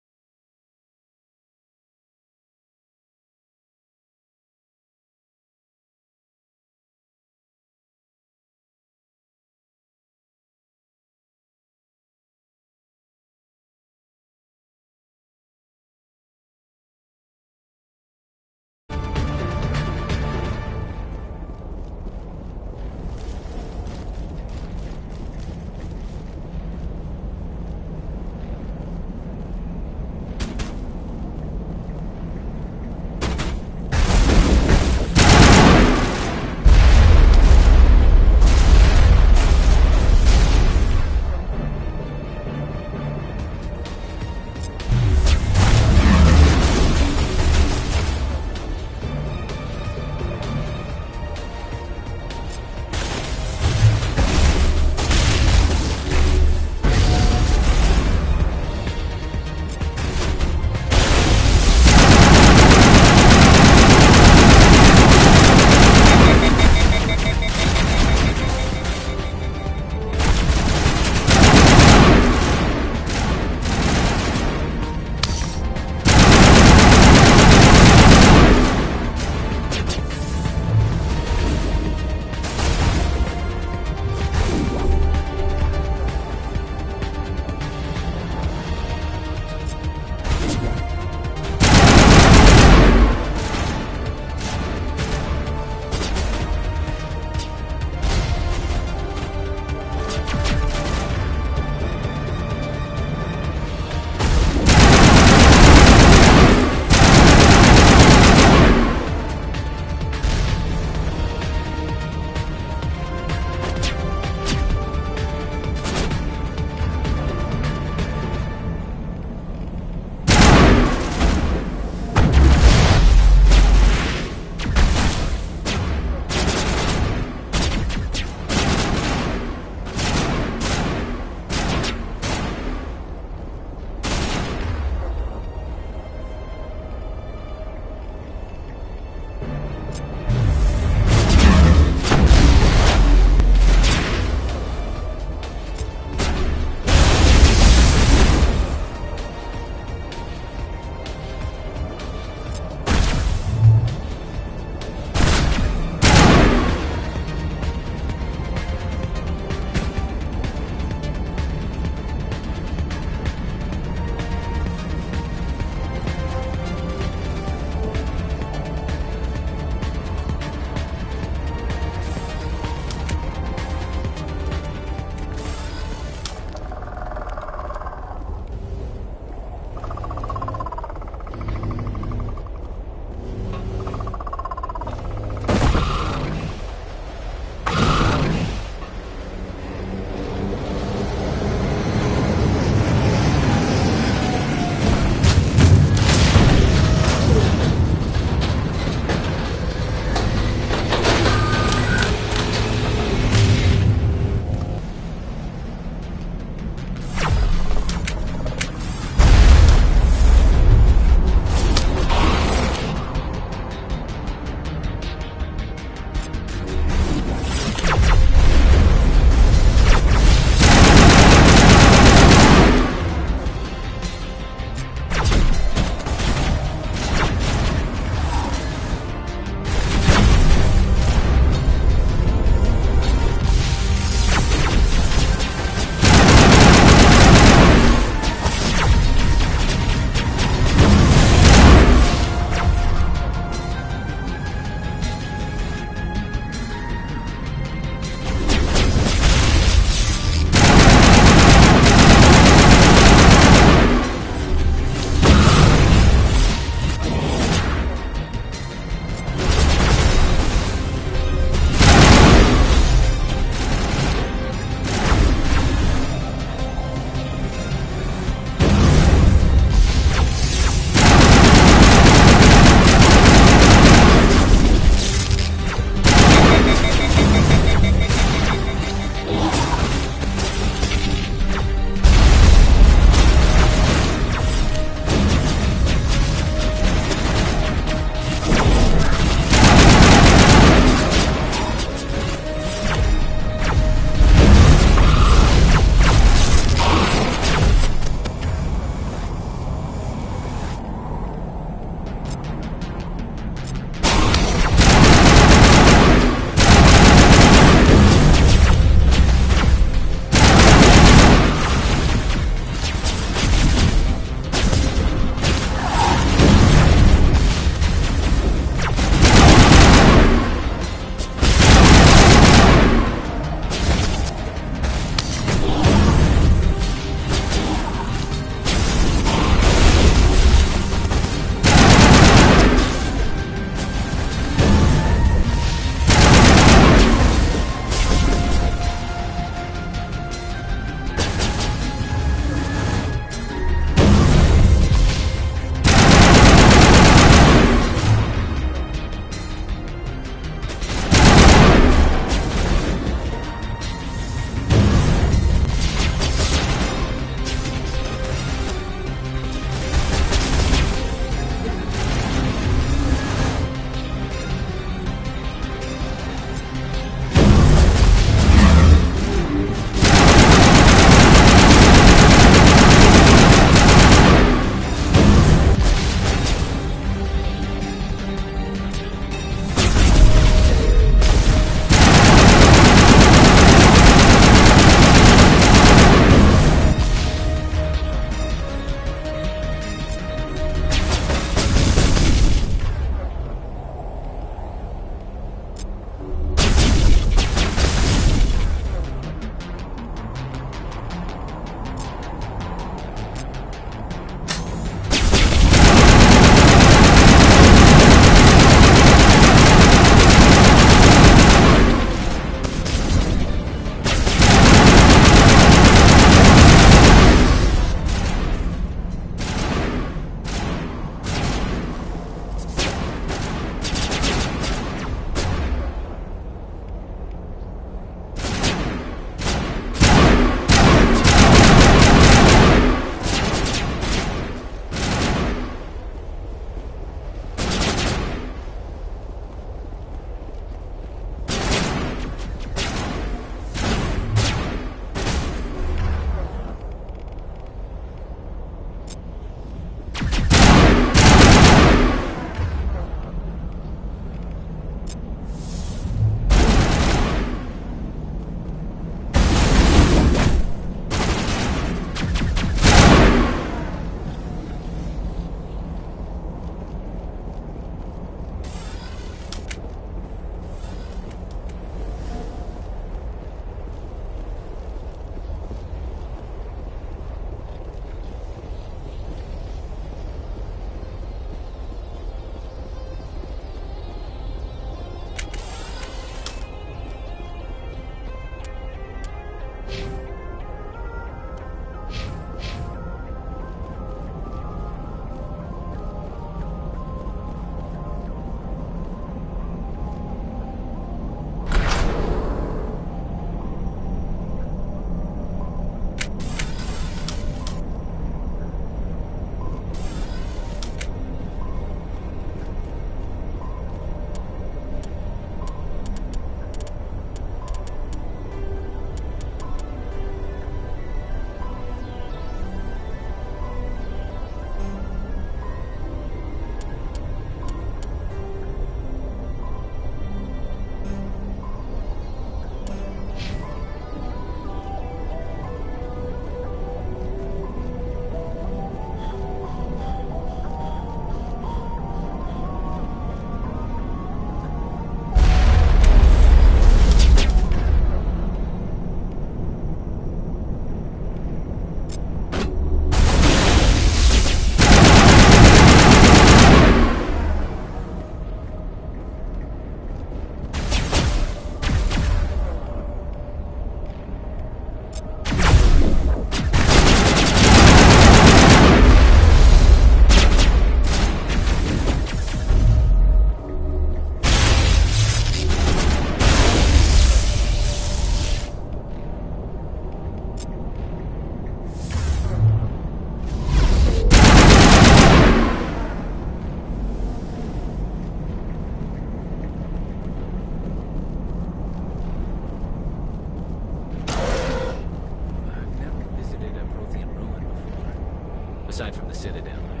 Aside from the Citadel, I mean.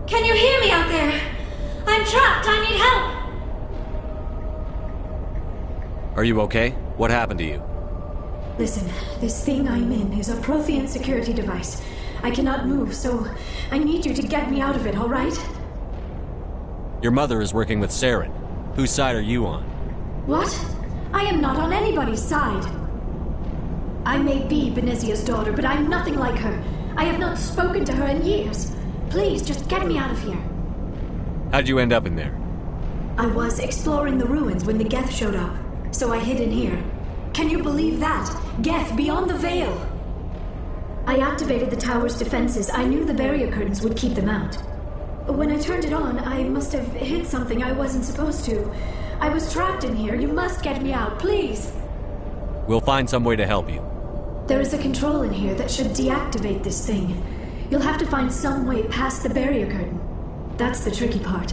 Can you hear me out there? I'm trapped. I need help. Are you okay? What happened to you? Listen, this thing I'm in is a Prothean security device. I cannot move, so I need you to get me out of it, all right? Your mother is working with Saren. Whose side are you on? What? I am not on anybody's side. I may be Benezia's daughter, but I'm nothing like her. I have not spoken to her in years. Please, just get me out of here. How'd you end up in there? I was exploring the ruins when the Geth showed up, so I hid in here. Can you believe that? Geth, beyond the Veil! I activated the tower's defenses. I knew the barrier curtains would keep them out. When I turned it on, I must have hit something I wasn't supposed to. I was trapped in here. You must get me out, please! We'll find some way to help you. There is a control in here that should deactivate this thing. You'll have to find some way past the barrier curtain. That's the tricky part.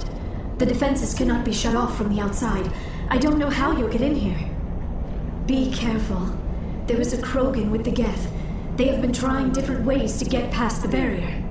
The defenses cannot be shut off from the outside. I don't know how you'll get in here. Be careful. There is a Krogan with the Geth. They have been trying different ways to get past the barrier.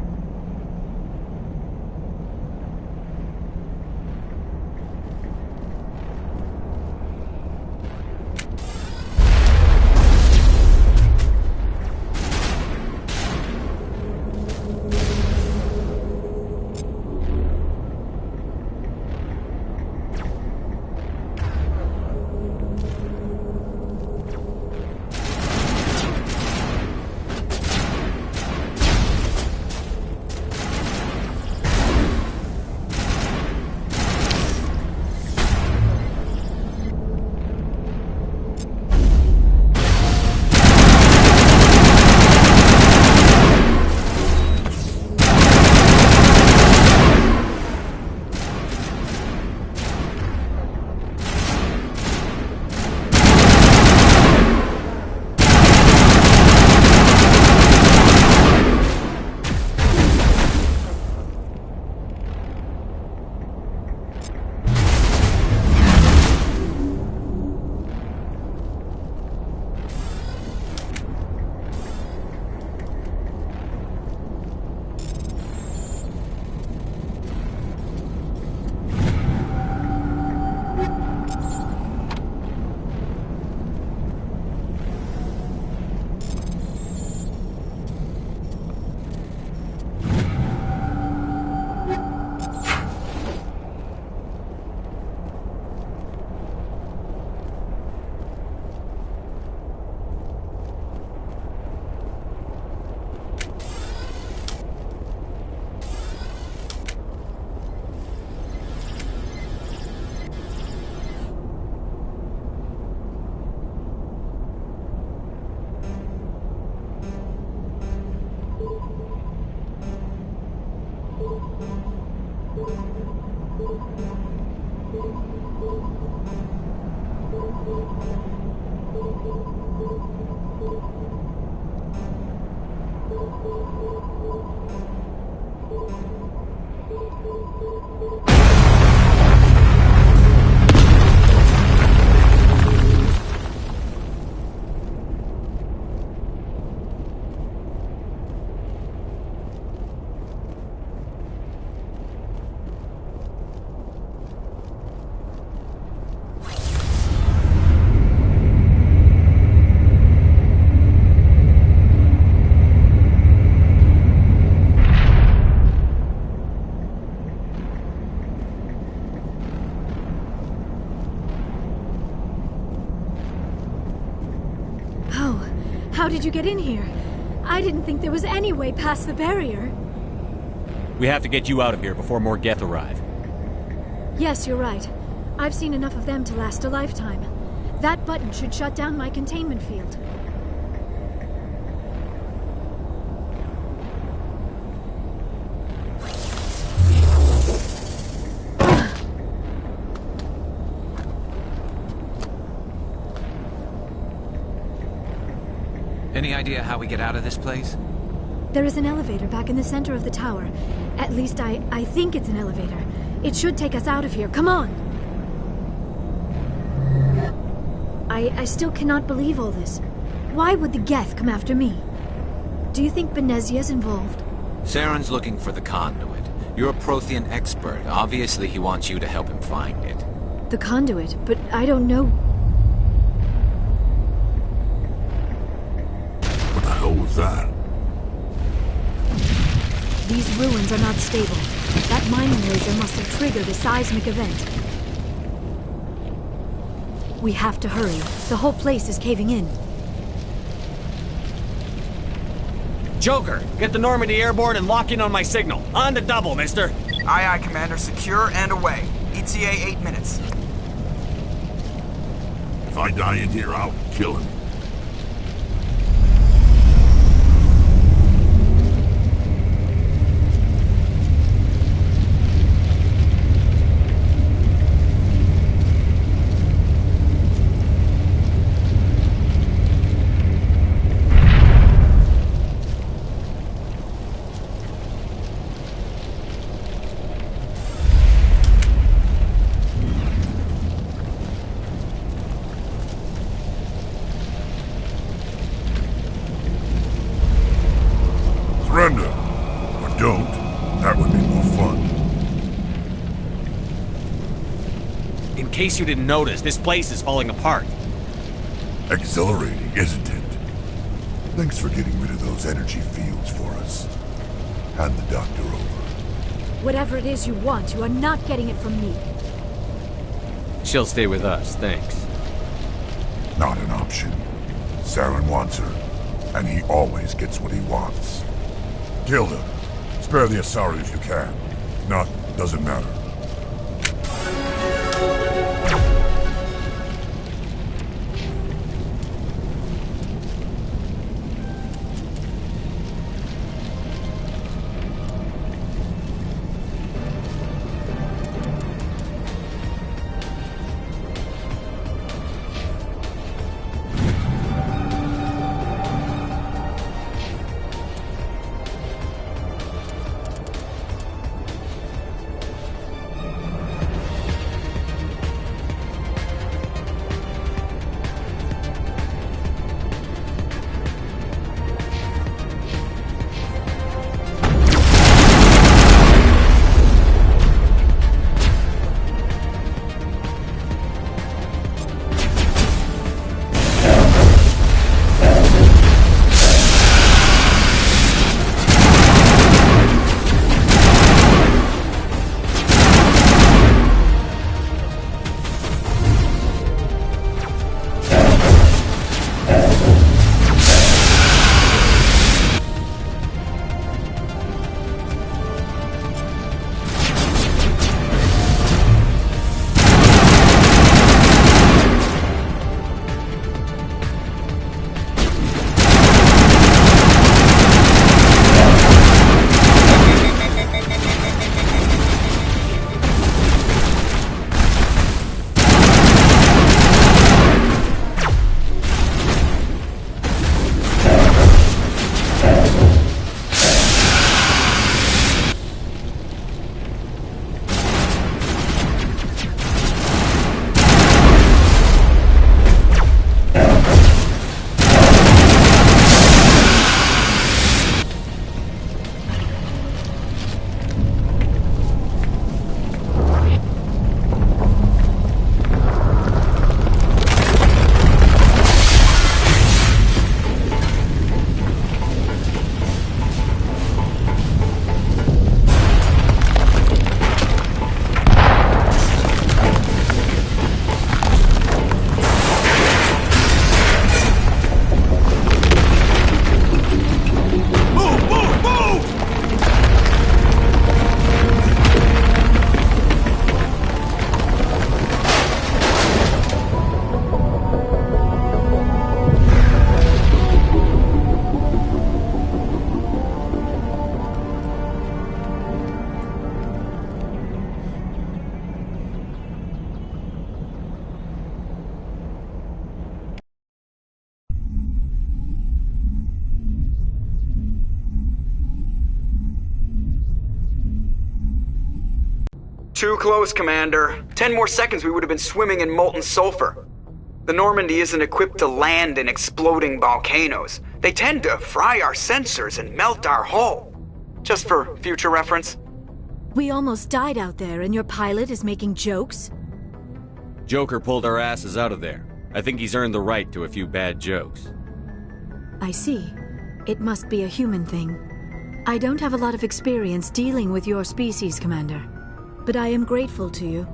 How did you get in here? I didn't think there was any way past the barrier. We have to get you out of here before more Geth arrive. Yes, you're right. I've seen enough of them to last a lifetime. That button should shut down my containment field. Any idea how we get out of this place? There is an elevator back in the center of the tower. At least I think it's an elevator. It should take us out of here. Come on! I still cannot believe all this. Why would the Geth come after me? Do you think Benezia's involved? Saren's looking for the conduit. You're a Prothean expert. Obviously, he wants you to help him find it. The conduit, but I don't know. What the hell was that? These ruins are not stable. That mining laser must have triggered a seismic event. We have to hurry. The whole place is caving in. Joker, get the Normandy airborne and lock in on my signal. On the double, mister. Aye, aye, Commander. Secure and away. ETA 8 minutes. If I die in here, I'll kill him. Surrender. Or don't. That would be more fun. In case you didn't notice, this place is falling apart. Exhilarating, isn't it? Thanks for getting rid of those energy fields for us. Hand the doctor over. Whatever it is you want, you are not getting it from me. She'll stay with us, thanks. Not an option. Saren wants her, and he always gets what he wants. Kill him. Spare the Asari if you can. If not, doesn't matter. Too close, Commander. 10 more seconds we would have been swimming in molten sulfur. The Normandy isn't equipped to land in exploding volcanoes. They tend to fry our sensors and melt our hull. Just for future reference. We almost died out there, and your pilot is making jokes? Joker pulled our asses out of there. I think he's earned the right to a few bad jokes. I see. It must be a human thing. I don't have a lot of experience dealing with your species, Commander. But I am grateful to you.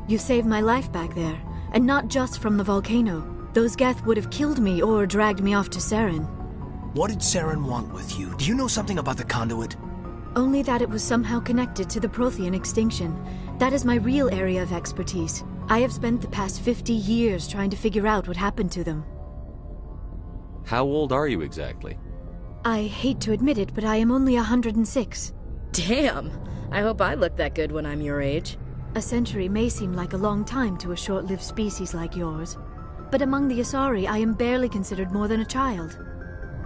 You saved my life back there, and not just from the volcano. Those Geth would have killed me or dragged me off to Saren. What did Saren want with you? Do you know something about the conduit? Only that it was somehow connected to the Prothean extinction. That is my real area of expertise. I have spent the past 50 years trying to figure out what happened to them. How old are you exactly? I hate to admit it, but I am only 106. Damn! I hope I look that good when I'm your age. A century may seem like a long time to a short-lived species like yours, but among the Asari I am barely considered more than a child.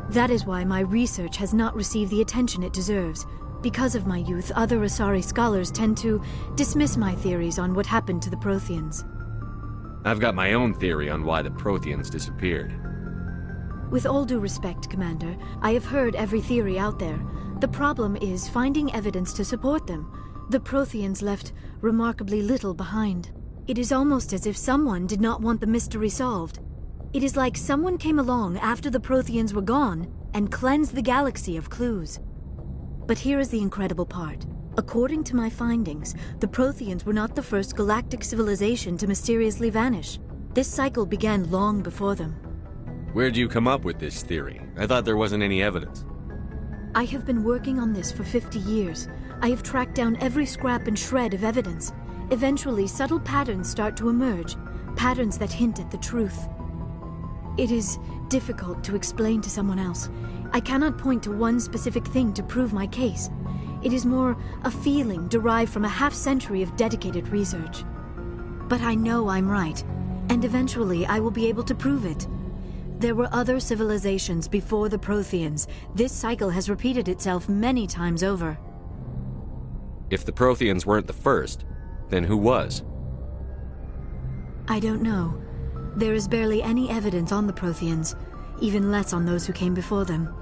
That is why my research has not received the attention it deserves. Because of my youth, other Asari scholars tend to dismiss my theories on what happened to the Protheans. I've got my own theory on why the Protheans disappeared. With all due respect, Commander, I have heard every theory out there. The problem is finding evidence to support them. The Protheans left remarkably little behind. It is almost as if someone did not want the mystery solved. It is like someone came along after the Protheans were gone and cleansed the galaxy of clues. But here is the incredible part. According to my findings, the Protheans were not the first galactic civilization to mysteriously vanish. This cycle began long before them. Where'd you come up with this theory? I thought there wasn't any evidence. I have been working on this for 50 years. I have tracked down every scrap and shred of evidence. Eventually, subtle patterns start to emerge, patterns that hint at the truth. It is difficult to explain to someone else. I cannot point to one specific thing to prove my case. It is more a feeling derived from a half-century of dedicated research. But I know I'm right, and eventually I will be able to prove it. There were other civilizations before the Protheans. This cycle has repeated itself many times over. If the Protheans weren't the first, then who was? I don't know. There is barely any evidence on the Protheans, even less on those who came before them.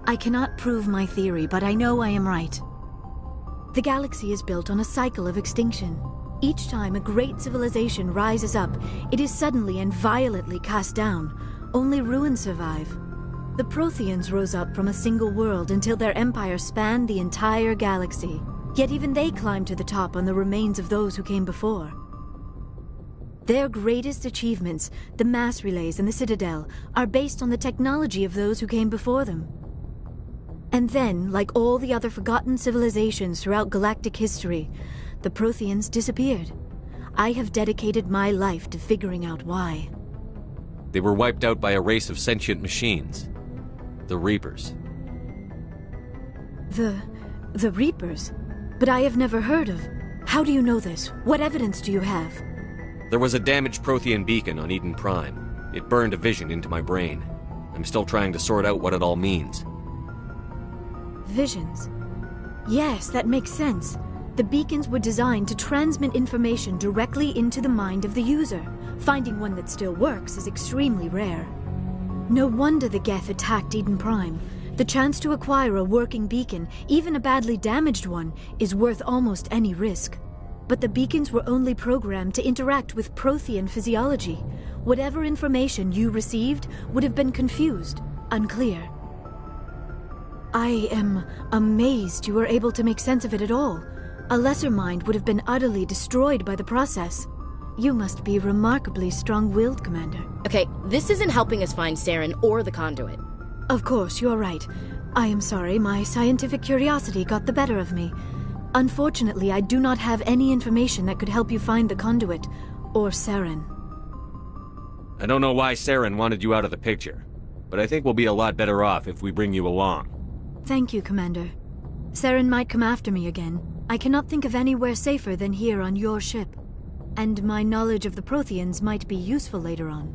I cannot prove my theory, but I know I am right. The galaxy is built on a cycle of extinction. Each time a great civilization rises up, it is suddenly and violently cast down. Only ruins survive. The Protheans rose up from a single world until their empire spanned the entire galaxy. Yet even they climbed to the top on the remains of those who came before. Their greatest achievements, the mass relays and the Citadel, are based on the technology of those who came before them. And then, like all the other forgotten civilizations throughout galactic history, the Protheans disappeared. I have dedicated my life to figuring out why. They were wiped out by a race of sentient machines. The Reapers. The Reapers? But I have never heard of. How do you know this? What evidence do you have? There was a damaged Prothean beacon on Eden Prime. It burned a vision into my brain. I'm still trying to sort out what it all means. Visions. Yes, that makes sense. The beacons were designed to transmit information directly into the mind of the user. Finding one that still works is extremely rare. No wonder the Geth attacked Eden Prime. The chance to acquire a working beacon, even a badly damaged one, is worth almost any risk. But the beacons were only programmed to interact with Prothean physiology. Whatever information you received would have been confused, unclear. I am amazed you were able to make sense of it at all. A lesser mind would have been utterly destroyed by the process. You must be remarkably strong-willed, Commander. Okay, this isn't helping us find Saren or the conduit. Of course, you're right. I am sorry, my scientific curiosity got the better of me. Unfortunately, I do not have any information that could help you find the conduit, or Saren. I don't know why Saren wanted you out of the picture, but I think we'll be a lot better off if we bring you along. Thank you, Commander. Saren might come after me again. I cannot think of anywhere safer than here on your ship. And my knowledge of the Protheans might be useful later on.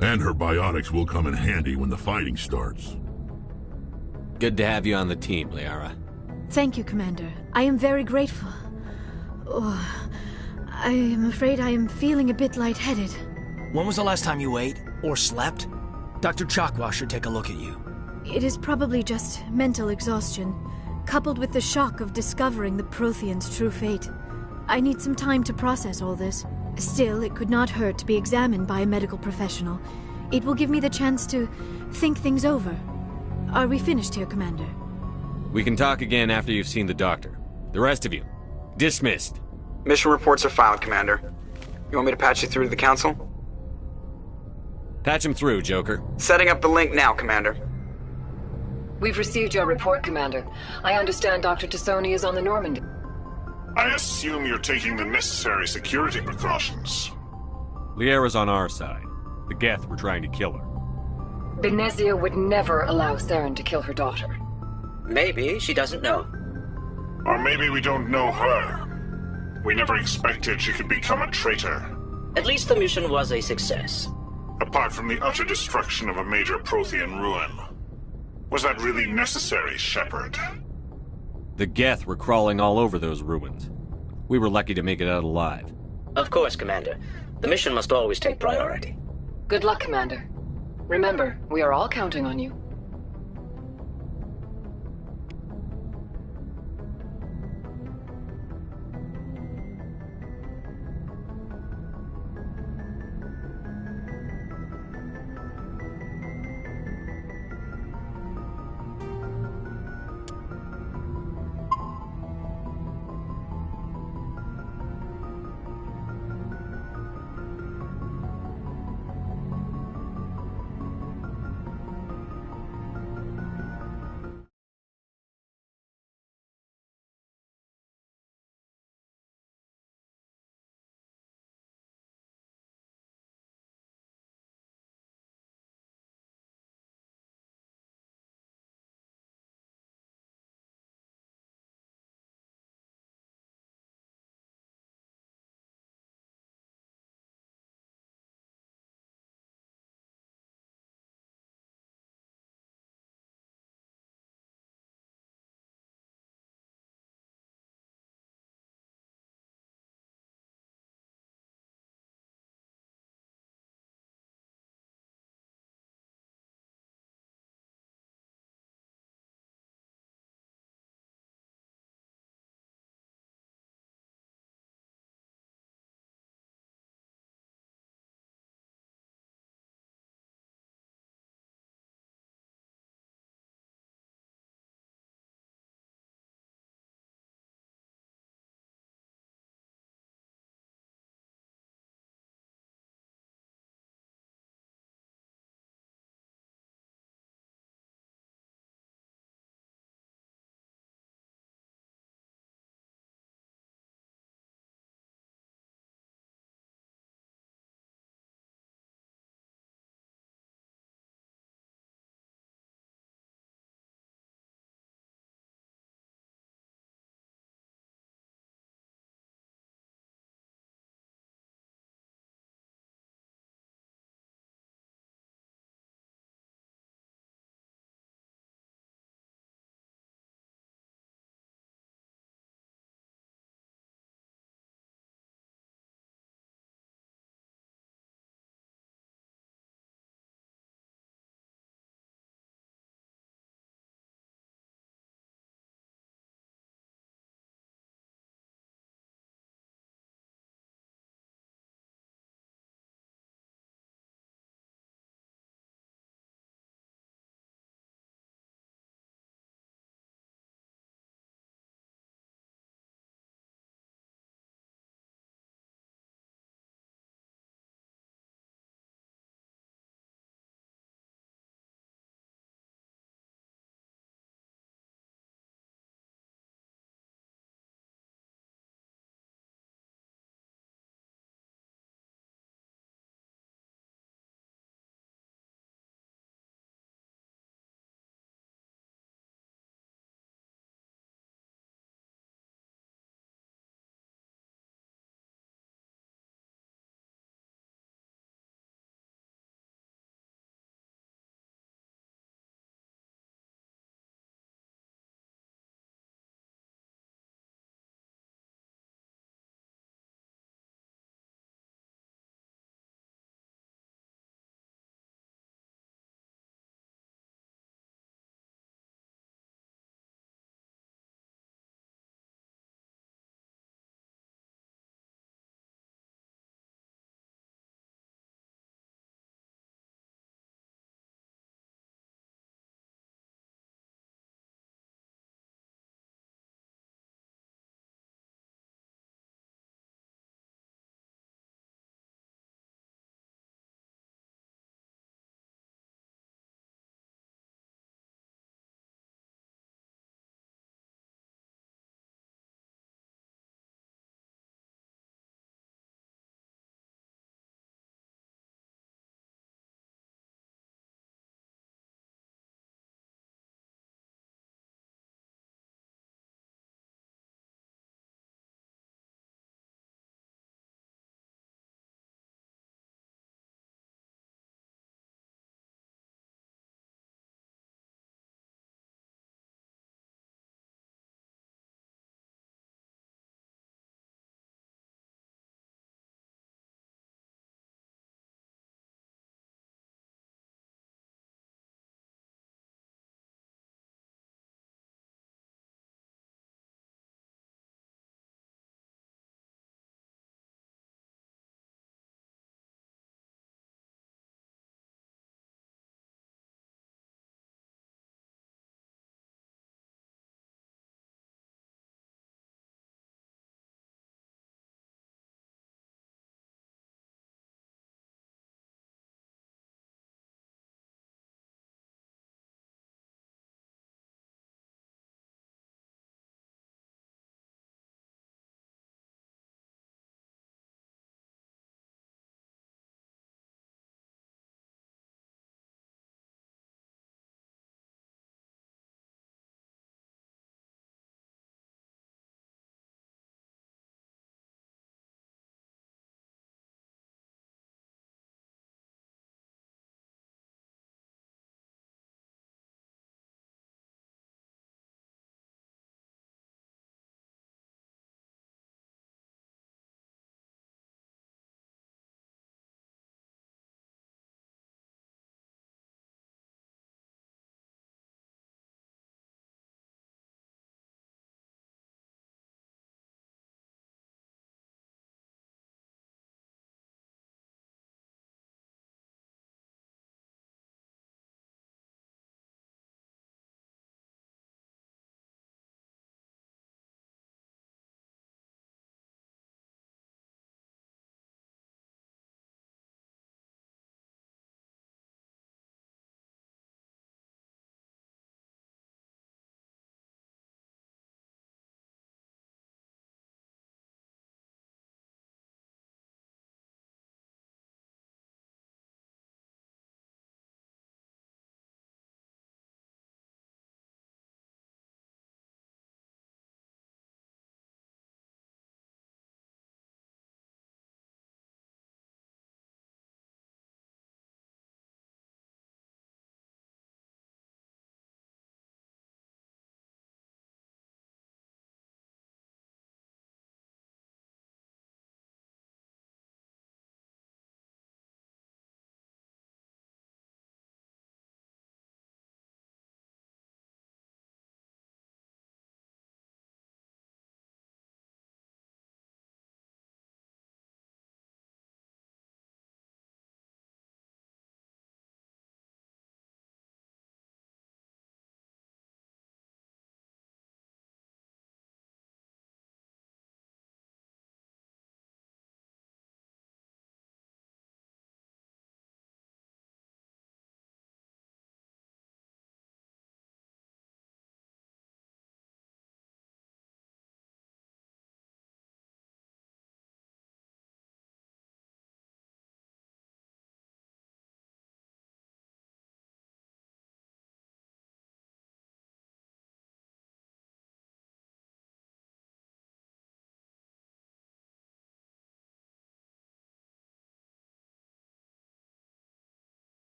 And her biotics will come in handy when the fighting starts. Good to have you on the team, Liara. Thank you, Commander. I am very grateful. Oh, I am afraid I am feeling a bit lightheaded. When was the last time you ate or slept? Dr. Chakwa should take a look at you. It is probably just mental exhaustion, coupled with the shock of discovering the Prothean's true fate. I need some time to process all this. Still, it could not hurt to be examined by a medical professional. It will give me the chance to think things over. Are we finished here, Commander? We can talk again after you've seen the doctor. The rest of you, dismissed. Mission reports are filed, Commander. You want me to patch you through to the Council? Patch him through, Joker. Setting up the link now, Commander. We've received your report, Commander. I understand Dr. Tassoni is on the Normandy. I assume you're taking the necessary security precautions. Liara's on our side. The Geth were trying to kill her. Benezia would never allow Saren to kill her daughter. Maybe she doesn't know. Or maybe we don't know her. We never expected she could become a traitor. At least the mission was a success. Apart from the utter destruction of a major Prothean ruin. Was that really necessary, Shepard? The Geth were crawling all over those ruins. We were lucky to make it out alive. Of course, Commander. The mission must always take priority. Good luck, Commander. Remember, we are all counting on you.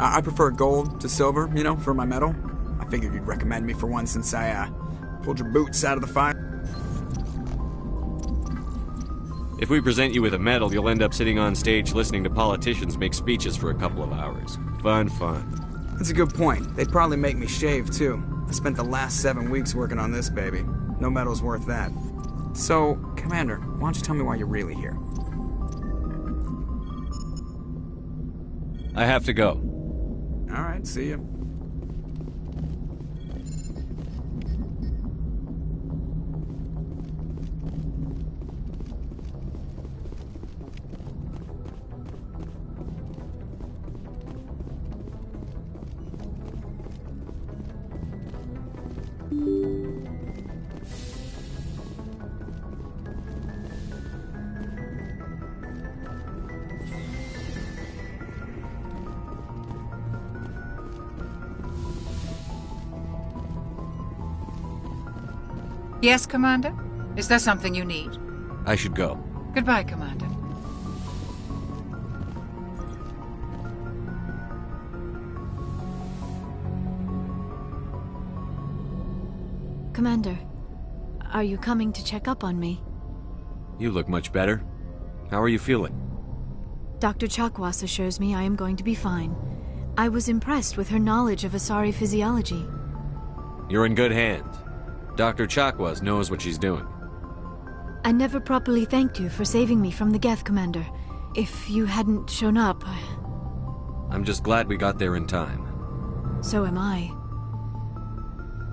I prefer gold to silver, you know, for my medal. I figured you'd recommend me for one since I, pulled your boots out of the fire. If we present you with a medal, you'll end up sitting on stage listening to politicians make speeches for a couple of hours. Fun. That's a good point. They'd probably make me shave, too. I spent the last 7 weeks working on this baby. No medal's worth that. So, Commander, why don't you tell me why you're really here? I have to go. Alright, see ya. Yes, Commander? Is there something you need? I should go. Goodbye, Commander. Commander, are you coming to check up on me? You look much better. How are you feeling? Dr. Chakwas assures me I am going to be fine. I was impressed with her knowledge of Asari physiology. You're in good hands. Dr. Chakwas knows what she's doing. I never properly thanked you for saving me from the Geth, Commander. If you hadn't shown up... I'm just glad we got there in time. So am I.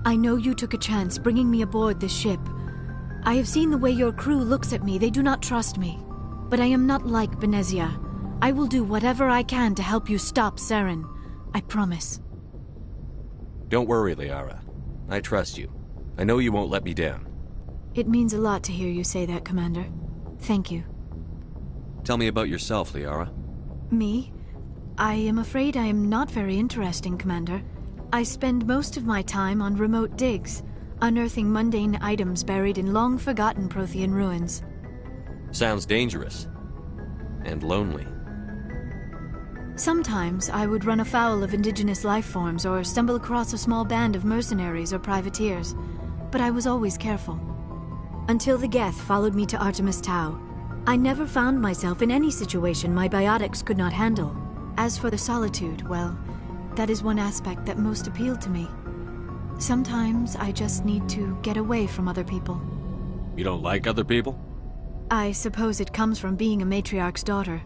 I know you took a chance bringing me aboard this ship. I have seen the way your crew looks at me. They do not trust me. But I am not like Benezia. I will do whatever I can to help you stop Saren. I promise. Don't worry, Liara. I trust you. I know you won't let me down. It means a lot to hear you say that, Commander. Thank you. Tell me about yourself, Liara. Me? I am afraid I am not very interesting, Commander. I spend most of my time on remote digs, unearthing mundane items buried in long-forgotten Prothean ruins. Sounds dangerous. And lonely. Sometimes I would run afoul of indigenous life forms or stumble across a small band of mercenaries or privateers, but I was always careful. Until the Geth followed me to Artemis Tau, I never found myself in any situation my biotics could not handle. As for the solitude, well, that is one aspect that most appealed to me. Sometimes I just need to get away from other people. You don't like other people? I suppose it comes from being a matriarch's daughter.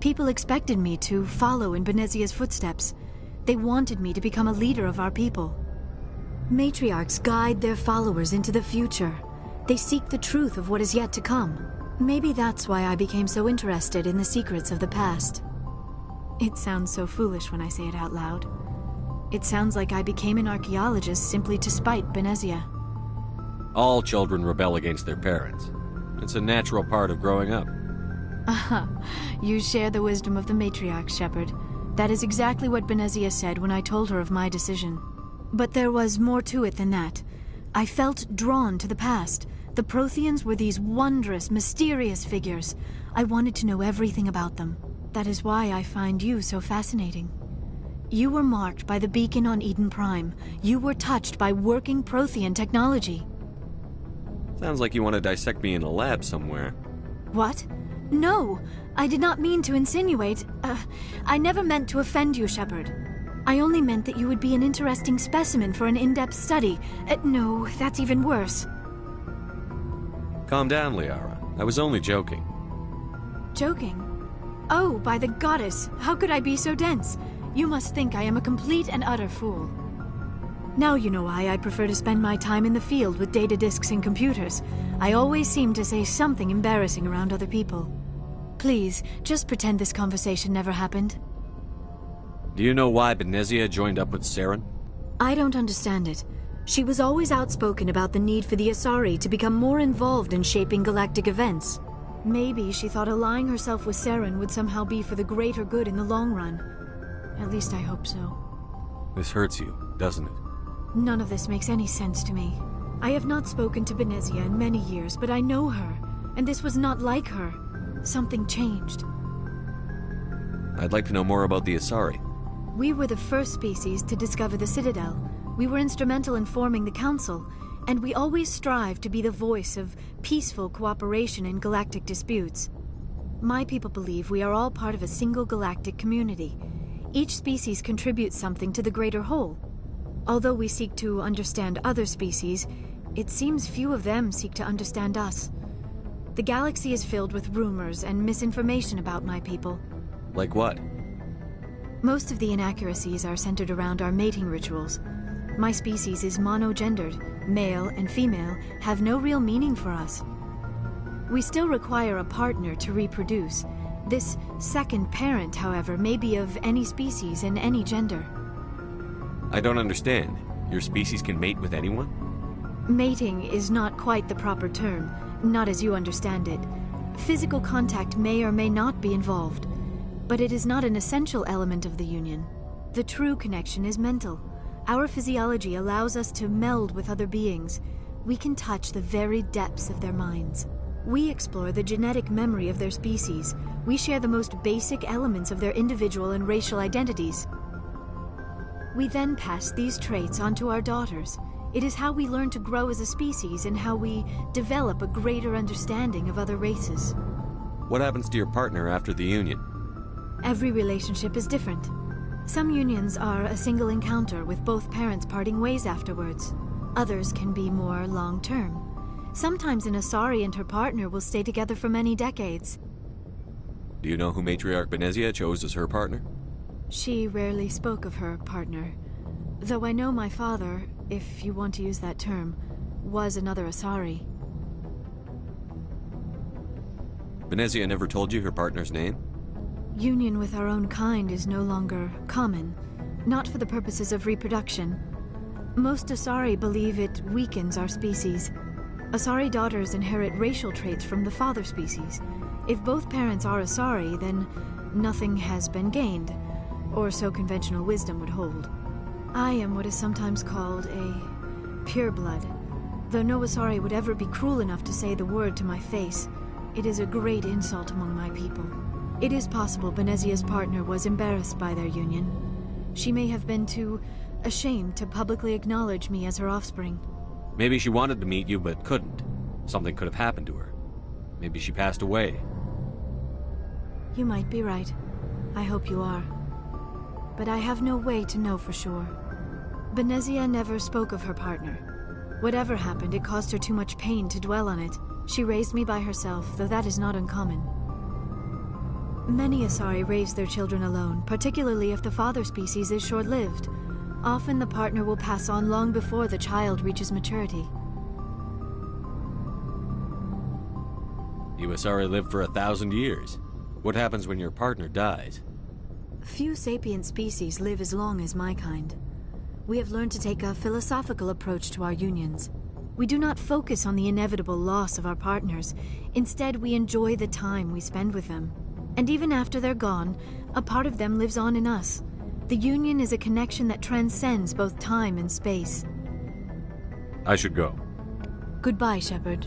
People expected me to follow in Benezia's footsteps. They wanted me to become a leader of our people. Matriarchs guide their followers into the future. They seek the truth of what is yet to come. Maybe that's why I became so interested in the secrets of the past. It sounds so foolish when I say it out loud. It sounds like I became an archaeologist simply to spite Benezia. All children rebel against their parents. It's a natural part of growing up. Aha, you share the wisdom of the matriarch, Shepard. That is exactly what Benezia said when I told her of my decision. But there was more to it than that. I felt drawn to the past. The Protheans were these wondrous, mysterious figures. I wanted to know everything about them. That is why I find you so fascinating. You were marked by the beacon on Eden Prime. You were touched by working Prothean technology. Sounds like you want to dissect me in a lab somewhere. What? No! I did not mean to insinuate. I never meant to offend you, Shepard. I only meant that you would be an interesting specimen for an in-depth study. No, that's even worse. Calm down, Liara. I was only joking. Joking? Oh, by the goddess, how could I be so dense? You must think I am a complete and utter fool. Now you know why I prefer to spend my time in the field with data disks and computers. I always seem to say something embarrassing around other people. Please, just pretend this conversation never happened. Do you know why Benezia joined up with Saren? I don't understand it. She was always outspoken about the need for the Asari to become more involved in shaping galactic events. Maybe she thought allying herself with Saren would somehow be for the greater good in the long run. At least I hope so. This hurts you, doesn't it? None of this makes any sense to me. I have not spoken to Benezia in many years, but I know her, and this was not like her. Something changed. I'd like to know more about the Asari. We were the first species to discover the Citadel. We were instrumental in forming the Council, and we always strive to be the voice of peaceful cooperation in galactic disputes. My people believe we are all part of a single galactic community. Each species contributes something to the greater whole. Although we seek to understand other species, it seems few of them seek to understand us. The galaxy is filled with rumors and misinformation about my people. Like what? Most of the inaccuracies are centered around our mating rituals. My species is monogendered. Male and female have no real meaning for us. We still require a partner to reproduce. This second parent, however, may be of any species and any gender. I don't understand. Your species can mate with anyone? Mating is not quite the proper term, not as you understand it. Physical contact may or may not be involved, but it is not an essential element of the union. The true connection is mental. Our physiology allows us to meld with other beings. We can touch the very depths of their minds. We explore the genetic memory of their species. We share the most basic elements of their individual and racial identities. We then pass these traits on to our daughters. It is how we learn to grow as a species and how we develop a greater understanding of other races. What happens to your partner after the union? Every relationship is different. Some unions are a single encounter with both parents parting ways afterwards. Others can be more long-term. Sometimes an Asari and her partner will stay together for many decades. Do you know who Matriarch Benezia chose as her partner? She rarely spoke of her partner. Though I know my father, if you want to use that term, was another Asari. Benezia never told you her partner's name? Union with our own kind is no longer common, not for the purposes of reproduction. Most Asari believe it weakens our species. Asari daughters inherit racial traits from the father species. If both parents are Asari, then nothing has been gained, or so conventional wisdom would hold. I am what is sometimes called a pureblood. Though no Asari would ever be cruel enough to say the word to my face, it is a great insult among my people. It is possible Benezia's partner was embarrassed by their union. She may have been too ashamed to publicly acknowledge me as her offspring. Maybe she wanted to meet you but couldn't. Something could have happened to her. Maybe she passed away. You might be right. I hope you are. But I have no way to know for sure. Benezia never spoke of her partner. Whatever happened, it caused her too much pain to dwell on it. She raised me by herself, though that is not uncommon. Many Asari raise their children alone, particularly if the father species is short-lived. Often the partner will pass on long before the child reaches maturity. You Asari live for 1,000 years. What happens when your partner dies? Few sapient species live as long as my kind. We have learned to take a philosophical approach to our unions. We do not focus on the inevitable loss of our partners. Instead, we enjoy the time we spend with them. And even after they're gone, a part of them lives on in us. The union is a connection that transcends both time and space. I should go. Goodbye, Shepard.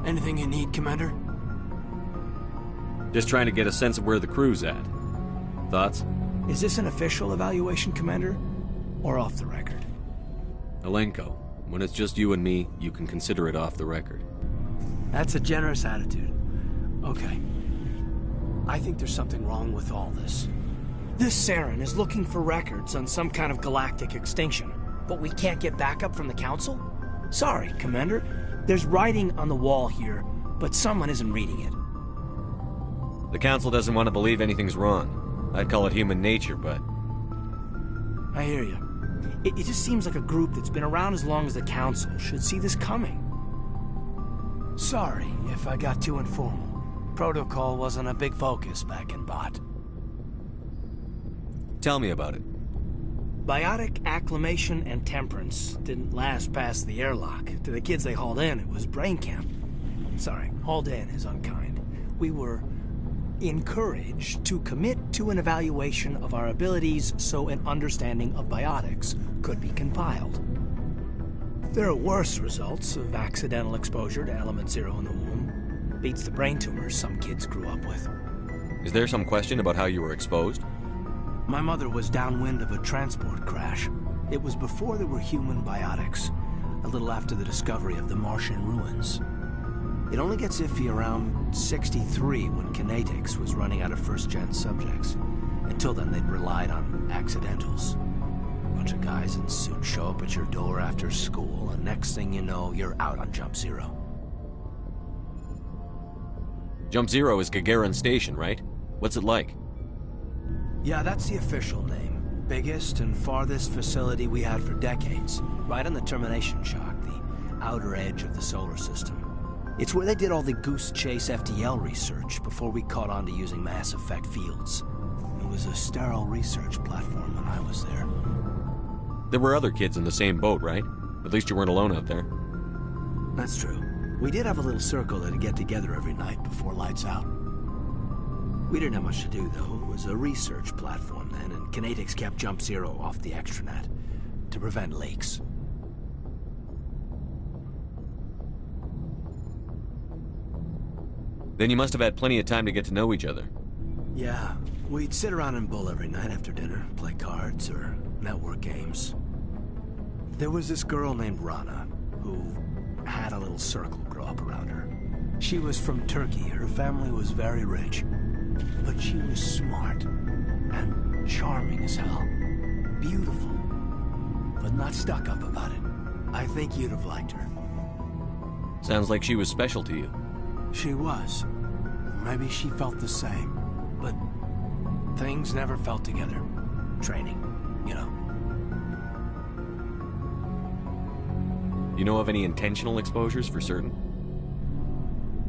Anything you need, Commander? Just trying to get a sense of where the crew's at. Thoughts? Is this an official evaluation, Commander? Or off the record? Alenko, when it's just you and me, you can consider it off the record. That's a generous attitude. Okay. I think there's something wrong with all this. This Saren is looking for records on some kind of galactic extinction, but we can't get backup from the Council? Sorry, Commander. There's writing on the wall here, but someone isn't reading it. The Council doesn't want to believe anything's wrong. I'd call it human nature, but... I hear you. It just seems like a group that's been around as long as the Council should see this coming. Sorry if I got too informal. Protocol wasn't a big focus back in Bot. Tell me about it. Biotic acclimation and temperance didn't last past the airlock. To the kids they hauled in, it was brain camp. Sorry, hauled in is unkind. We were encouraged to commit to an evaluation of our abilities so an understanding of biotics could be compiled. There are worse results of accidental exposure to Element Zero in the womb. Beats the brain tumors some kids grew up with. Is there some question about how you were exposed? My mother was downwind of a transport crash. It was before there were human biotics, a little after the discovery of the Martian ruins. It only gets iffy around 63 when Kinetics was running out of first-gen subjects. Until then, they'd relied on accidentals. A bunch of guys in suits show up at your door after school, and next thing you know, you're out on Jump Zero. Jump Zero is Gagarin Station, right? What's it like? Yeah, that's the official name. Biggest and farthest facility we had for decades. Right on the termination shock, the outer edge of the solar system. It's where they did all the Goose Chase FTL research before we caught on to using mass effect fields. It was a sterile research platform when I was there. There were other kids in the same boat, right? At least you weren't alone out there. That's true. We did have a little circle that'd get together every night before lights out. We didn't have much to do, though. It was a research platform then, and Kinetics kept Jump Zero off the extranet to prevent leaks. Then you must have had plenty of time to get to know each other. Yeah, we'd sit around and bull every night after dinner, play cards or network games. There was this girl named Rana, who had a little circle grow up around her. She was from Turkey. Her family was very rich. But she was smart and charming as hell. Beautiful, but not stuck up about it. I think you'd have liked her. Sounds like she was special to you. She was. Maybe she felt the same. But things never felt together. Training, you know. You know of any intentional exposures for certain?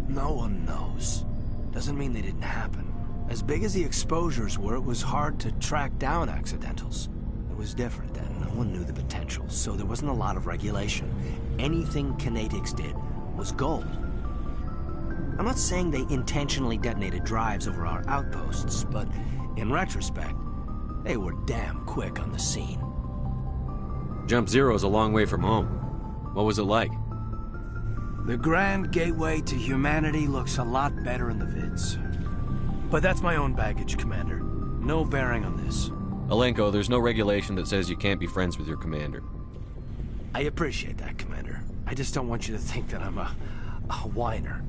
No one knows. Doesn't mean they didn't happen. As big as the exposures were, it was hard to track down accidentals. It was different then. No one knew the potential, so there wasn't a lot of regulation. Anything Kinetics did was gold. I'm not saying they intentionally detonated drives over our outposts, but in retrospect, they were damn quick on the scene. Jump Zero's a long way from home. What was it like? The Grand Gateway to Humanity looks a lot better in the vids. But that's my own baggage, Commander. No bearing on this. Alenko, there's no regulation that says you can't be friends with your commander. I appreciate that, Commander. I just don't want you to think that I'm a whiner.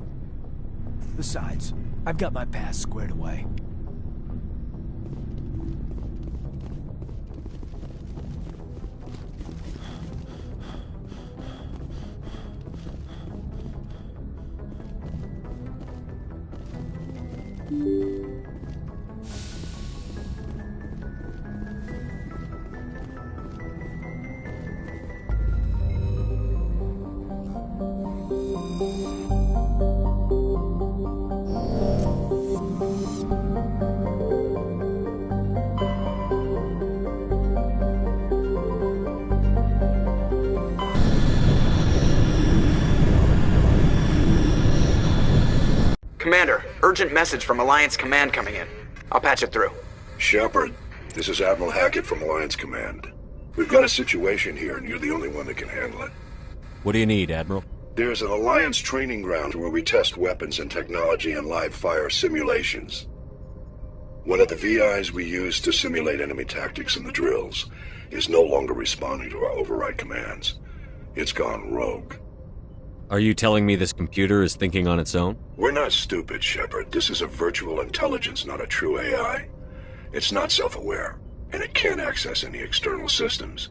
Besides, I've got my past squared away. Commander, urgent message from Alliance Command coming in. I'll patch it through. Shepard, this is Admiral Hackett from Alliance Command. We've got a situation here, and you're the only one that can handle it. What do you need, Admiral? There's an Alliance training ground where we test weapons and technology in live fire simulations. One of the VIs we use to simulate enemy tactics in the drills is no longer responding to our override commands. It's gone rogue. Are you telling me this computer is thinking on its own? We're not stupid, Shepard. This is a virtual intelligence, not a true AI. It's not self-aware, and it can't access any external systems.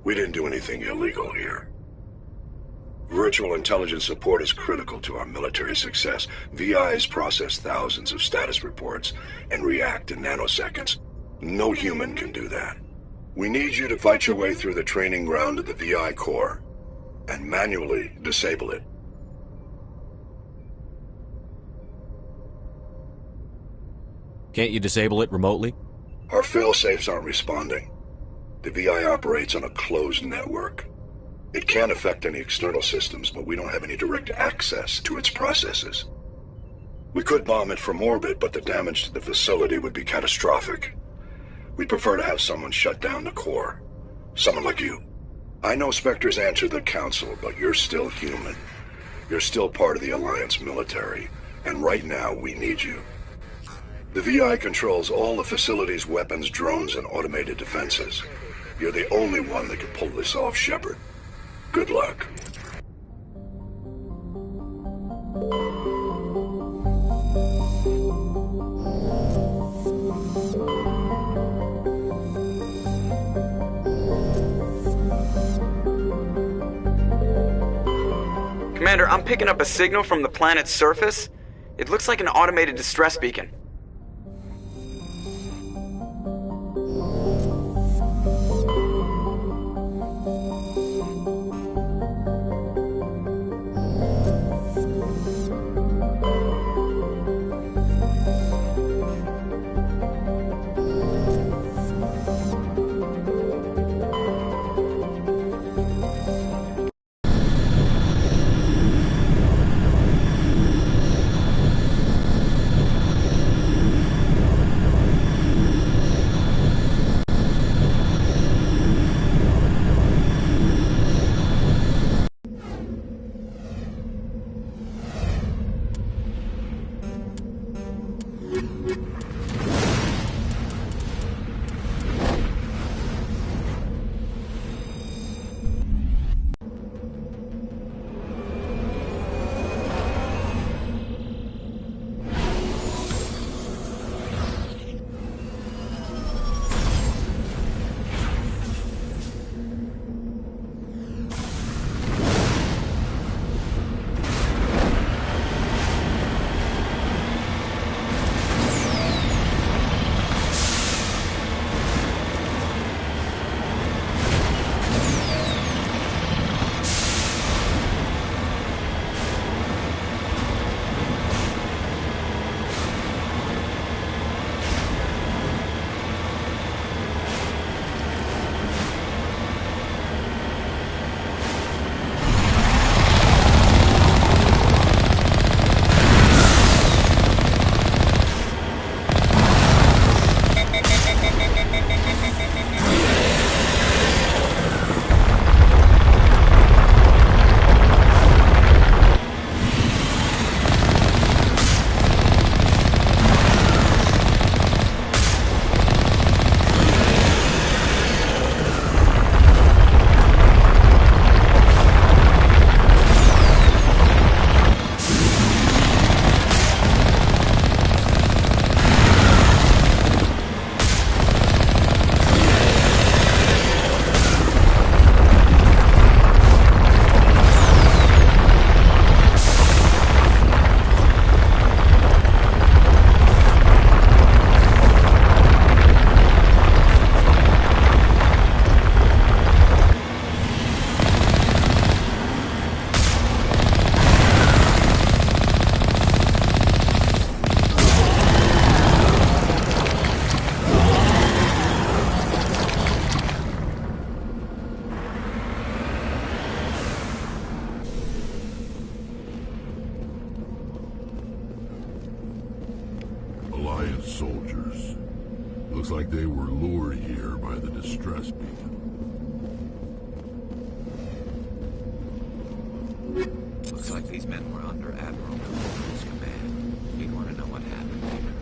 We didn't do anything illegal here. Virtual intelligence support is critical to our military success. VIs process thousands of status reports and react in nanoseconds. No human can do that. We need you to fight your way through the training ground of the VI core and manually disable it. Can't you disable it remotely? Our failsafes aren't responding. The VI operates on a closed network. It can affect any external systems, but we don't have any direct access to its processes. We could bomb it from orbit, but the damage to the facility would be catastrophic. We'd prefer to have someone shut down the core. Someone like you. I know Spectres answer the Council, but you're still human. You're still part of the Alliance military, and right now we need you. The VI controls all the facility's weapons, drones, and automated defenses. You're the only one that can pull this off, Shepard. Good luck. Commander, I'm picking up a signal from the planet's surface. It looks like an automated distress beacon. Alliance soldiers. Looks like they were lured here by the distress beacon. Looks like these men were under Admiral Coulter's command. He'd want to know what happened here.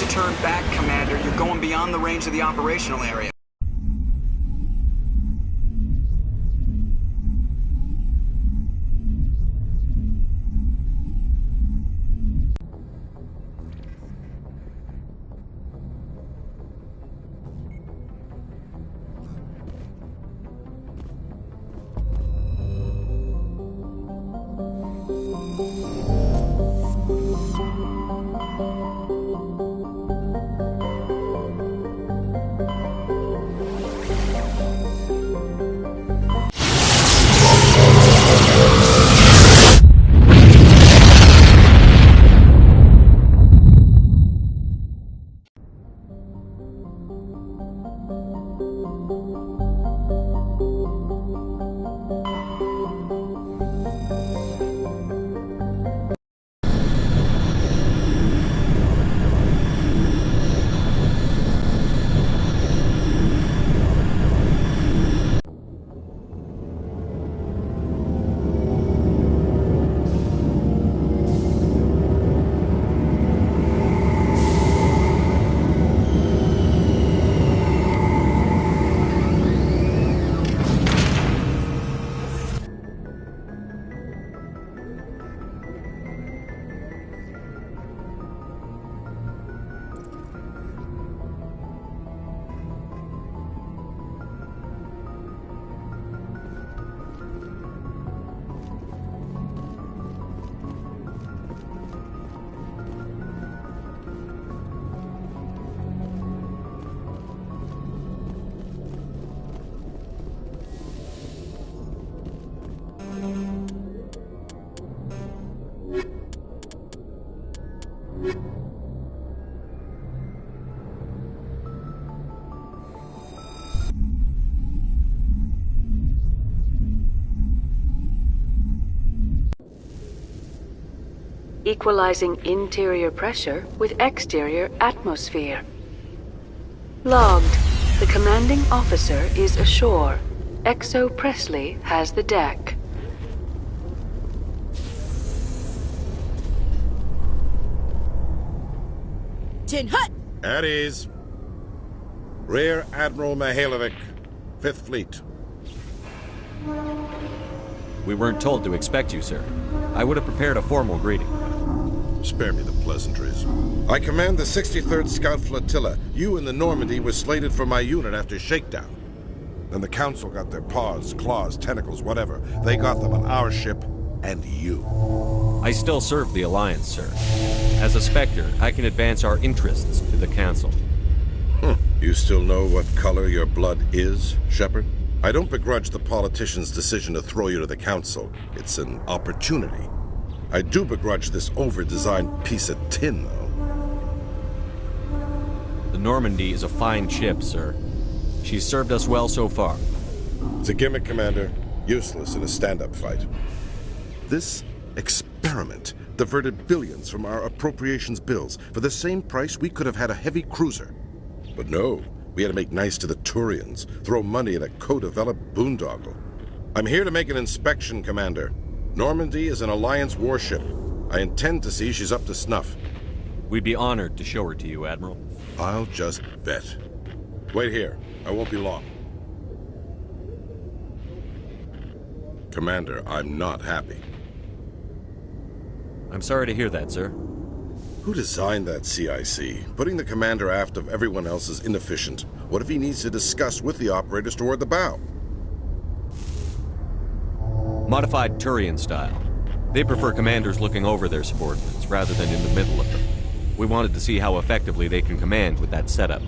to turn back, Commander. You're going beyond the range of the operational area. Equalizing interior pressure with exterior atmosphere. Logged. The commanding officer is ashore. Exo Presley has the deck. Tin Hut! At ease. Rear Admiral Mihailovic, 5th Fleet. We weren't told to expect you, sir. I would have prepared a formal greeting. Spare me the pleasantries. I command the 63rd Scout Flotilla. You and the Normandy were slated for my unit after shakedown. Then the Council got their paws, claws, tentacles, whatever. They got them on our ship, and you. I still serve the Alliance, sir. As a Spectre, I can advance our interests to the Council. You still know what color your blood is, Shepard? I don't begrudge the politician's decision to throw you to the Council. It's an opportunity. I do begrudge this over-designed piece of tin, though. The Normandy is a fine ship, sir. She's served us well so far. It's a gimmick, Commander. Useless in a stand-up fight. This experiment diverted billions from our appropriations bills. For the same price, we could have had a heavy cruiser. But no, we had to make nice to the Turians, throw money at a co-developed boondoggle. I'm here to make an inspection, Commander. Normandy is an Alliance warship. I intend to see she's up to snuff. We'd be honored to show her to you, Admiral. I'll just bet. Wait here. I won't be long. Commander, I'm not happy. I'm sorry to hear that, sir. Who designed that CIC? Putting the commander aft of everyone else is inefficient. What if he needs to discuss with the operators toward the bow? Modified Turian style. They prefer commanders looking over their subordinates rather than in the middle of them. We wanted to see how effectively they can command with that setup.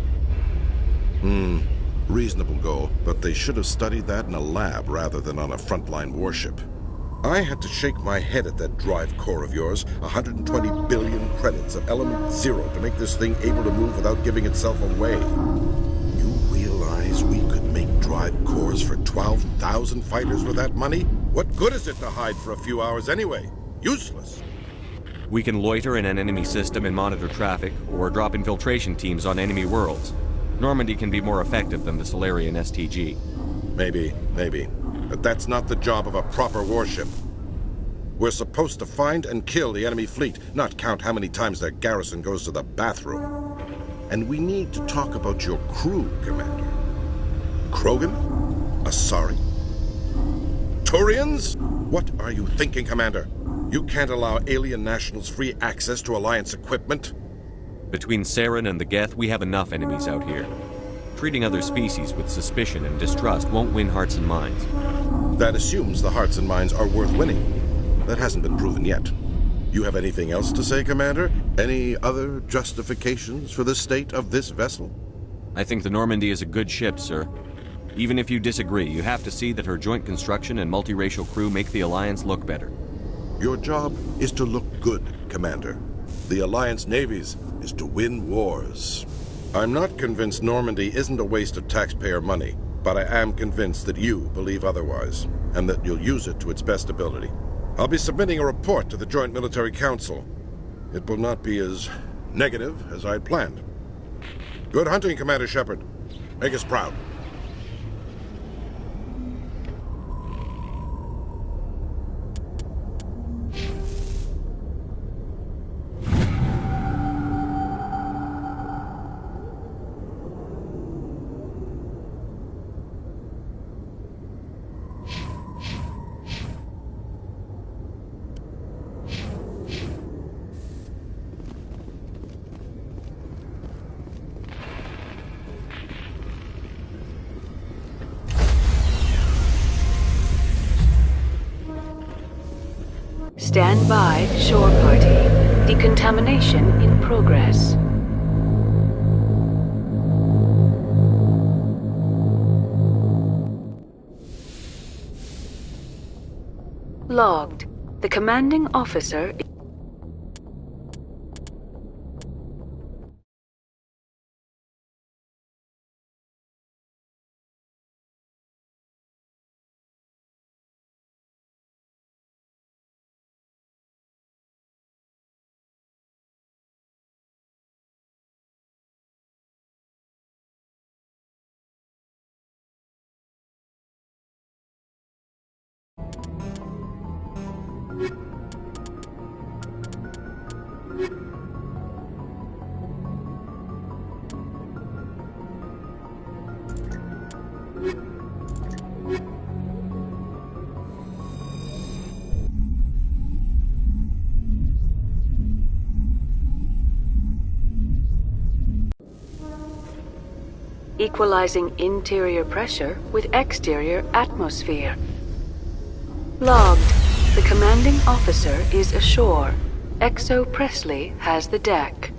Reasonable goal, but they should have studied that in a lab rather than on a frontline warship. I had to shake my head at that drive core of yours. 120 billion credits of element 0 to make this thing able to move without giving itself away. You realize we could make drive cores for 12,000 fighters with that money? What good is it to hide for a few hours anyway? Useless. We can loiter in an enemy system and monitor traffic, or drop infiltration teams on enemy worlds. Normandy can be more effective than the Solarian STG. Maybe. But that's not the job of a proper warship. We're supposed to find and kill the enemy fleet, not count how many times their garrison goes to the bathroom. And we need to talk about your crew, Commander. Krogan? Asari? Turians? What are you thinking, Commander? You can't allow alien nationals free access to Alliance equipment? Between Saren and the Geth, we have enough enemies out here. Treating other species with suspicion and distrust won't win hearts and minds. That assumes the hearts and minds are worth winning. That hasn't been proven yet. You have anything else to say, Commander? Any other justifications for the state of this vessel? I think the Normandy is a good ship, sir. Even if you disagree, you have to see that her joint construction and multiracial crew make the Alliance look better. Your job is to look good, Commander. The Alliance navies is to win wars. I'm not convinced Normandy isn't a waste of taxpayer money, but I am convinced that you believe otherwise, and that you'll use it to its best ability. I'll be submitting a report to the Joint Military Council. It will not be as negative as I'd planned. Good hunting, Commander Shepard. Make us proud. Stand by, shore party. Decontamination in progress. Logged. The commanding officer... Equalizing interior pressure with exterior atmosphere. Logged. The commanding officer is ashore. XO Presley has the deck.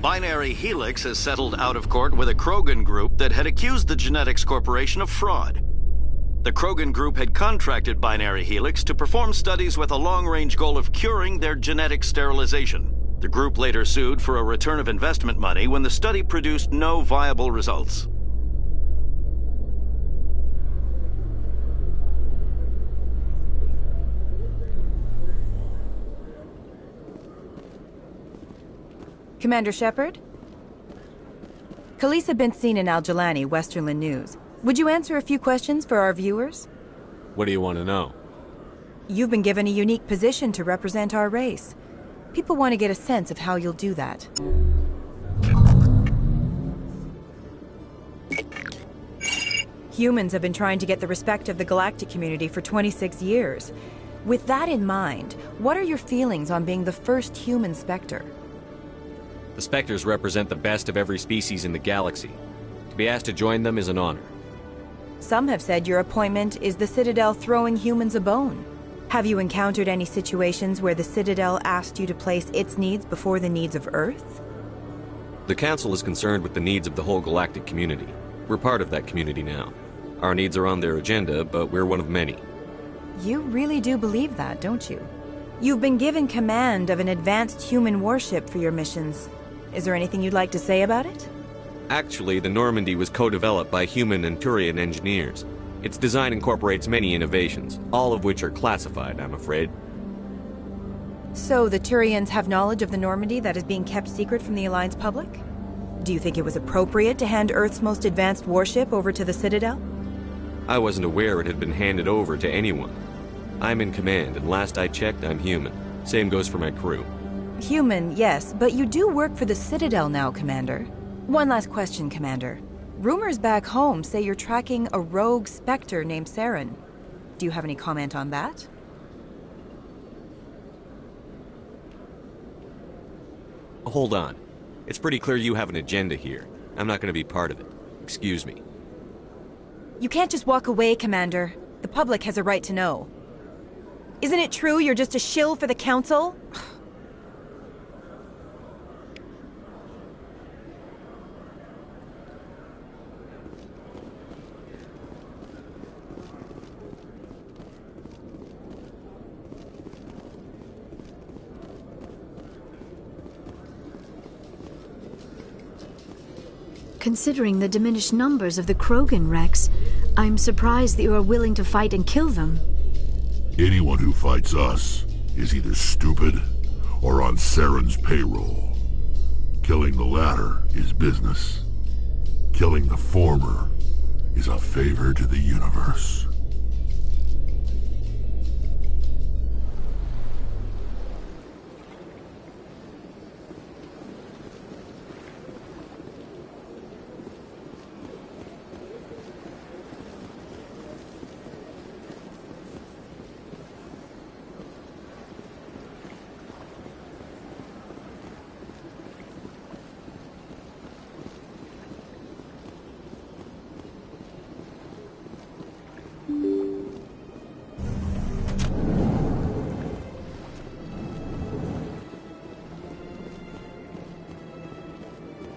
Binary Helix has settled out of court with a Krogan group that had accused the Genetics Corporation of fraud. The Krogan group had contracted Binary Helix to perform studies with a long-range goal of curing their genetic sterilization. The group later sued for a return of investment money when the study produced no viable results. Commander Shepard? Khalisah bint Sinan Al-Jilani, Westerland News. Would you answer a few questions for our viewers? What do you want to know? You've been given a unique position to represent our race. People want to get a sense of how you'll do that. Humans have been trying to get the respect of the galactic community for 26 years. With that in mind, what are your feelings on being the first human Spectre? The Spectres represent the best of every species in the galaxy. To be asked to join them is an honor. Some have said your appointment is the Citadel throwing humans a bone. Have you encountered any situations where the Citadel asked you to place its needs before the needs of Earth? The Council is concerned with the needs of the whole galactic community. We're part of that community now. Our needs are on their agenda, but we're one of many. You really do believe that, don't you? You've been given command of an advanced human warship for your missions. Is there anything you'd like to say about it? Actually, the Normandy was co-developed by human and Turian engineers. Its design incorporates many innovations, all of which are classified, I'm afraid. So the Turians have knowledge of the Normandy that is being kept secret from the Alliance public? Do you think it was appropriate to hand Earth's most advanced warship over to the Citadel? I wasn't aware it had been handed over to anyone. I'm in command, and last I checked, I'm human. Same goes for my crew. Human, yes, but you do work for the Citadel now, Commander. One last question, Commander. Rumors back home say you're tracking a rogue Spectre named Saren. Do you have any comment on that? Hold on. It's pretty clear you have an agenda here. I'm not going to be part of it. Excuse me. You can't just walk away, Commander. The public has a right to know. Isn't it true you're just a shill for the Council? Considering the diminished numbers of the Krogan Rex, I'm surprised that you are willing to fight and kill them. Anyone who fights us is either stupid or on Saren's payroll. Killing the latter is business. Killing the former is a favor to the universe.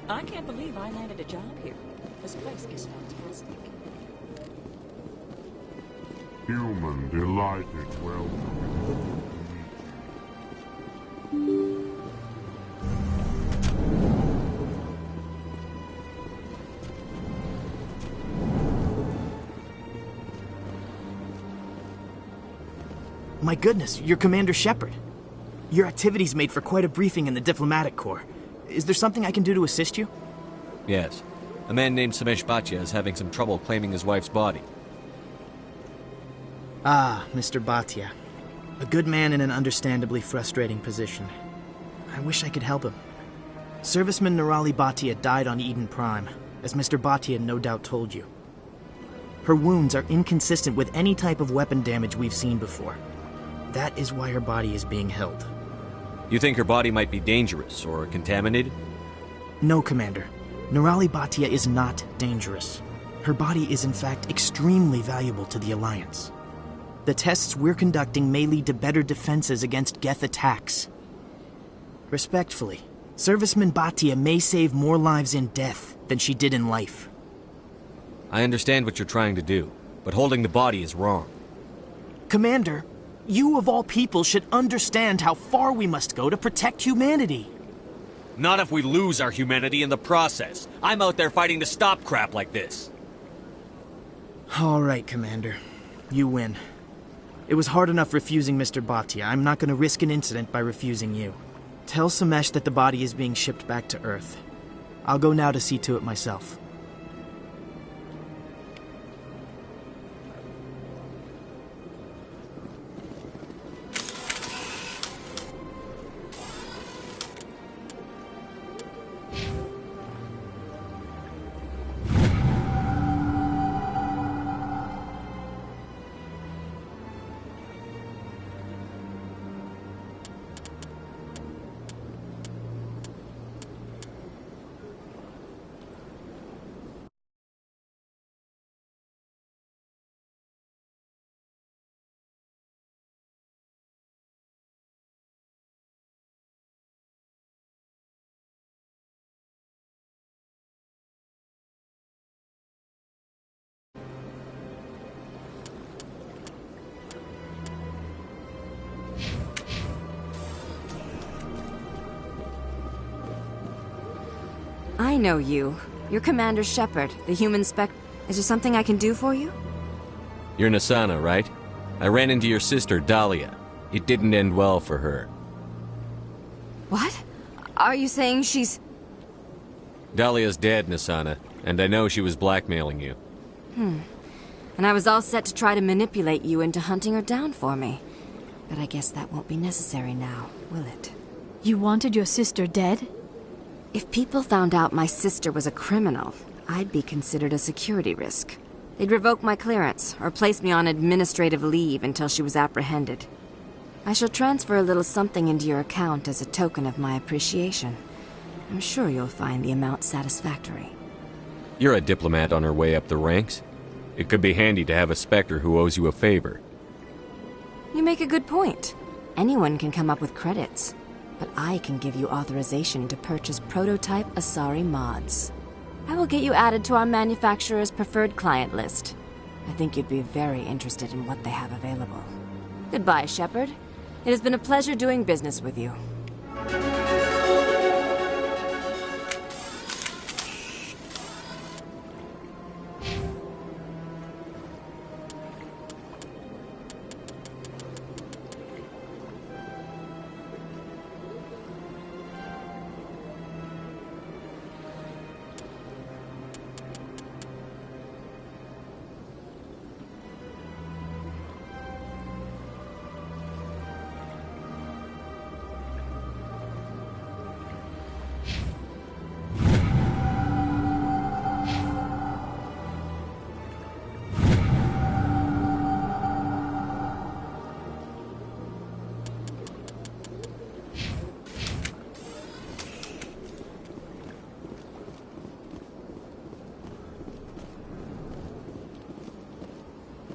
I can't believe I landed a job here. This place is fantastic. Human delighted, welcome. My goodness, you're Commander Shepard. Your activities made for quite a briefing in the Diplomatic Corps. Is there something I can do to assist you? Yes. A man named Samesh Bhatia is having some trouble claiming his wife's body. Ah, Mr. Bhatia. A good man in an understandably frustrating position. I wish I could help him. Serviceman Nirali Bhatia died on Eden Prime, as Mr. Bhatia no doubt told you. Her wounds are inconsistent with any type of weapon damage we've seen before. That is why her body is being held. You think her body might be dangerous or contaminated? No, Commander. Nirali Bhatia is not dangerous. Her body is in fact extremely valuable to the Alliance. The tests we're conducting may lead to better defenses against Geth attacks. Respectfully, Serviceman Bhatia may save more lives in death than she did in life. I understand what you're trying to do, but holding the body is wrong. Commander, you of all people should understand how far we must go to protect humanity. Not if we lose our humanity in the process. I'm out there fighting to stop crap like this. All right, Commander. You win. It was hard enough refusing Mr. Bhatia. I'm not going to risk an incident by refusing you. Tell Samesh that the body is being shipped back to Earth. I'll go now to see to it myself. I know you. You're Commander Shepard, the human spec... Is there something I can do for you? You're Nassana, right? I ran into your sister, Dahlia. It didn't end well for her. What? Are you saying she's... Dahlia's dead, Nassana, and I know she was blackmailing you. And I was all set to try to manipulate you into hunting her down for me. But I guess that won't be necessary now, will it? You wanted your sister dead? If people found out my sister was a criminal, I'd be considered a security risk. They'd revoke my clearance, or place me on administrative leave until she was apprehended. I shall transfer a little something into your account as a token of my appreciation. I'm sure you'll find the amount satisfactory. You're a diplomat on her way up the ranks. It could be handy to have a Spectre who owes you a favor. You make a good point. Anyone can come up with credits, but I can give you authorization to purchase prototype Asari mods. I will get you added to our manufacturer's preferred client list. I think you'd be very interested in what they have available. Goodbye, Shepard. It has been a pleasure doing business with you.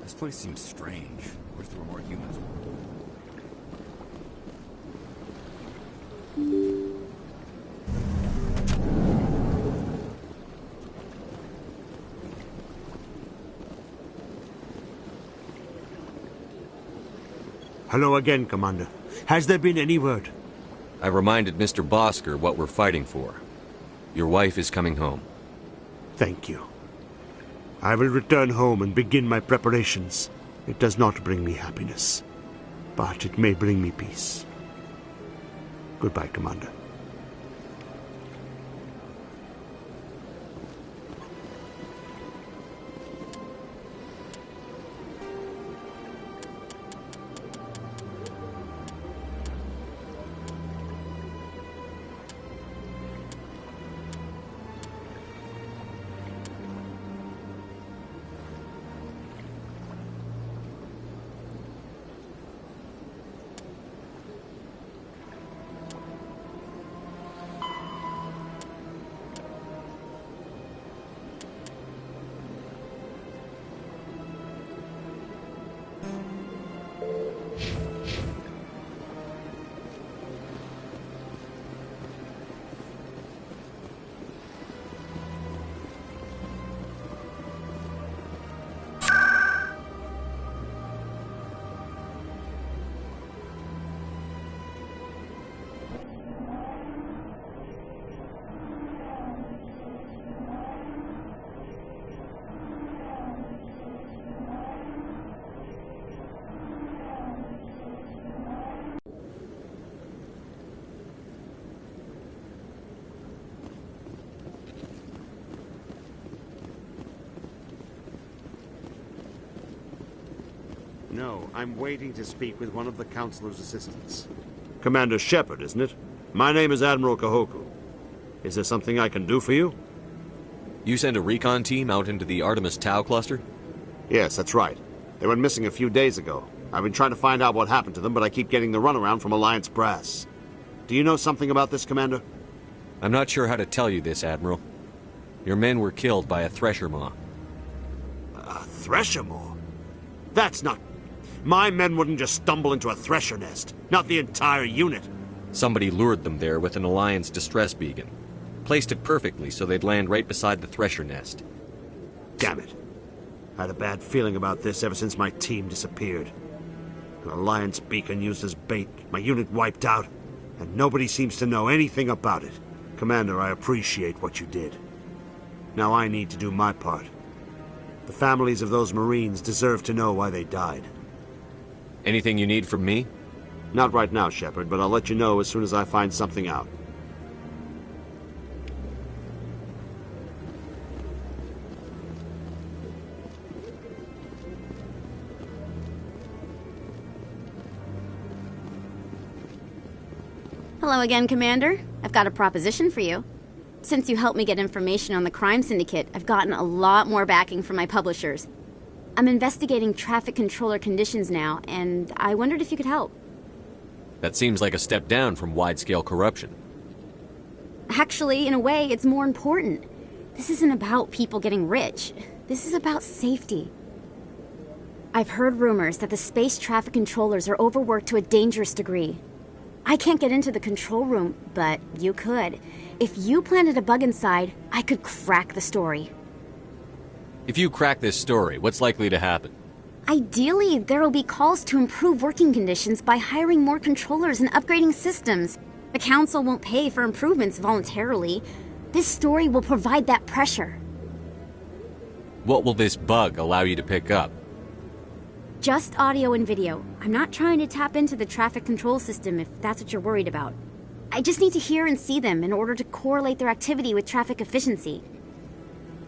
This place seems strange. Wish there were more humans. Hello again, Commander. Has there been any word? I reminded Mr. Bosker what we're fighting for. Your wife is coming home. Thank you. I will return home and begin my preparations. It does not bring me happiness, but it may bring me peace. Goodbye, Commander. No, I'm waiting to speak with one of the Councilor's assistants. Commander Shepard, isn't it? My name is Admiral Kahoku. Is there something I can do for you? You sent a recon team out into the Artemis Tau cluster? Yes, that's right. They went missing a few days ago. I've been trying to find out what happened to them, but I keep getting the runaround from Alliance brass. Do you know something about this, Commander? I'm not sure how to tell you this, Admiral. Your men were killed by a Thresher Maw. A Thresher Maw? That's not... My men wouldn't just stumble into a Thresher nest. Not the entire unit. Somebody lured them there with an Alliance distress beacon. Placed it perfectly so they'd land right beside the Thresher nest. Damn it. I had a bad feeling about this ever since my team disappeared. An Alliance beacon used as bait, my unit wiped out, and nobody seems to know anything about it. Commander, I appreciate what you did. Now I need to do my part. The families of those Marines deserve to know why they died. Anything you need from me? Not right now, Shepard, but I'll let you know as soon as I find something out. Hello again, Commander. I've got a proposition for you. Since you helped me get information on the crime syndicate, I've gotten a lot more backing from my publishers. I'm investigating traffic controller conditions now, and I wondered if you could help. That seems like a step down from wide-scale corruption. Actually, in a way, it's more important. This isn't about people getting rich. This is about safety. I've heard rumors that the space traffic controllers are overworked to a dangerous degree. I can't get into the control room, but you could. If you planted a bug inside, I could crack the story. If you crack this story, what's likely to happen? Ideally, there will be calls to improve working conditions by hiring more controllers and upgrading systems. The Council won't pay for improvements voluntarily. This story will provide that pressure. What will this bug allow you to pick up? Just audio and video. I'm not trying to tap into the traffic control system if that's what you're worried about. I just need to hear and see them in order to correlate their activity with traffic efficiency.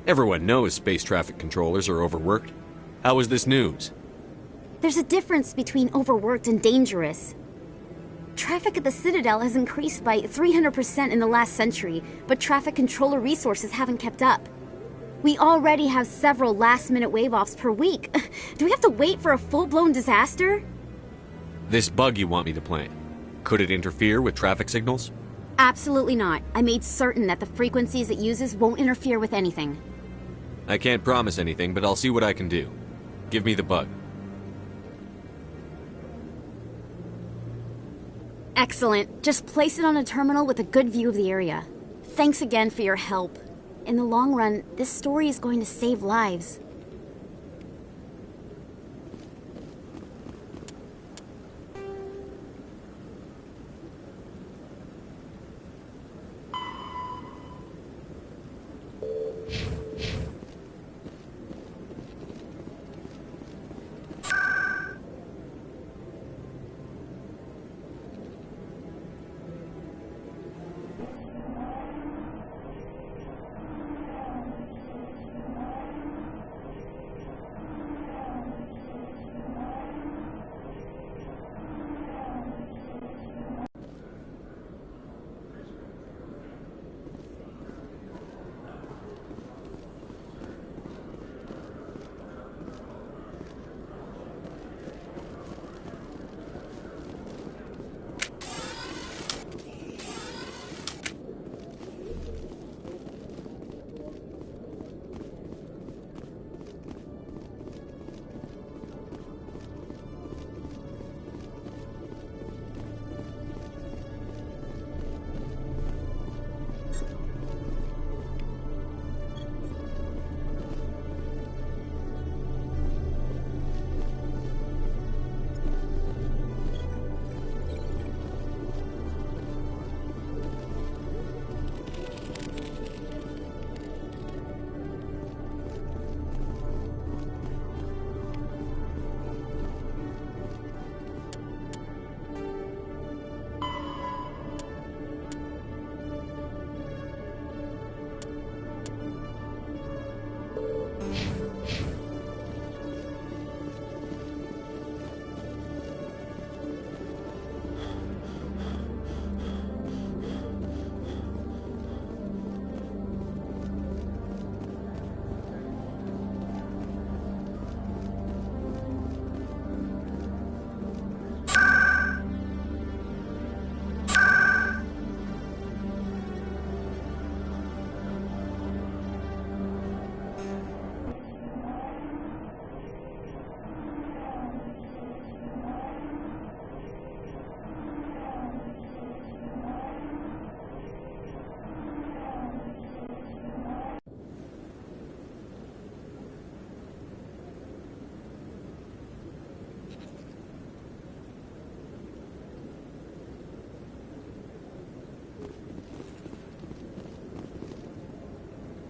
Everyone knows space traffic controllers are overworked. How is this news? There's a difference between overworked and dangerous. Traffic at the Citadel has increased by 300% in the last century, but traffic controller resources haven't kept up. We already have several last-minute wave-offs per week. Do we have to wait for a full-blown disaster? This bug you want me to plant, could it interfere with traffic signals? Absolutely not. I made certain that the frequencies it uses won't interfere with anything. I can't promise anything, but I'll see what I can do. Give me the bug. Excellent. Just place it on a terminal with a good view of the area. Thanks again for your help. In the long run, this story is going to save lives.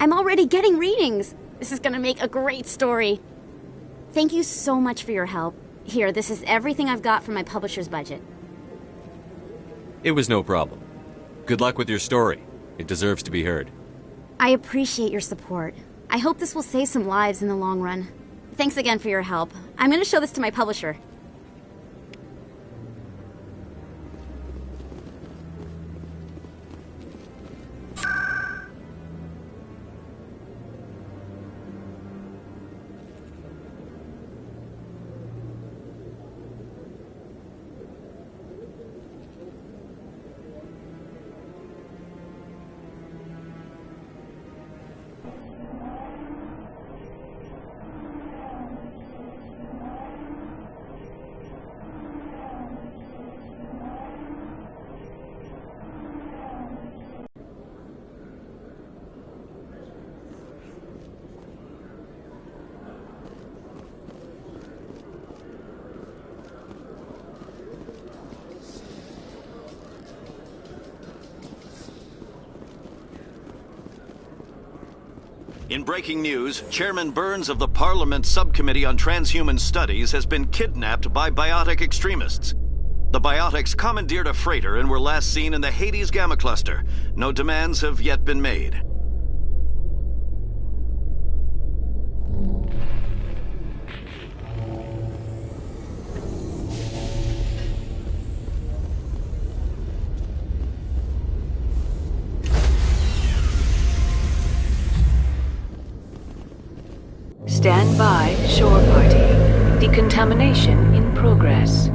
I'm already getting readings. This is gonna make a great story. Thank you so much for your help. Here, this is everything I've got from my publisher's budget. It was no problem. Good luck with your story. It deserves to be heard. I appreciate your support. I hope this will save some lives in the long run. Thanks again for your help. I'm gonna show this to my publisher. In breaking news, Chairman Burns of the Parliament Subcommittee on Transhuman Studies has been kidnapped by biotic extremists. The biotics commandeered a freighter and were last seen in the Hades Gamma Cluster. No demands have yet been made. Stand by, shore party. Decontamination in progress.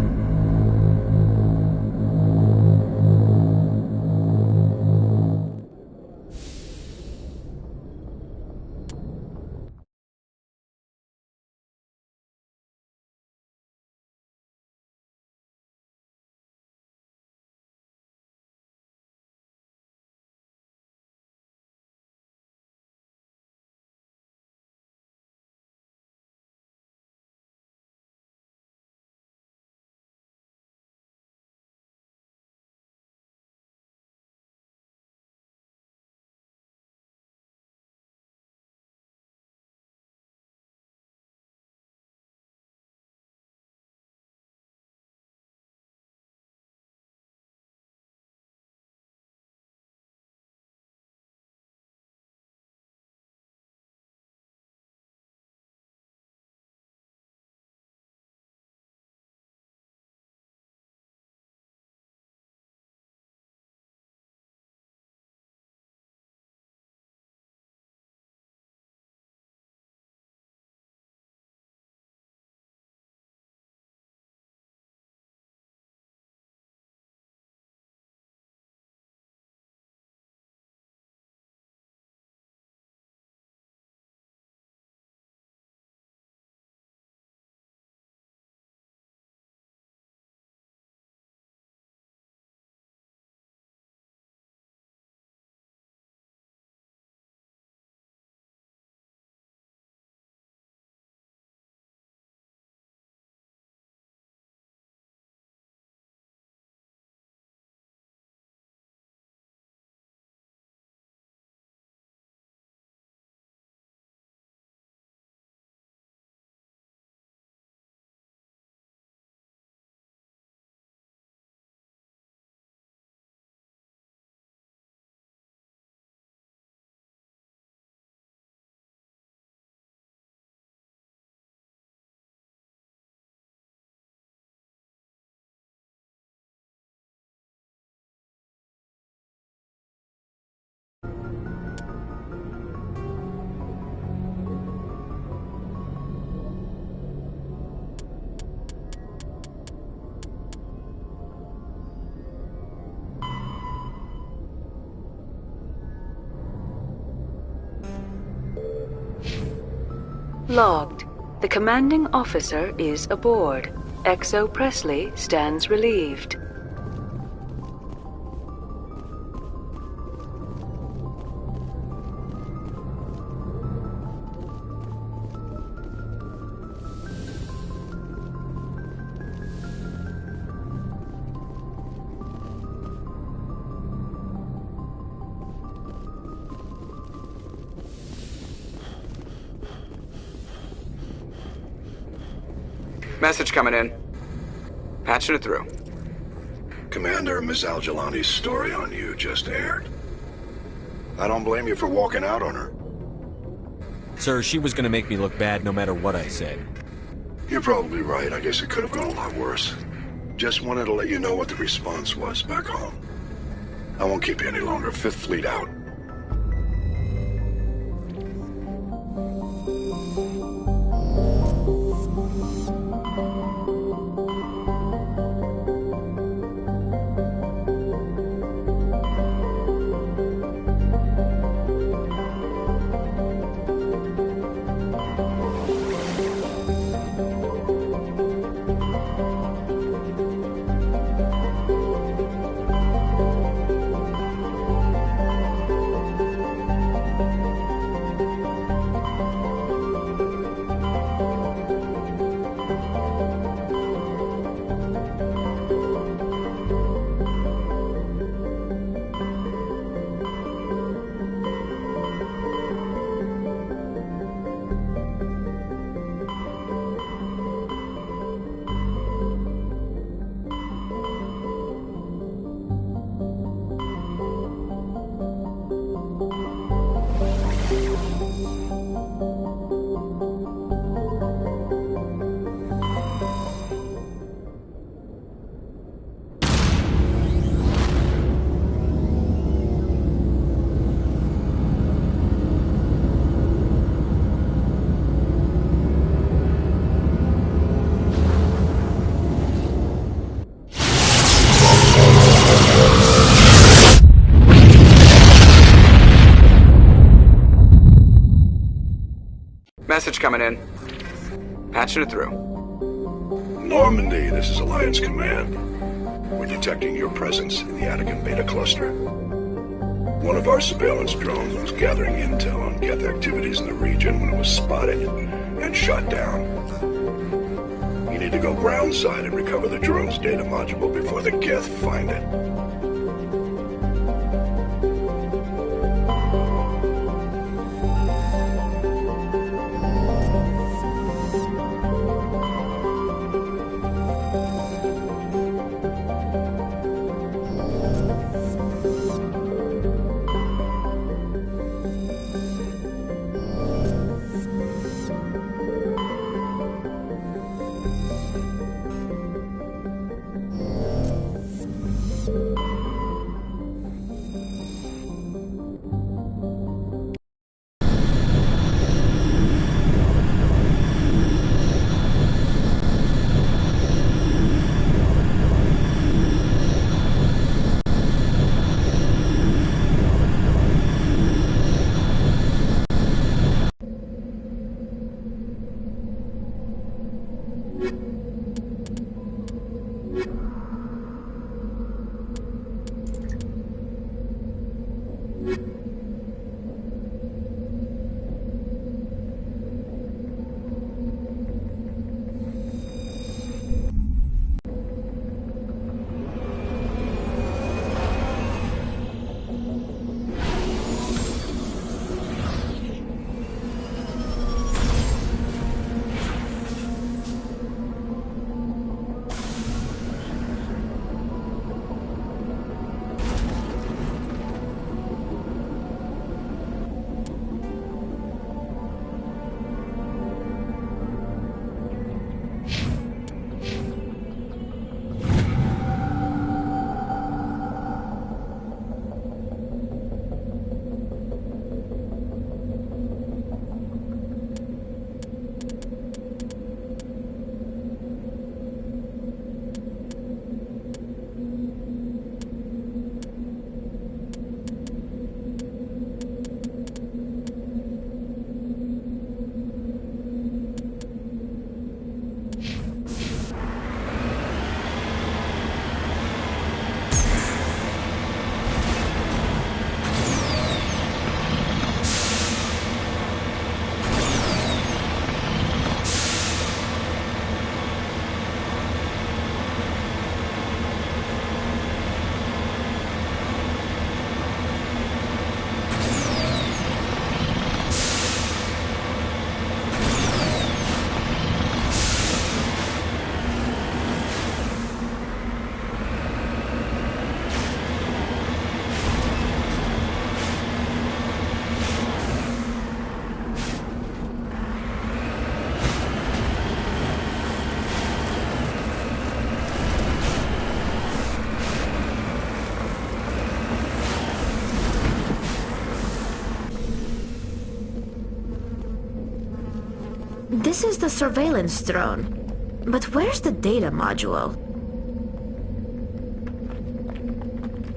Logged. The commanding officer is aboard. XO Presley stands relieved. Message coming in. Patching it through. Commander, Ms. Al-Jalani's story on you just aired. I don't blame you for walking out on her. Sir, she was gonna make me look bad no matter what I said. You're probably right. I guess it could have gone a lot worse. Just wanted to let you know what the response was back home. I won't keep you any longer. Fifth Fleet out. coming in. Patching it through. Normandy, this is Alliance Command. We're detecting your presence in the Attican Beta Cluster. One of our surveillance drones was gathering intel on Geth activities in the region when it was spotted and shot down. You need to go groundside and recover the drone's data module before the Geth find it. This is the surveillance drone. But where's the data module?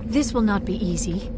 This will not be easy.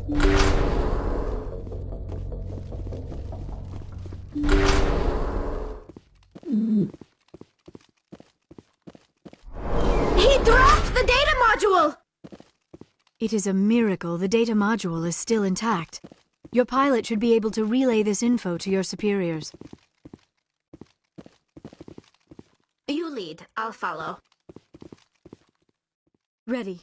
He dropped the data module! It is a miracle the data module is still intact. Your pilot should be able to relay this info to your superiors. You lead. I'll follow. Ready.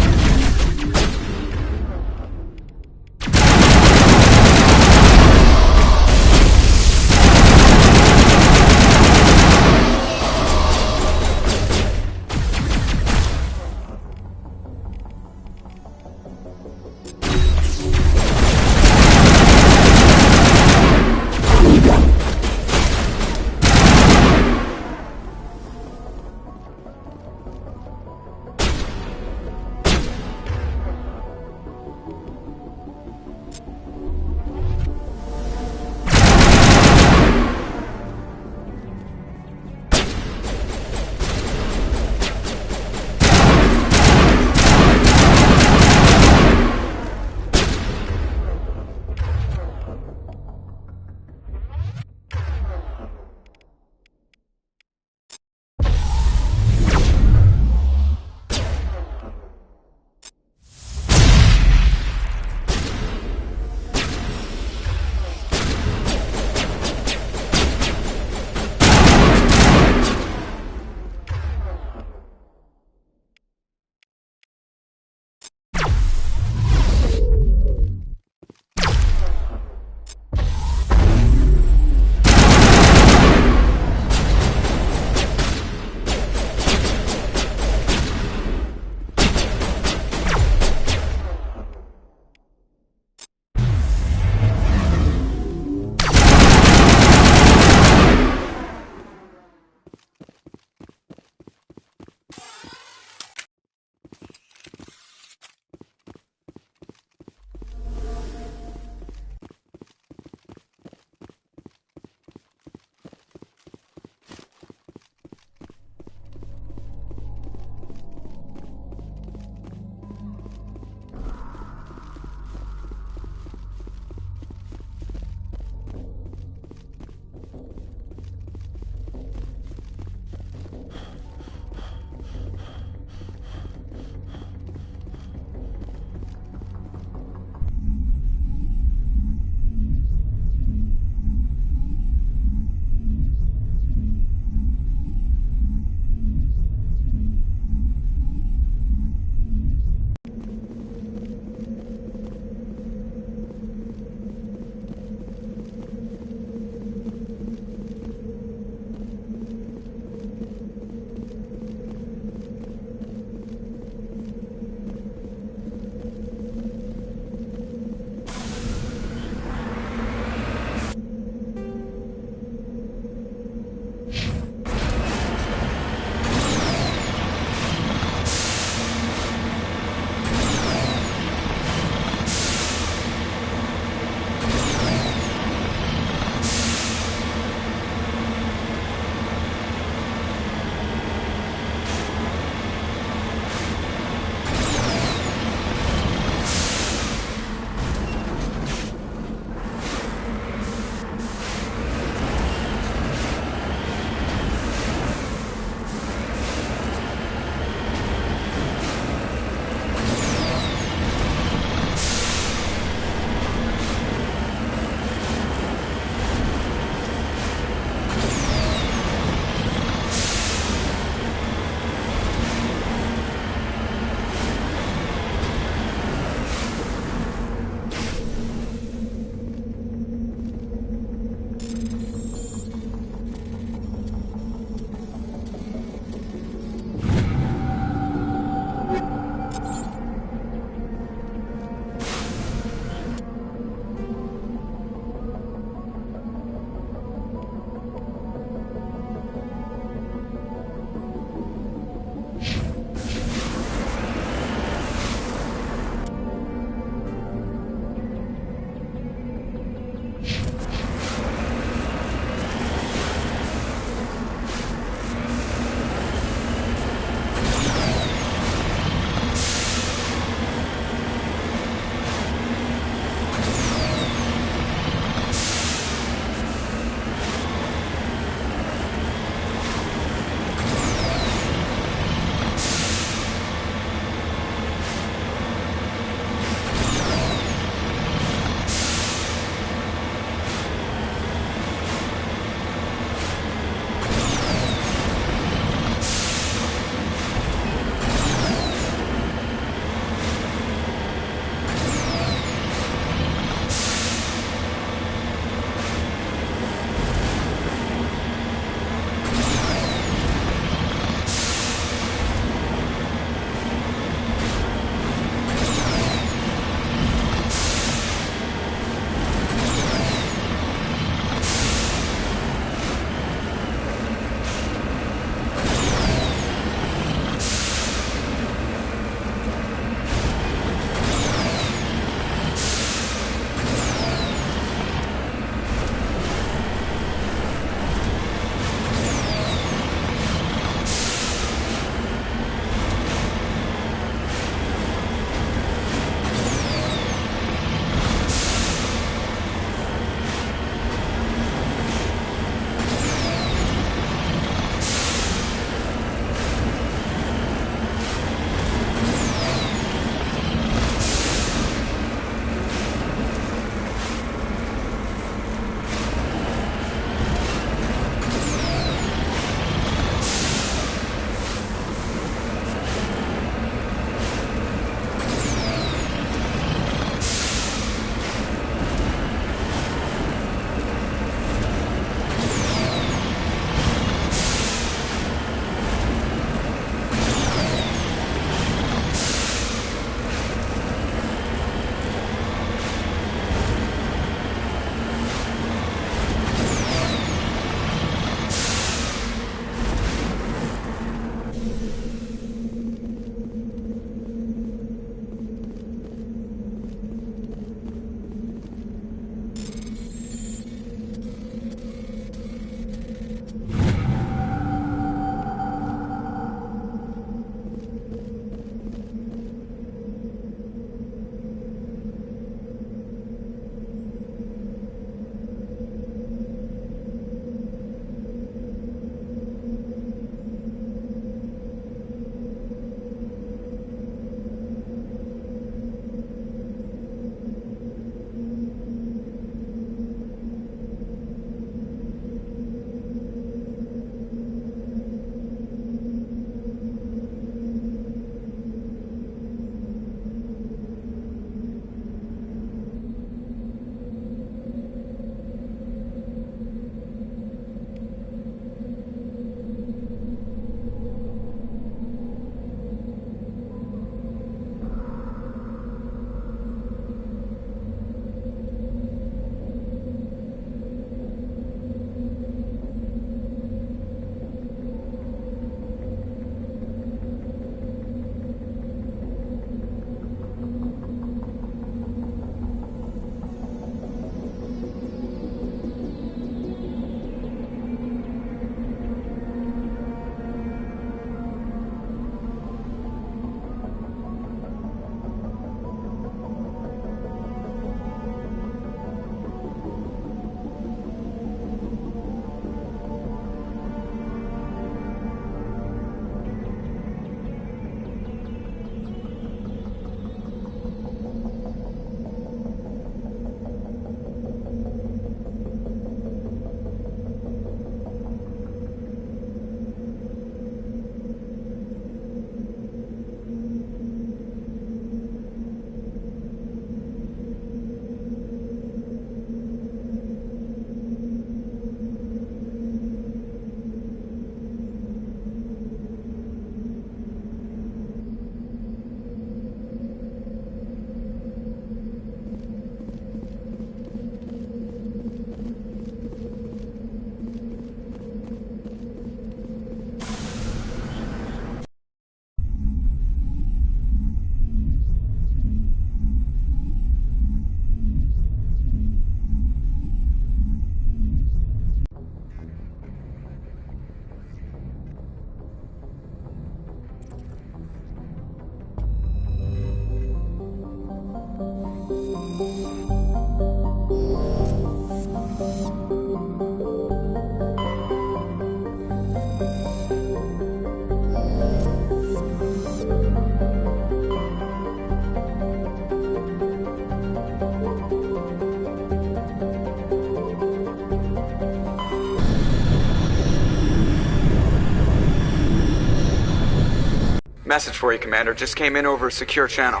Message for you, Commander. Just came in over a secure channel.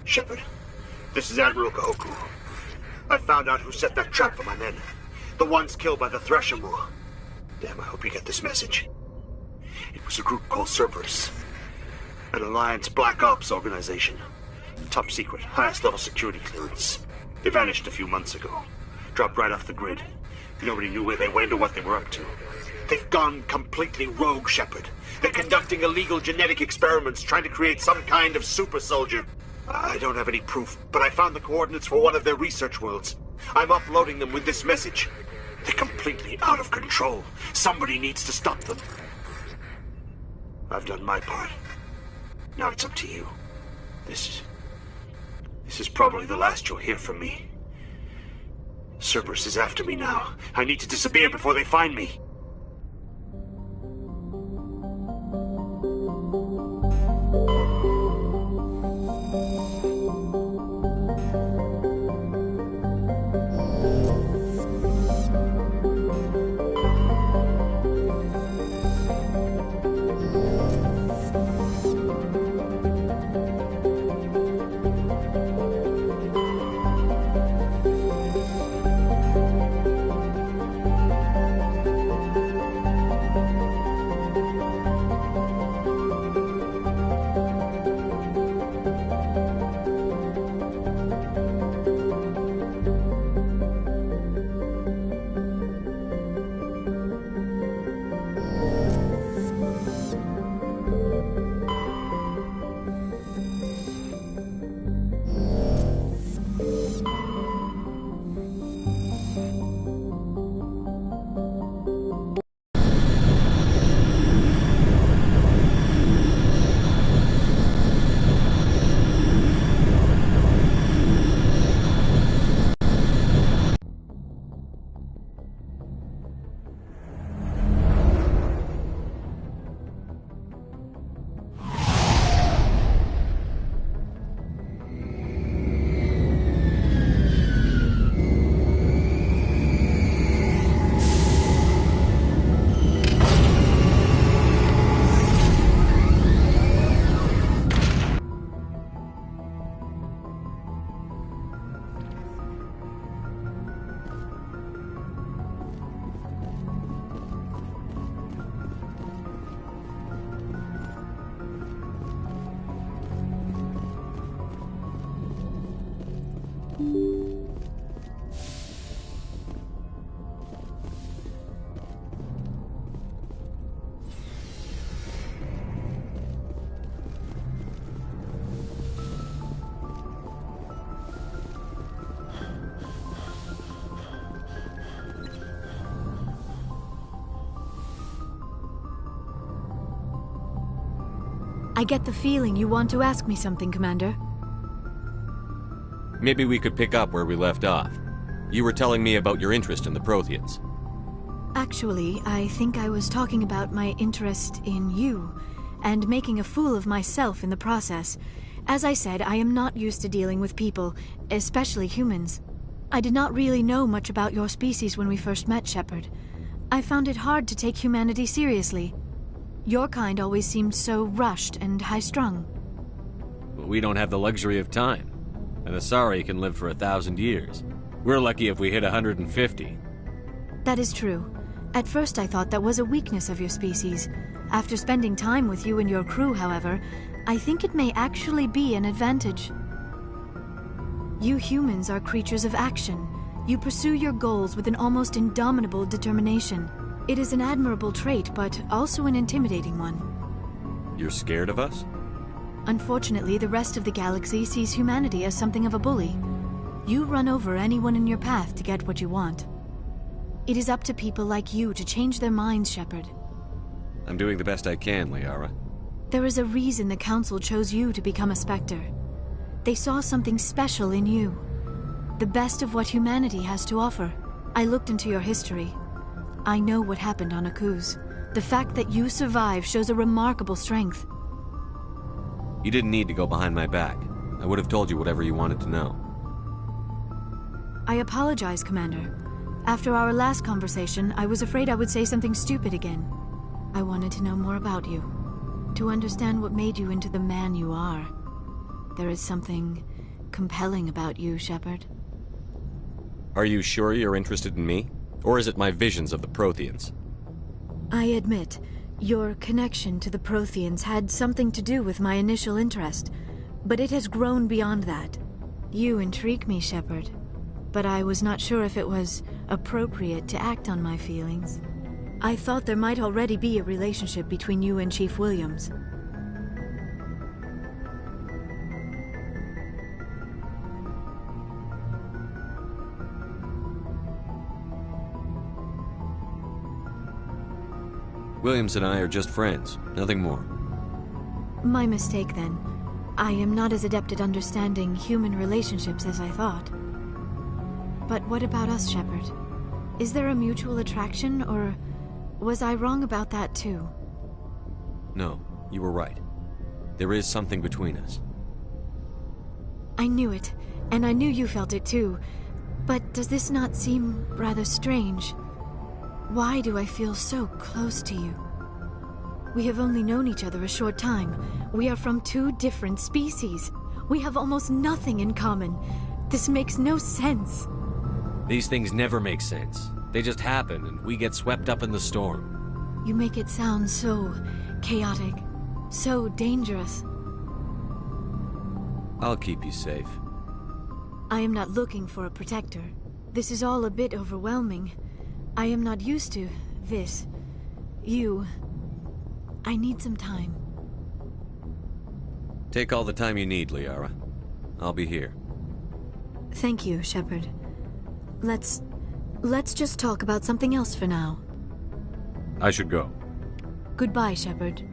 Shepard, this is Admiral Kahoku. I found out who set that trap for my men. The ones killed by the Thresher Maw. Damn, I hope you get this message. It was a group called Cerberus. An Alliance Black Ops organization. Top secret, highest level security clearance. They vanished a few months ago. Dropped right off the grid. Nobody knew where they went or what they were up to. They've gone completely rogue, Shepard. They're conducting illegal genetic experiments, trying to create some kind of super soldier. I don't have any proof, but I found the coordinates for one of their research worlds. I'm uploading them with this message. They're completely out of control. Somebody needs to stop them. I've done my part. Now it's up to you. This is probably the last you'll hear from me. Cerberus is after me now. I need to disappear before they find me. I get the feeling you want to ask me something, Commander. Maybe we could pick up where we left off. You were telling me about your interest in the Protheans. Actually, I think I was talking about my interest in you, and making a fool of myself in the process. As I said, I am not used to dealing with people, especially humans. I did not really know much about your species when we first met, Shepard. I found it hard to take humanity seriously. Your kind always seemed so rushed and high-strung. We don't have the luxury of time. An Asari can live for 1,000 years. We're lucky if we hit 150. That is true. At first I thought that was a weakness of your species. After spending time with you and your crew, however, I think it may actually be an advantage. You humans are creatures of action. You pursue your goals with an almost indomitable determination. It is an admirable trait, but also an intimidating one. You're scared of us? Unfortunately, the rest of the galaxy sees humanity as something of a bully. You run over anyone in your path to get what you want. It is up to people like you to change their minds, Shepard. I'm doing the best I can, Liara. There is a reason the Council chose you to become a Spectre. They saw something special in you. The best of what humanity has to offer. I looked into your history. I know what happened on Akuz. The fact that you survived shows a remarkable strength. You didn't need to go behind my back. I would have told you whatever you wanted to know. I apologize, Commander. After our last conversation, I was afraid I would say something stupid again. I wanted to know more about you. to understand what made you into the man you are. There is something compelling about you, Shepard. Are you sure you're interested in me? Or is it my visions of the Protheans? I admit, your connection to the Protheans had something to do with my initial interest, but it has grown beyond that. You intrigue me, Shepard, but I was not sure if it was appropriate to act on my feelings. I thought there might already be a relationship between you and Chief Williams. Williams and I are just friends, nothing more. My mistake, then. I am not as adept at understanding human relationships as I thought. But what about us, Shepard? Is there a mutual attraction, or was I wrong about that too? No, you were right. There is something between us. I knew it, and I knew you felt it too. But does this not seem rather strange? Why do I feel so close to you? We have only known each other a short time. We are from two different species. We have almost nothing in common. This makes no sense. These things never make sense. They just happen, and we get swept up in the storm. You make it sound so chaotic, so dangerous. I'll keep you safe. I am not looking for a protector. This is all a bit overwhelming. I am not used to this. You. I need some time. Take all the time you need, Liara. I'll be here. Thank you, Shepard. Let's just talk about something else for now. I should go. Goodbye, Shepard.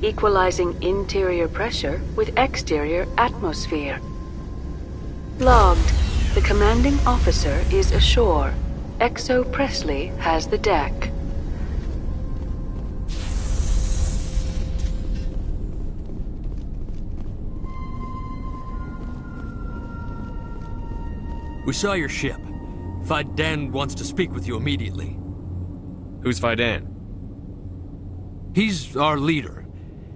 Equalizing interior pressure with exterior atmosphere. Logged. The commanding officer is ashore. XO Presley has the deck. We saw your ship. Faidan wants to speak with you immediately. Who's Faidan? He's our leader.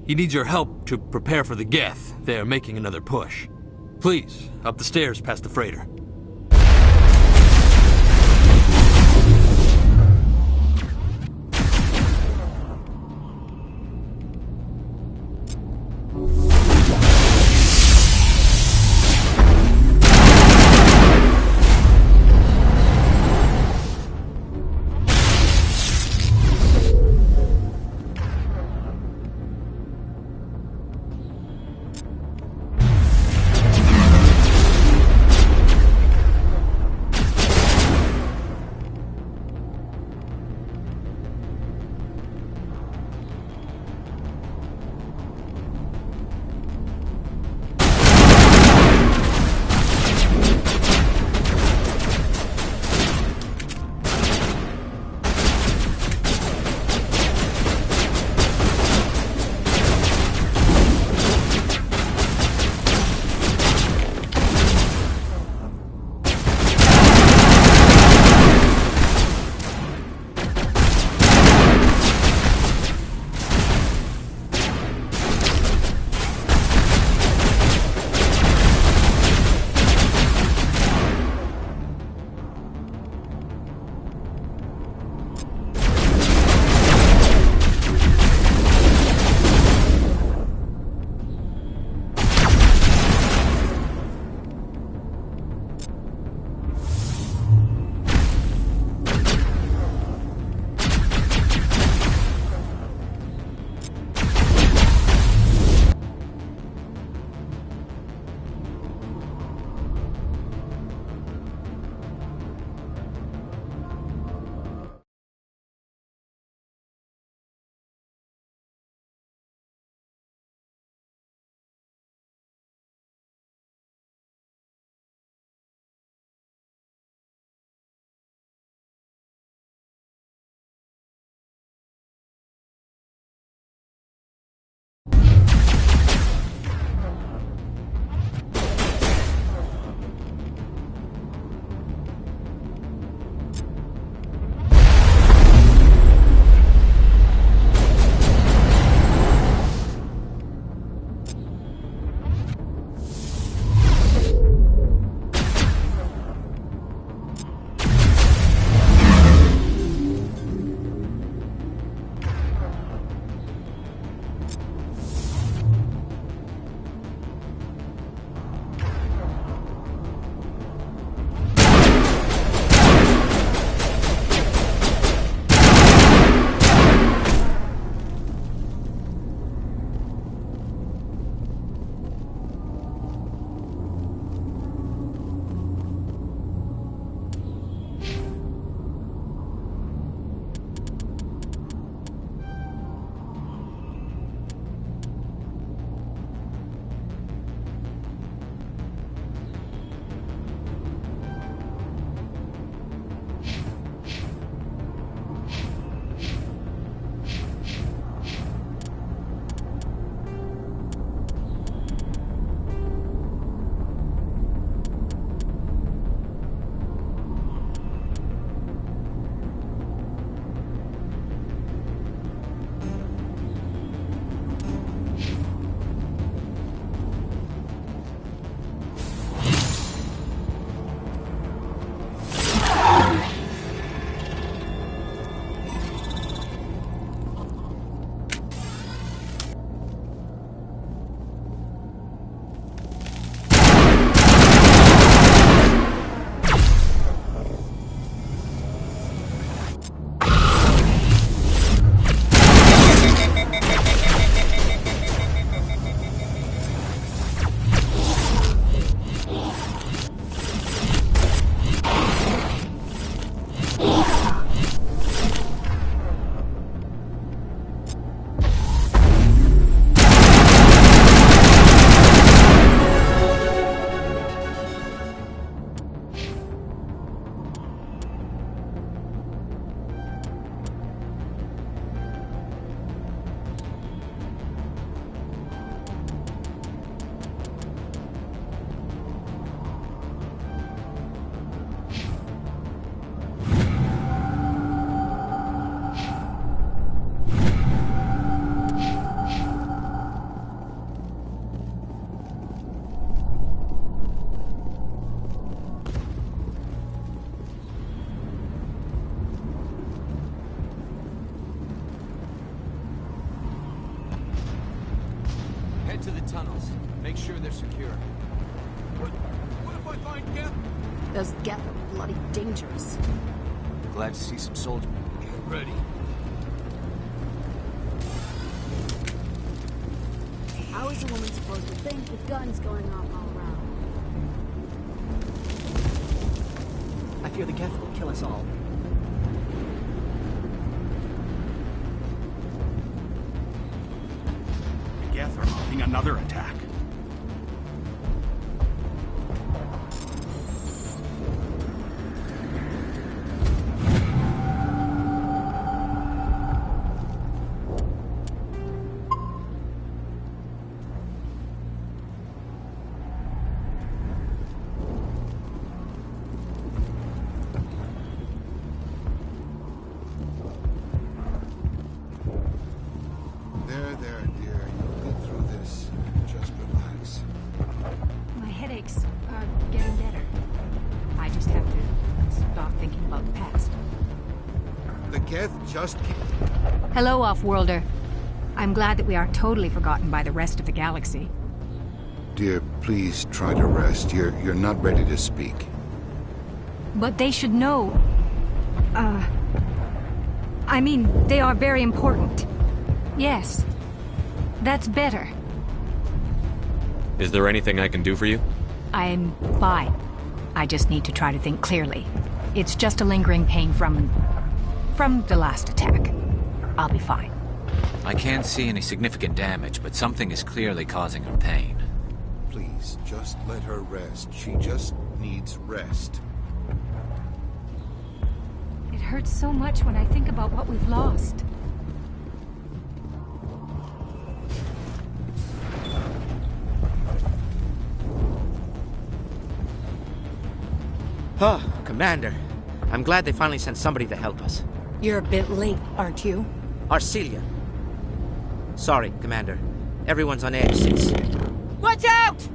He needs your help to prepare for the Geth. They are making another push. Please, up the stairs past the freighter. head to the tunnels. Make sure they're secure. What if I find Geth? Those Geth are bloody dangerous. Glad to see some soldiers. Get ready. How is a woman supposed to think with guns going off all around? I fear the Geth will kill us all. The Geth are mounting another attack. There, dear. You'll get through this. Just relax. My headaches are getting better. I just have to stop thinking about the past. The Geth just keep... Hello, Off-Worlder. I'm glad that we are totally forgotten by the rest of the galaxy. Dear, please try to rest. You're not ready to speak. But they should know. I mean, they are very important. Yes. That's better. Is there anything I can do for you? I'm fine. I just need to try to think clearly. It's just a lingering pain from the last attack. I'll be fine. I can't see any significant damage, but something is clearly causing her pain. Please, just let her rest. She just needs rest. It hurts so much when I think about what we've lost. Oh, Commander. I'm glad they finally sent somebody to help us. You're a bit late, aren't you? Arcelia. Sorry, Commander. Everyone's on edge since... Watch out!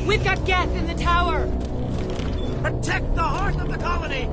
We've got Geth in the tower! Protect the heart of the colony!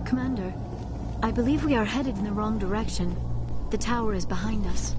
Commander, I believe we are headed in the wrong direction. The tower is behind us.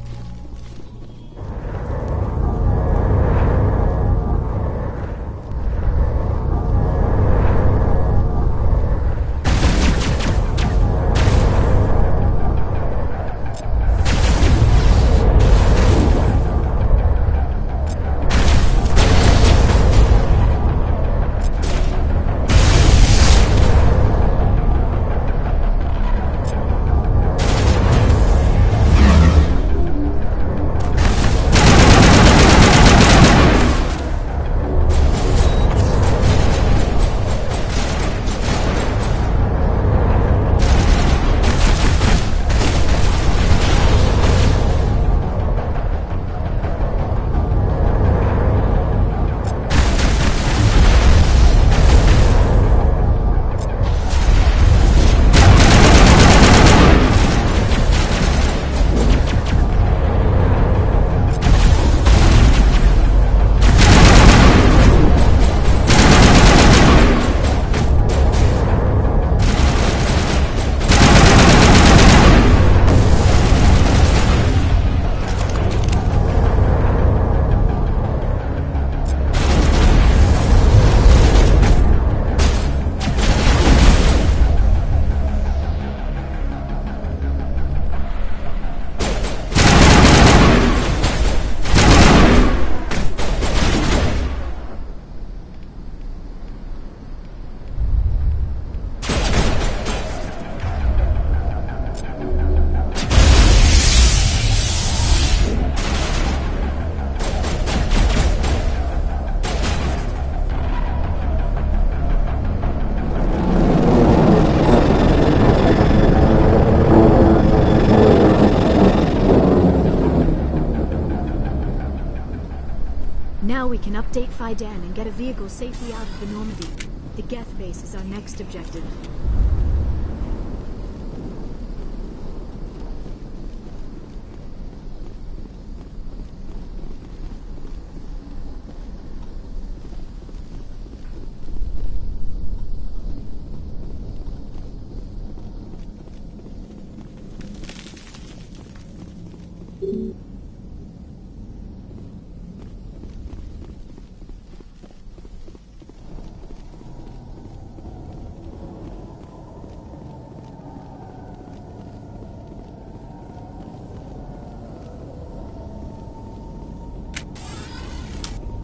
Now we can update Faidan and get a vehicle safely out of the Normandy. The Geth base is our next objective.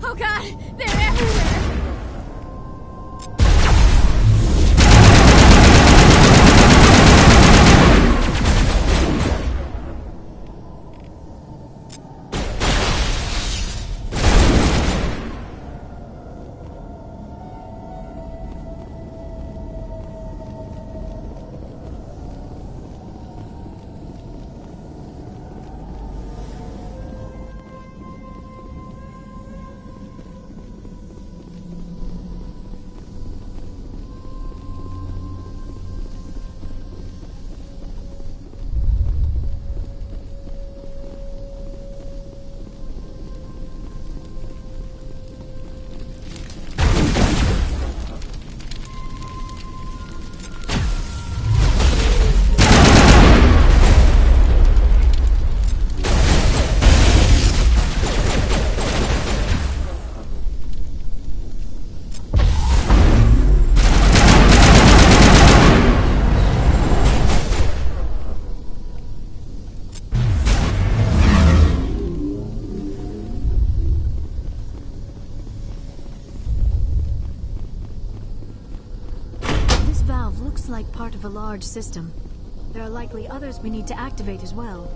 Oh god, they're everywhere! Looks like part of a large system. There are likely others we need to activate as well.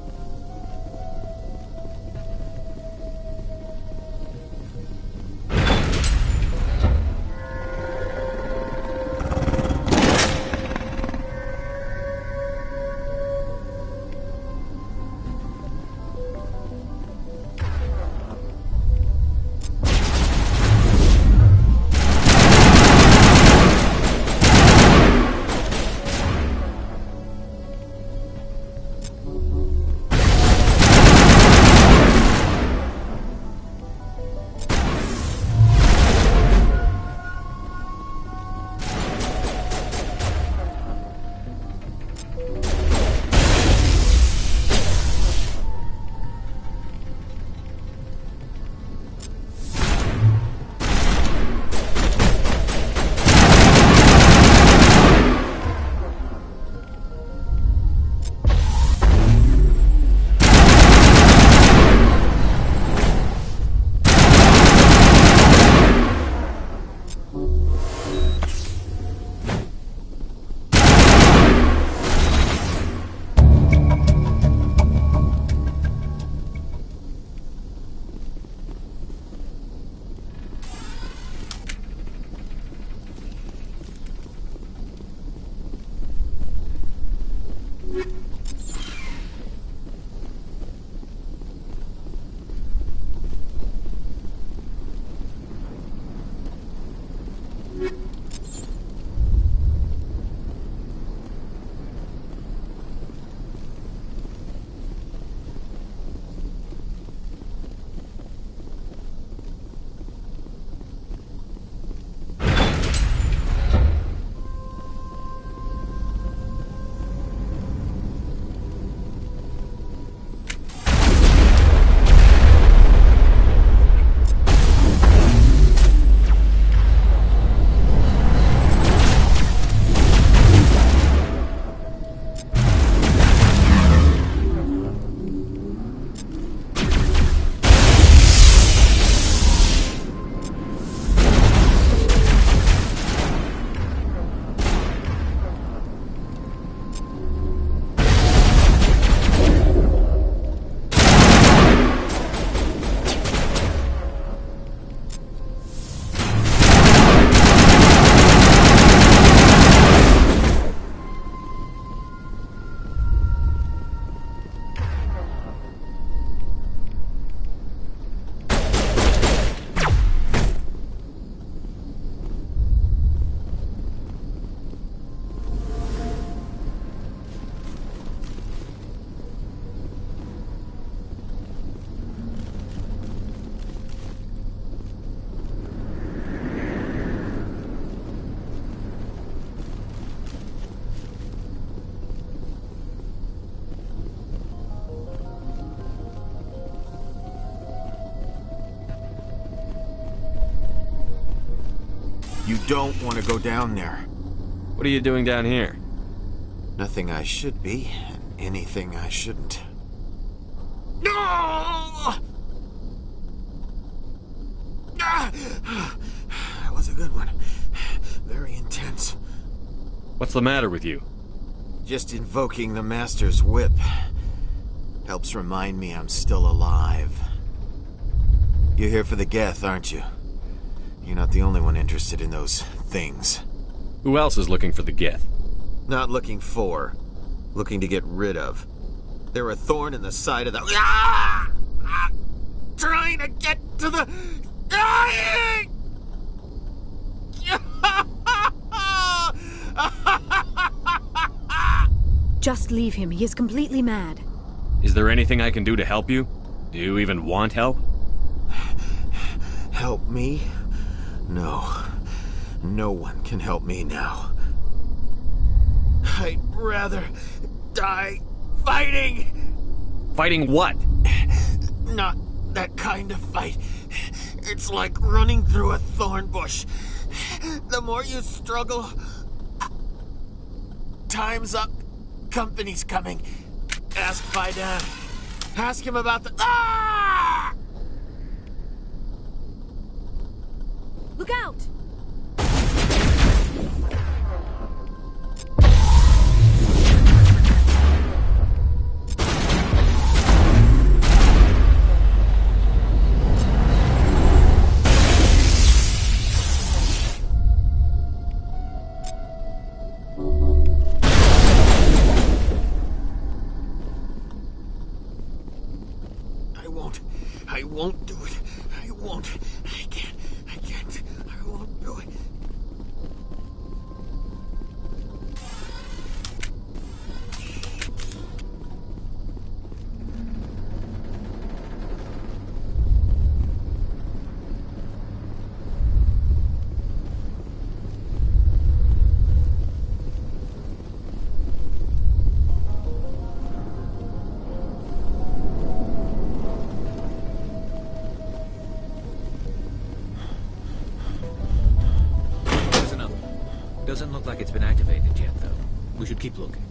You don't want to go down there. What are you doing down here? Nothing I should be, and anything I shouldn't. No! That was a good one. Very intense. What's the matter with you? Just invoking the Master's whip helps remind me I'm still alive. You're here for the Geth, aren't you? You're not the only one interested in those things. Who else is looking for the Geth? Not looking for. Looking to get rid of. They're a thorn in the side of the... Ah! Ah! Trying to get to the... Dying! Just leave him. He is completely mad. Is there anything I can do to help you? Do you even want help? Help me? No. No one can help me now. I'd rather die fighting! Fighting what? Not that kind of fight. It's like running through a thorn bush. The more you struggle... Time's up. Company's coming. Ask Faidan. Ask him about the... Ah! Look out! I won't do it. I won't. I can't. I won't do it. Doesn't look like it's been activated yet, though. We should keep looking.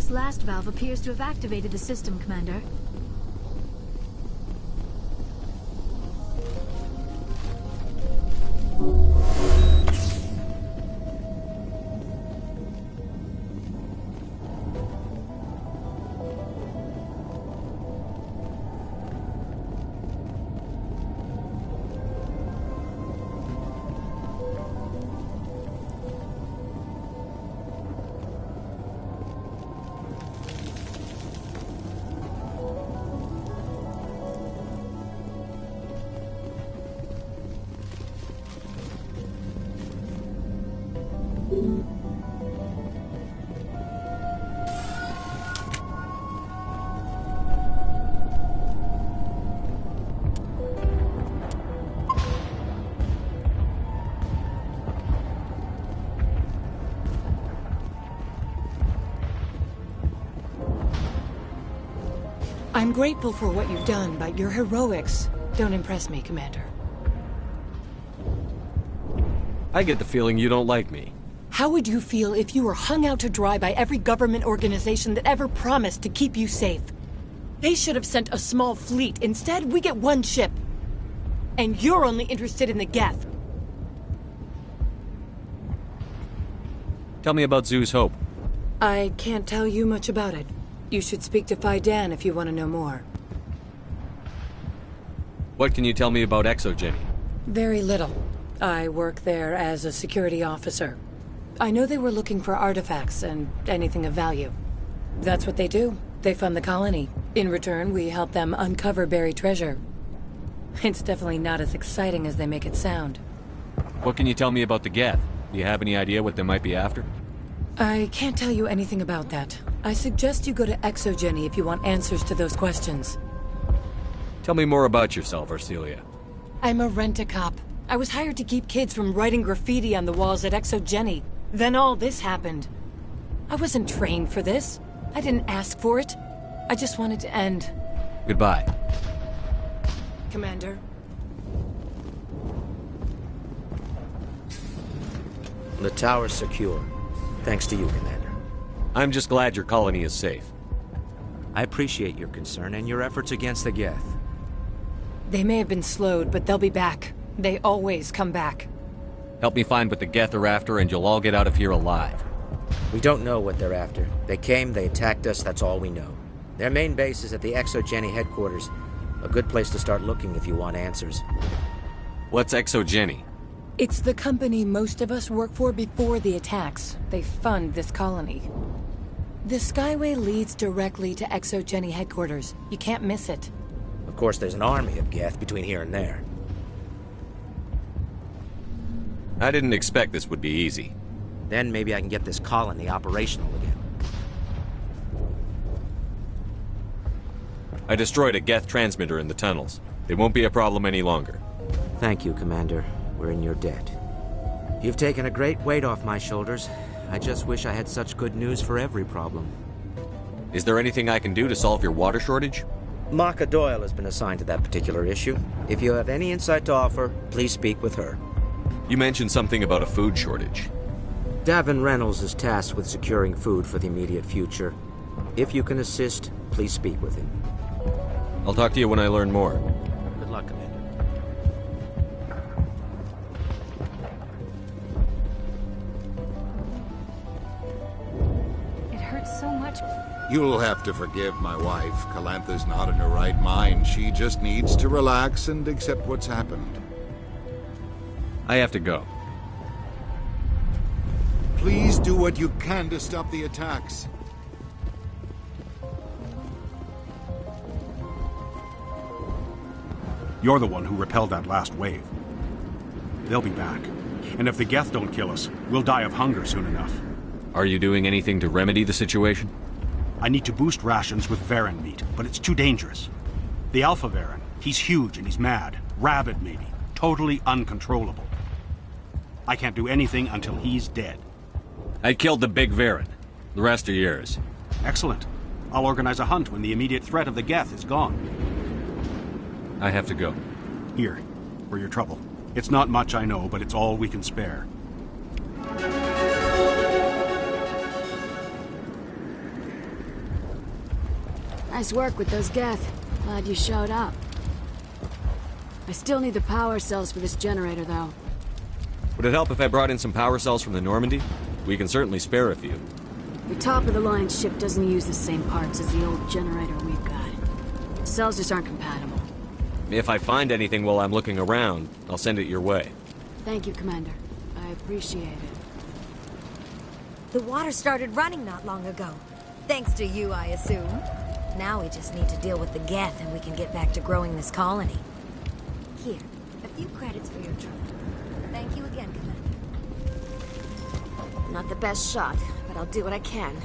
This last valve appears to have activated the system, Commander. I'm grateful for what you've done, but your heroics don't impress me, Commander. I get the feeling you don't like me. How would you feel if you were hung out to dry by every government organization that ever promised to keep you safe? They should have sent a small fleet. Instead, we get one ship. And you're only interested in the Geth. Tell me about Zhu's Hope. I can't tell you much about it. You should speak to Phi Dan if you want to know more. What can you tell me about Exogeny? Very little. I work there as a security officer. I know they were looking for artifacts and anything of value. That's what they do. They fund the colony. In return, we help them uncover buried treasure. It's definitely not as exciting as they make it sound. What can you tell me about the Geth? Do you have any idea what they might be after? I can't tell you anything about that. I suggest you go to Exogeny if you want answers to those questions. Tell me more about yourself, Arcelia. I'm a rent-a-cop. I was hired to keep kids from writing graffiti on the walls at Exogeny. Then all this happened. I wasn't trained for this. I didn't ask for it. I just wanted to end. Goodbye. Commander. The tower's secure. Thanks to you, Commander. I'm just glad your colony is safe. I appreciate your concern and your efforts against the Geth. They may have been slowed, but they'll be back. They always come back. Help me find what the Geth are after, and you'll all get out of here alive. We don't know what they're after. They came, they attacked us, that's all we know. Their main base is at the Exogeny headquarters. A good place to start looking if you want answers. What's Exogeny? It's the company most of us work for before the attacks. They fund this colony. The Skyway leads directly to Exogeny headquarters. You can't miss it. Of course, there's an army of Geth between here and there. I didn't expect this would be easy. Then maybe I can get this colony operational again. I destroyed a Geth transmitter in the tunnels. They won't be a problem any longer. Thank you, Commander. We're in your debt. You've taken a great weight off my shoulders. I just wish I had such good news for every problem. Is there anything I can do to solve your water shortage? Maka Doyle has been assigned to that particular issue. If you have any insight to offer, please speak with her. You mentioned something about a food shortage. Davin Reynolds is tasked with securing food for the immediate future. If you can assist, please speak with him. I'll talk to you when I learn more. Good luck, Commander. It hurts so much. You'll have to forgive my wife. Calantha's not in her right mind. She just needs to relax and accept what's happened. I have to go. Please do what you can to stop the attacks. You're the one who repelled that last wave. They'll be back. And if the Geth don't kill us, we'll die of hunger soon enough. Are you doing anything to remedy the situation? I need to boost rations with Varen meat, but it's too dangerous. The Alpha Varen, he's huge and he's mad. Rabid, maybe. Totally uncontrollable. I can't do anything until he's dead. I killed the big Varen. The rest are yours. Excellent. I'll organize a hunt when the immediate threat of the Geth is gone. I have to go. Here, for your trouble. It's not much, I know, but it's all we can spare. Nice work with those Geth. Glad you showed up. I still need the power cells for this generator, though. Would it help if I brought in some power cells from the Normandy? We can certainly spare a few. The top-of-the-line ship doesn't use the same parts as the old generator we've got. The cells just aren't compatible. If I find anything while I'm looking around, I'll send it your way. Thank you, Commander. I appreciate it. The water started running not long ago. Thanks to you, I assume. Now we just need to deal with the Geth and we can get back to growing this colony. Here, a few credits for your trouble. Thank you again, Commander. I'm not the best shot, but I'll do what I can.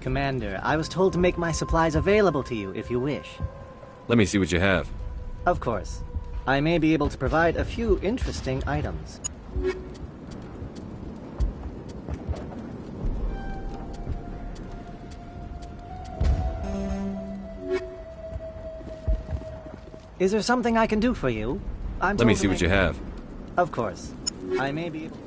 Commander, I was told to make my supplies available to you if you wish. Let me see what you have. Of course. I may be able to provide a few interesting items. Is there something I can do for you? Let me see what you have. Of course. I may be able...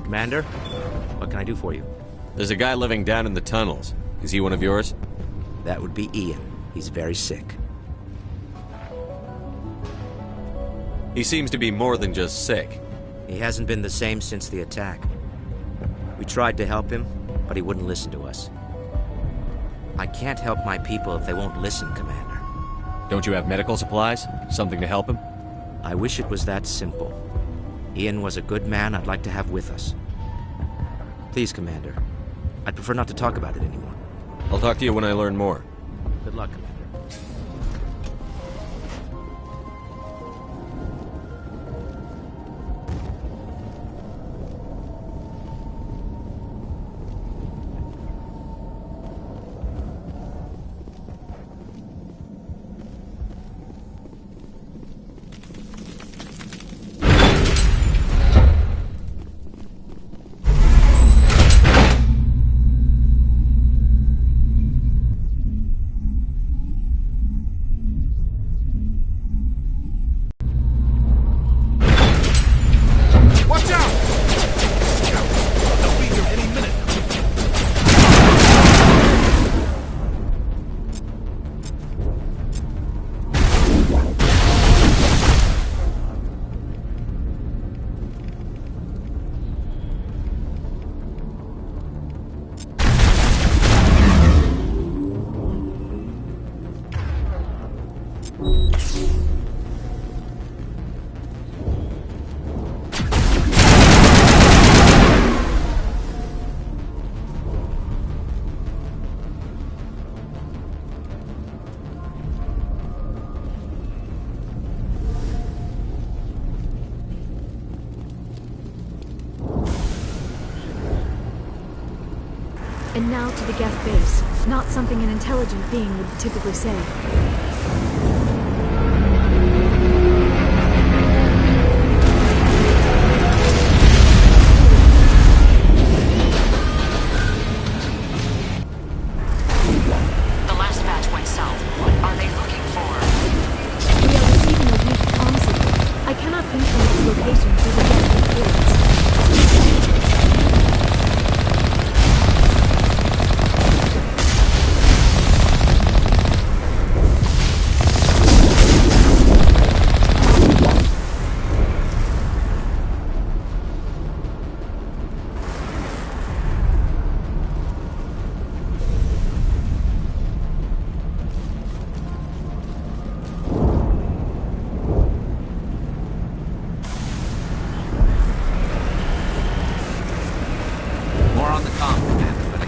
Commander, what can I do for you? There's a guy living down in the tunnels. Is he one of yours? That would be Ian. He's very sick. He seems to be more than just sick. He hasn't been the same since the attack. We tried to help him, but he wouldn't listen to us. I can't help my people if they won't listen, Commander. Don't you have medical supplies? Something to help him? I wish it was that simple. Ian was a good man I'd like to have with us. Please, Commander. I'd prefer not to talk about it anymore. I'll talk to you when I learn more. Good luck, Commander. And now to the Geth base. Not something an intelligent being would typically say. The last batch went south. What are they looking for? We are receiving a weak comm signal. I cannot pinpoint its location through the Geth influence.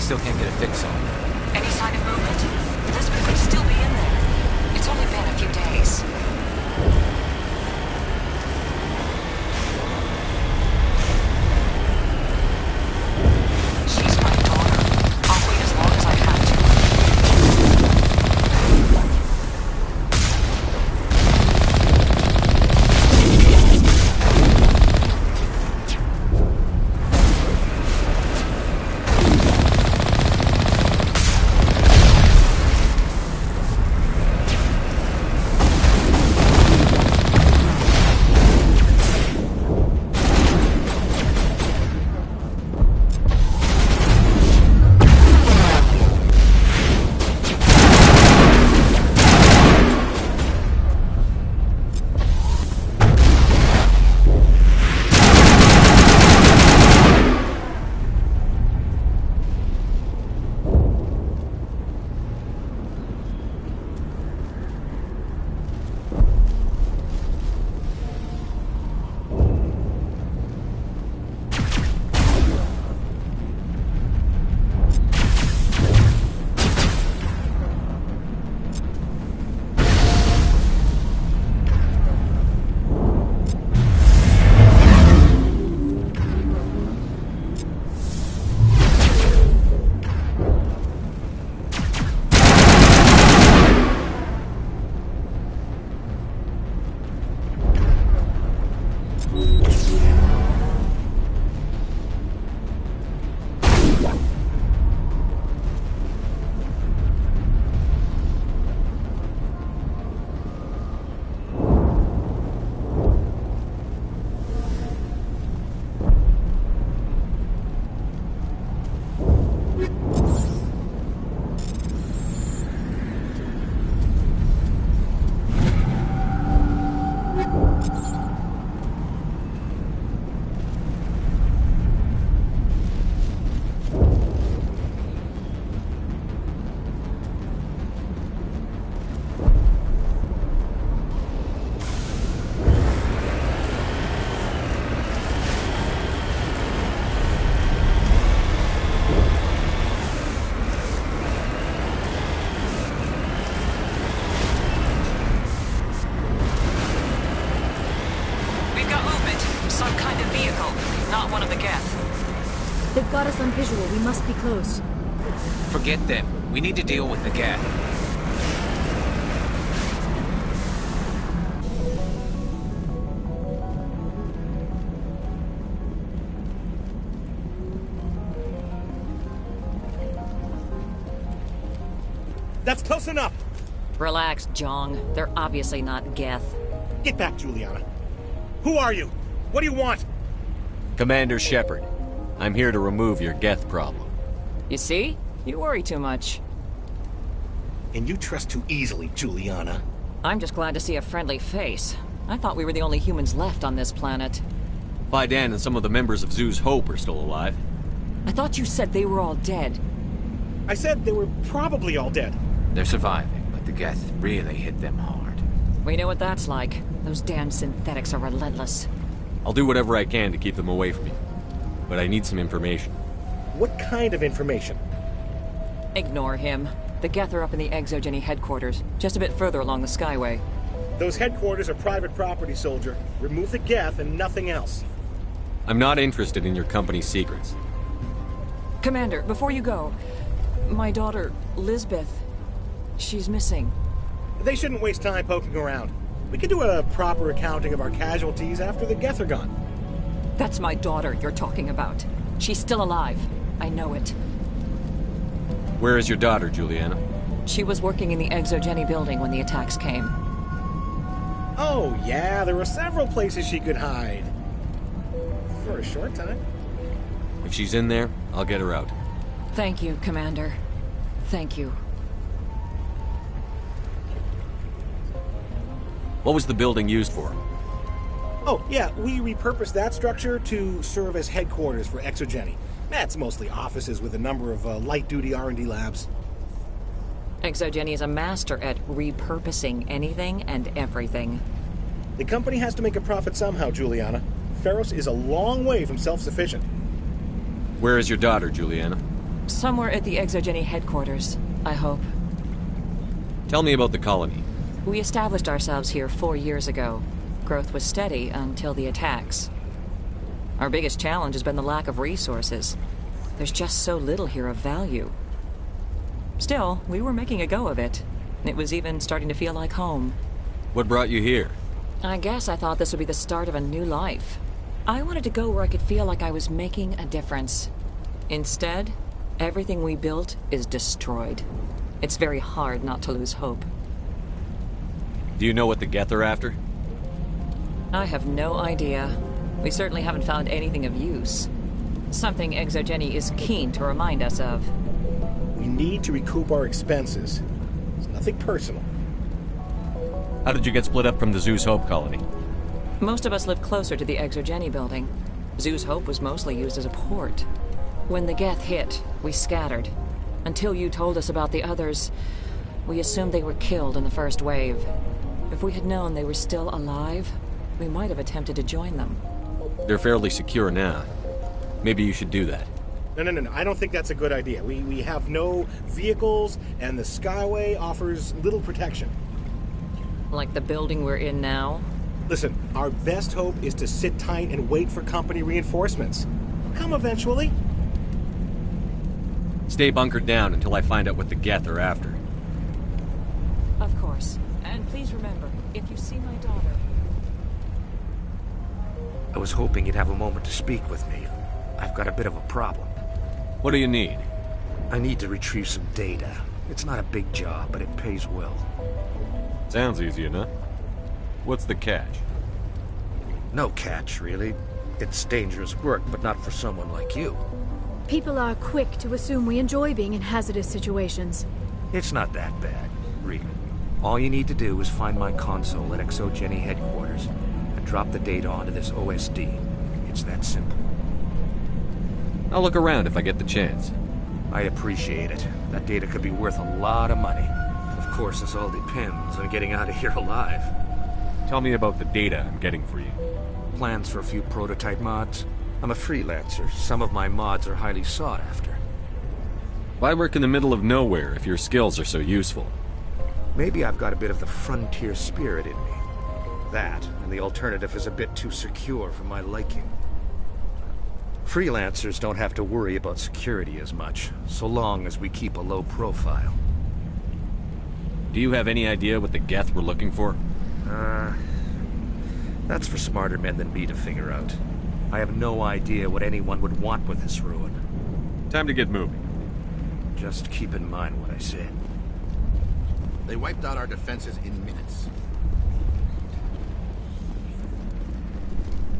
Still can't get a fix on it. Any sign of movement? Elizabeth could still be in there. It's only been a few days. She's my daughter. I'll wait as long as I have to. Some kind of vehicle, not one of the Geth. They've got us on visual. We must be close. Forget them. We need to deal with the Geth. That's close enough! Relax, Jong. They're obviously not Geth. Get back, Juliana. Who are you? What do you want? Commander Shepard. I'm here to remove your Geth problem. You see? You worry too much. And you trust too easily, Juliana. I'm just glad to see a friendly face. I thought we were the only humans left on this planet. Faidan and some of the members of Zhu's Hope are still alive. I thought you said they were all dead. I said they were probably all dead. They're surviving, but the Geth really hit them hard. We know what that's like. Those damn synthetics are relentless. I'll do whatever I can to keep them away from you. But I need some information. What kind of information? Ignore him. The Geth are up in the Exogeny headquarters, just a bit further along the Skyway. Those headquarters are private property, soldier. Remove the Geth and nothing else. I'm not interested in your company's secrets. Commander, before you go, my daughter, Lisbeth, she's missing. They shouldn't waste time poking around. We can do a proper accounting of our casualties after the Geth are gone. That's my daughter you're talking about. She's still alive. I know it. Where is your daughter, Juliana? She was working in the Exogeny building when the attacks came. Oh, yeah, there were several places she could hide. For a short time. If she's in there, I'll get her out. Thank you, Commander. Thank you. What was the building used for? Oh, yeah, we repurposed that structure to serve as headquarters for Exogeny. That's mostly offices with a number of light-duty R&D labs. Exogeny is a master at repurposing anything and everything. The company has to make a profit somehow, Juliana. Feros is a long way from self-sufficient. Where is your daughter, Juliana? Somewhere at the Exogeny headquarters, I hope. Tell me about the colony. We established ourselves here 4 years ago. Growth was steady until the attacks. Our biggest challenge has been the lack of resources. There's just so little here of value. Still, we were making a go of it. It was even starting to feel like home. What brought you here? I guess I thought this would be the start of a new life. I wanted to go where I could feel like I was making a difference. Instead, everything we built is destroyed. It's very hard not to lose hope. Do you know what the Geth are after? I have no idea. We certainly haven't found anything of use. Something Exogeny is keen to remind us of. We need to recoup our expenses. It's nothing personal. How did you get split up from the Zhu's Hope colony? Most of us lived closer to the Exogeny building. Zhu's Hope was mostly used as a port. When the Geth hit, we scattered. Until you told us about the others, we assumed they were killed in the first wave. If we had known they were still alive, we might have attempted to join them. They're fairly secure now. Maybe you should do that. No. I don't think that's a good idea. We have no vehicles, and the Skyway offers little protection. Like the building we're in now? Listen, our best hope is to sit tight and wait for company reinforcements. Come eventually. Stay bunkered down until I find out what the Geth are after. Of course. And please remember, if you see my daughter... I was hoping you'd have a moment to speak with me. I've got a bit of a problem. What do you need? I need to retrieve some data. It's not a big job, but it pays well. Sounds easy enough. What's the catch? No catch, really. It's dangerous work, but not for someone like you. People are quick to assume we enjoy being in hazardous situations. It's not that bad, really. All you need to do is find my console at Exogeny headquarters and drop the data onto this OSD. It's that simple. I'll look around if I get the chance. I'd appreciate it. That data could be worth a lot of money. Of course, this all depends on getting out of here alive. Tell me about the data I'm getting for you. Plans for a few prototype mods. I'm a freelancer. Some of my mods are highly sought after. Why work in the middle of nowhere if your skills are so useful? Maybe I've got a bit of the frontier spirit in me. That, and the alternative is a bit too secure for my liking. Freelancers don't have to worry about security as much, so long as we keep a low profile. Do you have any idea what the Geth were looking for? That's for smarter men than me to figure out. I have no idea what anyone would want with this ruin. Time to get moving. Just keep in mind what I said. They wiped out our defenses in minutes.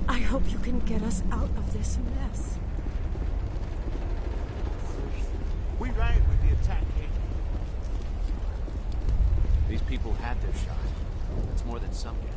I hope you can get us out of this mess. We ran with the attack agent. These people had their shot. That's more than some get.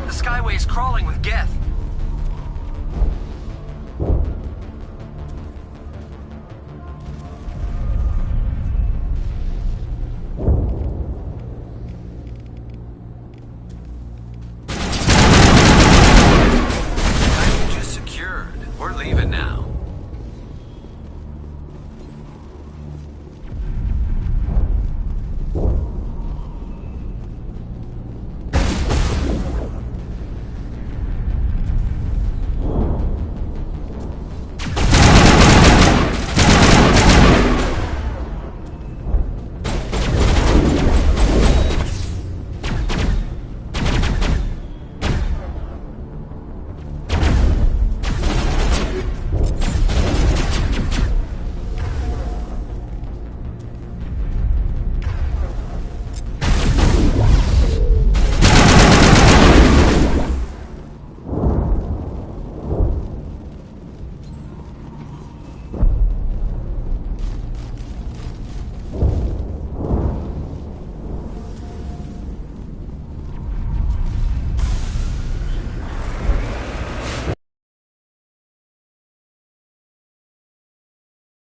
Skyway's crawling with Geth.